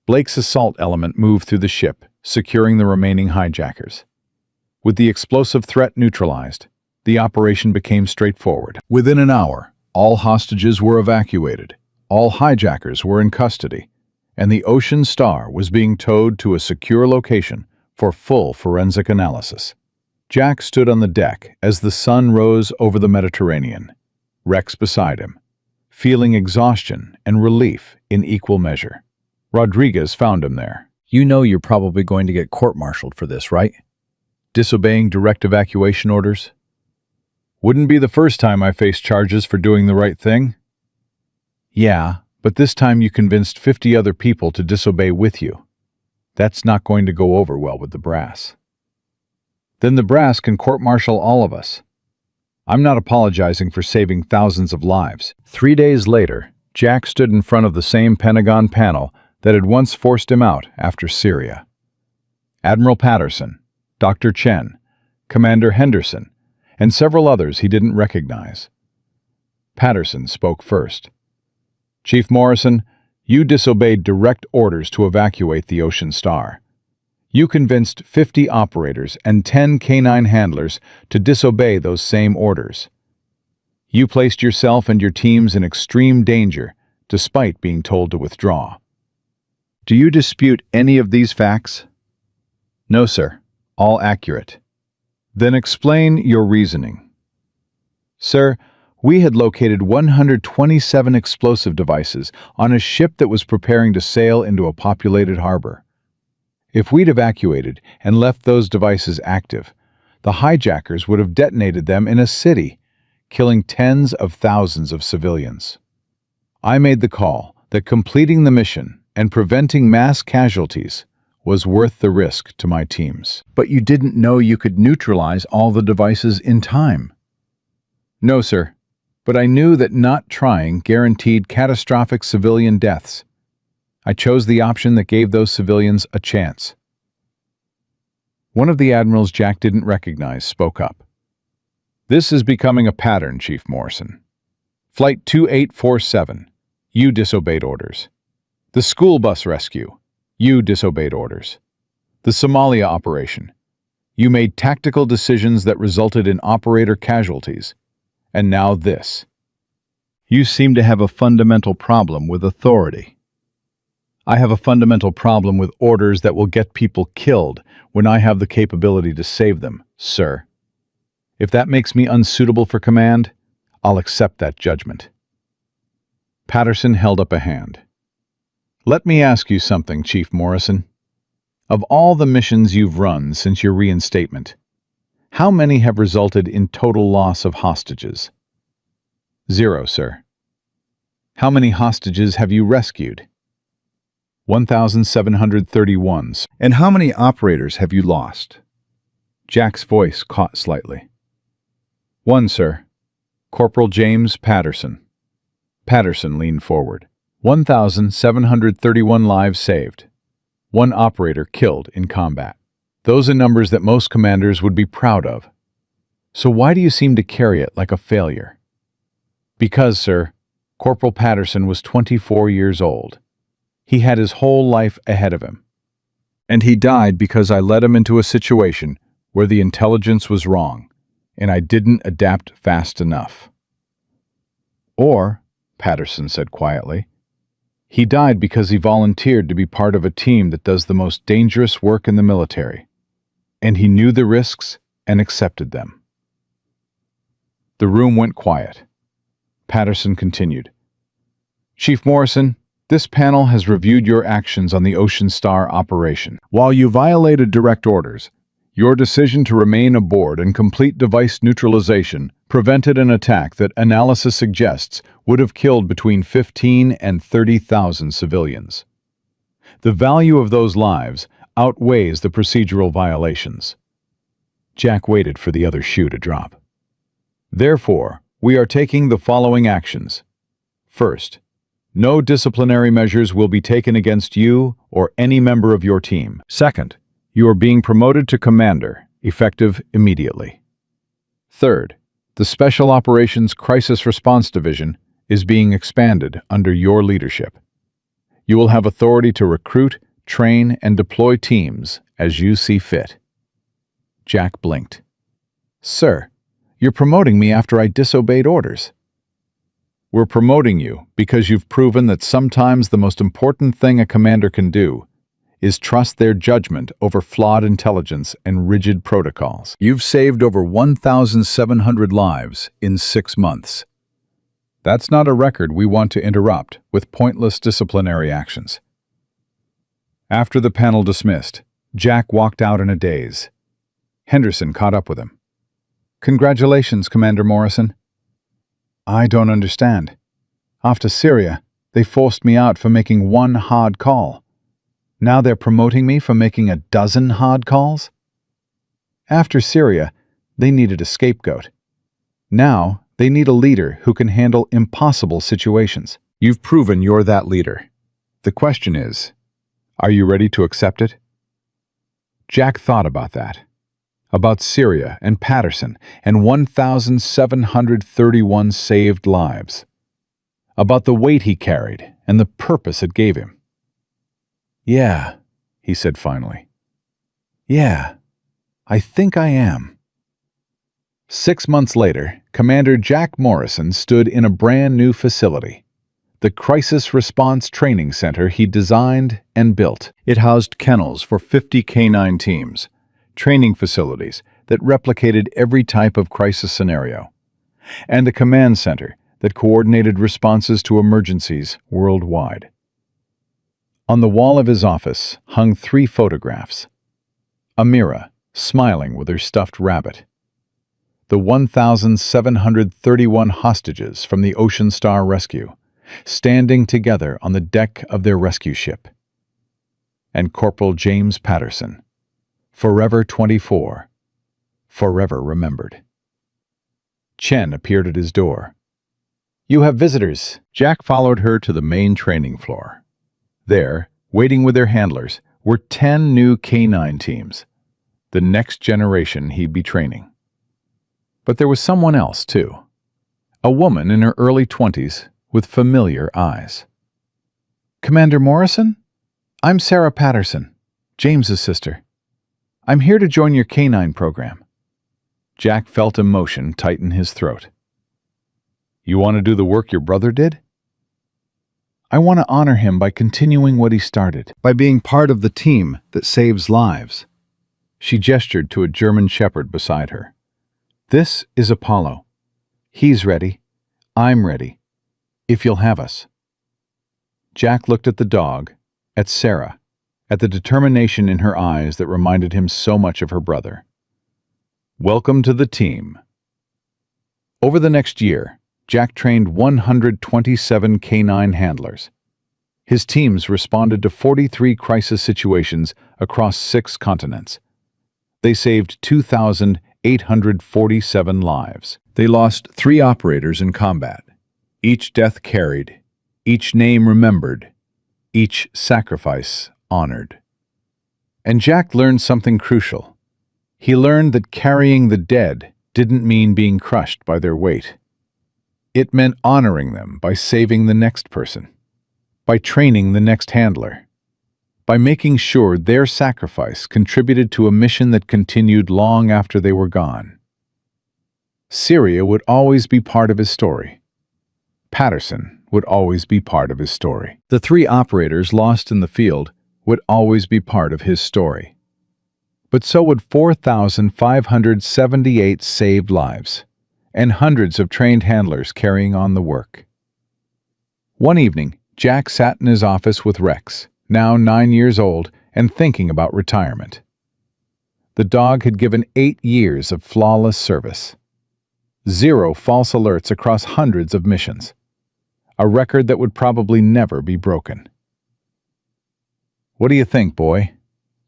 Blake's assault element moved through the ship, securing the remaining hijackers. With the explosive threat neutralized, the operation became straightforward. Within an hour, all hostages were evacuated, all hijackers were in custody, and the Ocean Star was being towed to a secure location for full forensic analysis. Jack stood on the deck as the sun rose over the Mediterranean, Rex beside him, feeling exhaustion and relief in equal measure. Rodriguez found him there. You know you're probably going to get court-martialed for this, right? Disobeying direct evacuation orders? Wouldn't be the first time I faced charges for doing the right thing. Yeah, but this time you convinced 50 other people to disobey with you. That's not going to go over well with the brass. Then the brass can court-martial all of us. I'm not apologizing for saving thousands of lives. 3 days later, Jack stood in front of the same Pentagon panel that had once forced him out after Syria. Admiral Patterson, Dr. Chen, Commander Henderson, and several others he didn't recognize. Patterson spoke first. Chief Morrison, you disobeyed direct orders to evacuate the Ocean Star. You convinced 50 operators and 10 K9 handlers to disobey those same orders. You placed yourself and your teams in extreme danger despite being told to withdraw. Do you dispute any of these facts? No, sir. All accurate. Then explain your reasoning. Sir, we had located 127 explosive devices on a ship that was preparing to sail into a populated harbor. If we'd evacuated and left those devices active, the hijackers would have detonated them in a city, killing tens of thousands of civilians. I made the call that completing the mission and preventing mass casualties was worth the risk to my teams. But you didn't know you could neutralize all the devices in time. No, sir, but I knew that not trying guaranteed catastrophic civilian deaths. I chose the option that gave those civilians a chance. One of the admirals Jack didn't recognize spoke up. This is becoming a pattern, Chief Morrison. Flight 2847, you disobeyed orders. The school bus rescue, you disobeyed orders. The Somalia operation, you made tactical decisions that resulted in operator casualties. And now this. You seem to have a fundamental problem with authority. I have a fundamental problem with orders that will get people killed when I have the capability to save them, sir. If that makes me unsuitable for command, I'll accept that judgment. Patterson held up a hand. Let me ask you something, Chief Morrison. Of all the missions you've run since your reinstatement, how many have resulted in total loss of hostages? 0, sir. How many hostages have you rescued? 1,731. And how many operators have you lost? Jack's voice caught slightly. 1, sir. Corporal James Patterson. Patterson leaned forward. 1,731 lives saved. 1 operator killed in combat. Those are numbers that most commanders would be proud of. So why do you seem to carry it like a failure? Because, sir, Corporal Patterson was 24 years old. He had his whole life ahead of him. And he died because I led him into a situation where the intelligence was wrong, and I didn't adapt fast enough. Or, Patterson said quietly, he died because he volunteered to be part of a team that does the most dangerous work in the military, and he knew the risks and accepted them. The room went quiet. Patterson continued. Chief Morrison, this panel has reviewed your actions on the Ocean Star operation. While you violated direct orders, your decision to remain aboard and complete device neutralization prevented an attack that analysis suggests would have killed between 15 and 30,000 civilians. The value of those lives outweighs the procedural violations. Jack waited for the other shoe to drop. Therefore, we are taking the following actions. First, no disciplinary measures will be taken against you or any member of your team. Second, you are being promoted to commander, effective immediately. Third, the Special Operations Crisis Response Division is being expanded under your leadership. You will have authority to recruit, train, and deploy teams as you see fit. Jack blinked. Sir, you're promoting me after I disobeyed orders. We're promoting you because you've proven that sometimes the most important thing a commander can do is trust their judgment over flawed intelligence and rigid protocols. You've saved over 1,700 lives in 6 months. That's not a record we want to interrupt with pointless disciplinary actions. After the panel dismissed, Jack walked out in a daze. Henderson caught up with him. Congratulations, Commander Morrison. I don't understand. After Syria, they forced me out for making one hard call. Now they're promoting me for making a dozen hard calls? After Syria, they needed a scapegoat. Now, they need a leader who can handle impossible situations. You've proven you're that leader. The question is, are you ready to accept it? Jack thought about that. About Syria and Patterson and 1,731 saved lives. About the weight he carried and the purpose it gave him. Yeah, he said finally. Yeah, I think I am. 6 months later, Commander Jack Morrison stood in a brand new facility, the Crisis Response Training Center he designed and built. It housed kennels for 50 canine teams, training facilities that replicated every type of crisis scenario, and a command center that coordinated responses to emergencies worldwide. On the wall of his office hung 3 photographs. Amira, smiling with her stuffed rabbit. The 1,731 hostages from the Ocean Star rescue, standing together on the deck of their rescue ship. And Corporal James Patterson, forever 24, forever remembered. Chen appeared at his door. You have visitors. Jack followed her to the main training floor. There, waiting with their handlers, were 10 new canine teams, the next generation he'd be training. But there was someone else, too. A woman in her early 20s with familiar eyes. Commander Morrison? I'm Sarah Patterson, James's sister. I'm here to join your canine program. Jack felt emotion tighten his throat. You want to do the work your brother did? I want to honor him by continuing what he started, by being part of the team that saves lives. She gestured to a German shepherd beside her. This is Apollo. He's ready. I'm ready. If you'll have us. Jack looked at the dog, at Sarah, at the determination in her eyes that reminded him so much of her brother. Welcome to the team. Over the next year, Jack trained 127 canine handlers. His teams responded to 43 crisis situations across 6 continents. They saved 2,847 lives. They lost 3 operators in combat. Each death carried, each name remembered, each sacrifice honored. And Jack learned something crucial. He learned that carrying the dead didn't mean being crushed by their weight. It meant honoring them by saving the next person, by training the next handler, by making sure their sacrifice contributed to a mission that continued long after they were gone. Syria would always be part of his story. Patterson would always be part of his story. The 3 operators lost in the field would always be part of his story. But so would 4,578 saved lives, and hundreds of trained handlers carrying on the work. One evening, Jack sat in his office with Rex, now 9 years old and thinking about retirement. The dog had given 8 years of flawless service. 0 false alerts across hundreds of missions. A record that would probably never be broken. What do you think, boy?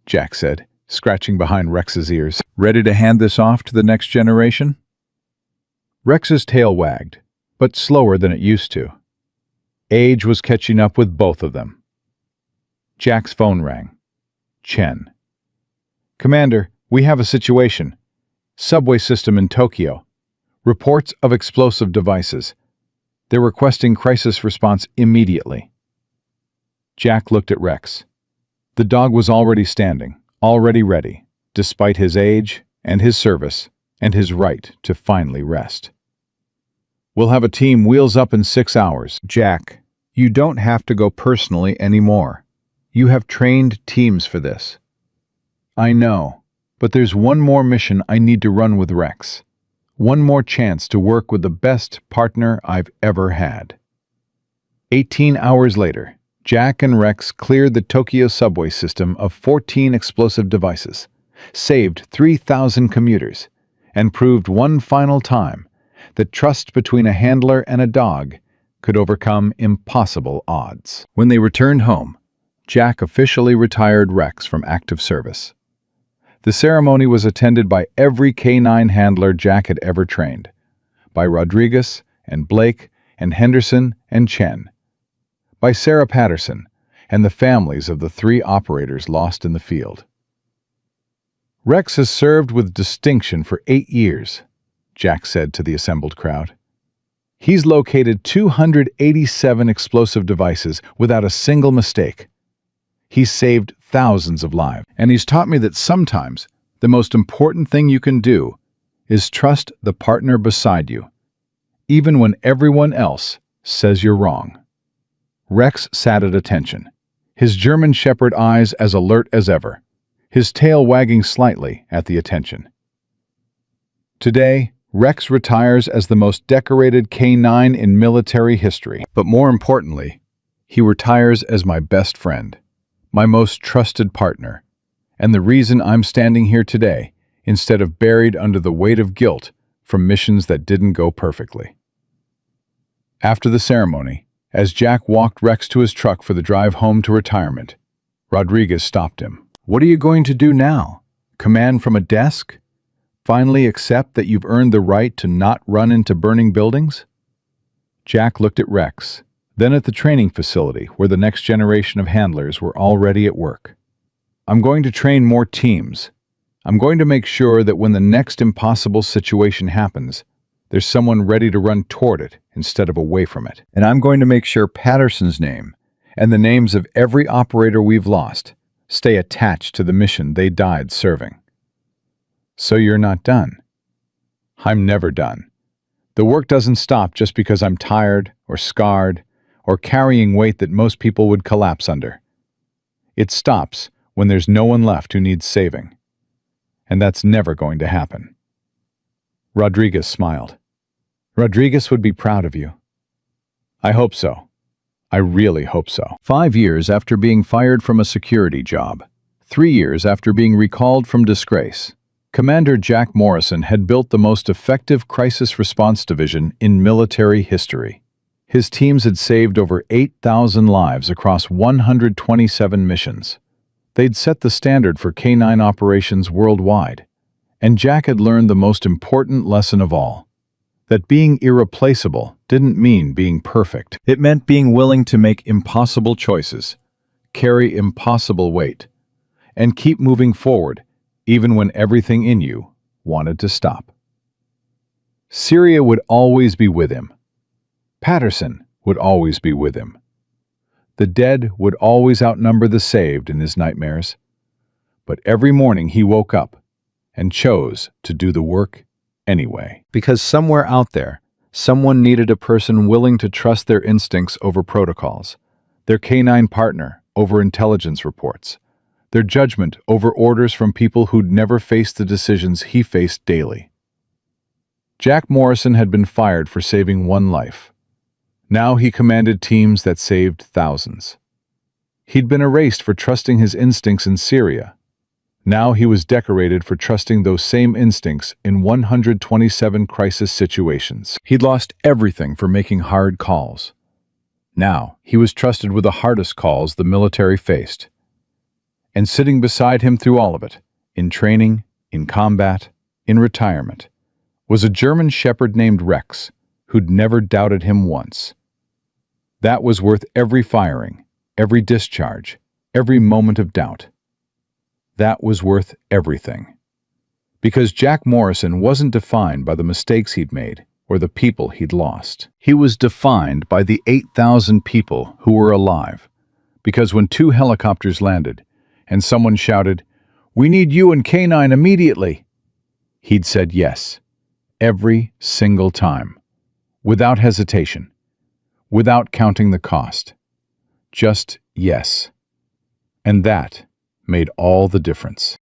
Jack said, scratching behind Rex's ears. Ready to hand this off to the next generation? Rex's tail wagged, but slower than it used to. Age was catching up with both of them. Jack's phone rang. Chen. "Commander, we have a situation. Subway system in Tokyo. Reports of explosive devices. They're requesting crisis response immediately." Jack looked at Rex. The dog was already standing, already ready, despite his age and his service and his right to finally rest. "We'll have a team wheels up in 6 hours. Jack, you don't have to go personally anymore. You have trained teams for this. I know, but there's one more mission I need to run with Rex. One more chance to work with the best partner I've ever had." 18 hours later, Jack and Rex cleared the Tokyo subway system of 14 explosive devices, saved 3,000 commuters, and proved one final time that trust between a handler and a dog could overcome impossible odds. When they returned home, Jack officially retired Rex from active service. The ceremony was attended by every K9 handler Jack had ever trained, by Rodriguez and Blake and Henderson and Chen, by Sarah Patterson and the families of the 3 operators lost in the field. "Rex has served with distinction for 8 years, Jack said to the assembled crowd. "He's located 287 explosive devices without a single mistake. He's saved thousands of lives, and he's taught me that sometimes the most important thing you can do is trust the partner beside you, even when everyone else says you're wrong." Rex sat at attention, his German Shepherd eyes as alert as ever, his tail wagging slightly at the attention. Today, Rex retires as the most decorated K9 in military history, but more importantly, he retires as my best friend, my most trusted partner, and the reason I'm standing here today instead of buried under the weight of guilt from missions that didn't go perfectly. After the ceremony, as Jack walked Rex to his truck for the drive home to retirement, Rodriguez stopped him. "What are you going to do now? Command from a desk? Finally accept that you've earned the right to not run into burning buildings?" Jack looked at Rex, then at the training facility where the next generation of handlers were already at work. "I'm going to train more teams. I'm going to make sure that when the next impossible situation happens, there's someone ready to run toward it instead of away from it. And I'm going to make sure Patterson's name and the names of every operator we've lost stay attached to the mission they died serving." "So you're not done?" "I'm never done. The work doesn't stop just because I'm tired or scarred or carrying weight that most people would collapse under. It stops when there's no one left who needs saving. And that's never going to happen." Rodriguez smiled. "Rodriguez would be proud of you." "I hope so. I really hope so." 5 years after being fired from a security job, 3 years after being recalled from disgrace, Commander Jack Morrison had built the most effective crisis response division in military history. His teams had saved over 8,000 lives across 127 missions. They'd set the standard for K9 operations worldwide, and Jack had learned the most important lesson of all: that being irreplaceable didn't mean being perfect. It meant being willing to make impossible choices, carry impossible weight, and keep moving forward even when everything in you wanted to stop. Syria would always be with him. Patterson would always be with him. The dead would always outnumber the saved in his nightmares. But every morning he woke up and chose to do the work anyway. Because somewhere out there, someone needed a person willing to trust their instincts over protocols, their canine partner over intelligence reports, their judgment over orders from people who'd never faced the decisions he faced daily. Jack Morrison had been fired for saving one life. Now he commanded teams that saved thousands. He'd been erased for trusting his instincts in Syria. Now he was decorated for trusting those same instincts in 127 crisis situations. He'd lost everything for making hard calls. Now he was trusted with the hardest calls the military faced. And sitting beside him through all of it, in training, in combat, in retirement, was a German shepherd named Rex, who'd never doubted him once. That was worth every firing, every discharge, every moment of doubt. That was worth everything. Because Jack Morrison wasn't defined by the mistakes he'd made or the people he'd lost. He was defined by the 8,000 people who were alive. Because when 2 helicopters landed and someone shouted, "We need you and K9 immediately," he'd said yes, every single time, without hesitation, without counting the cost. Just yes. And that made all the difference.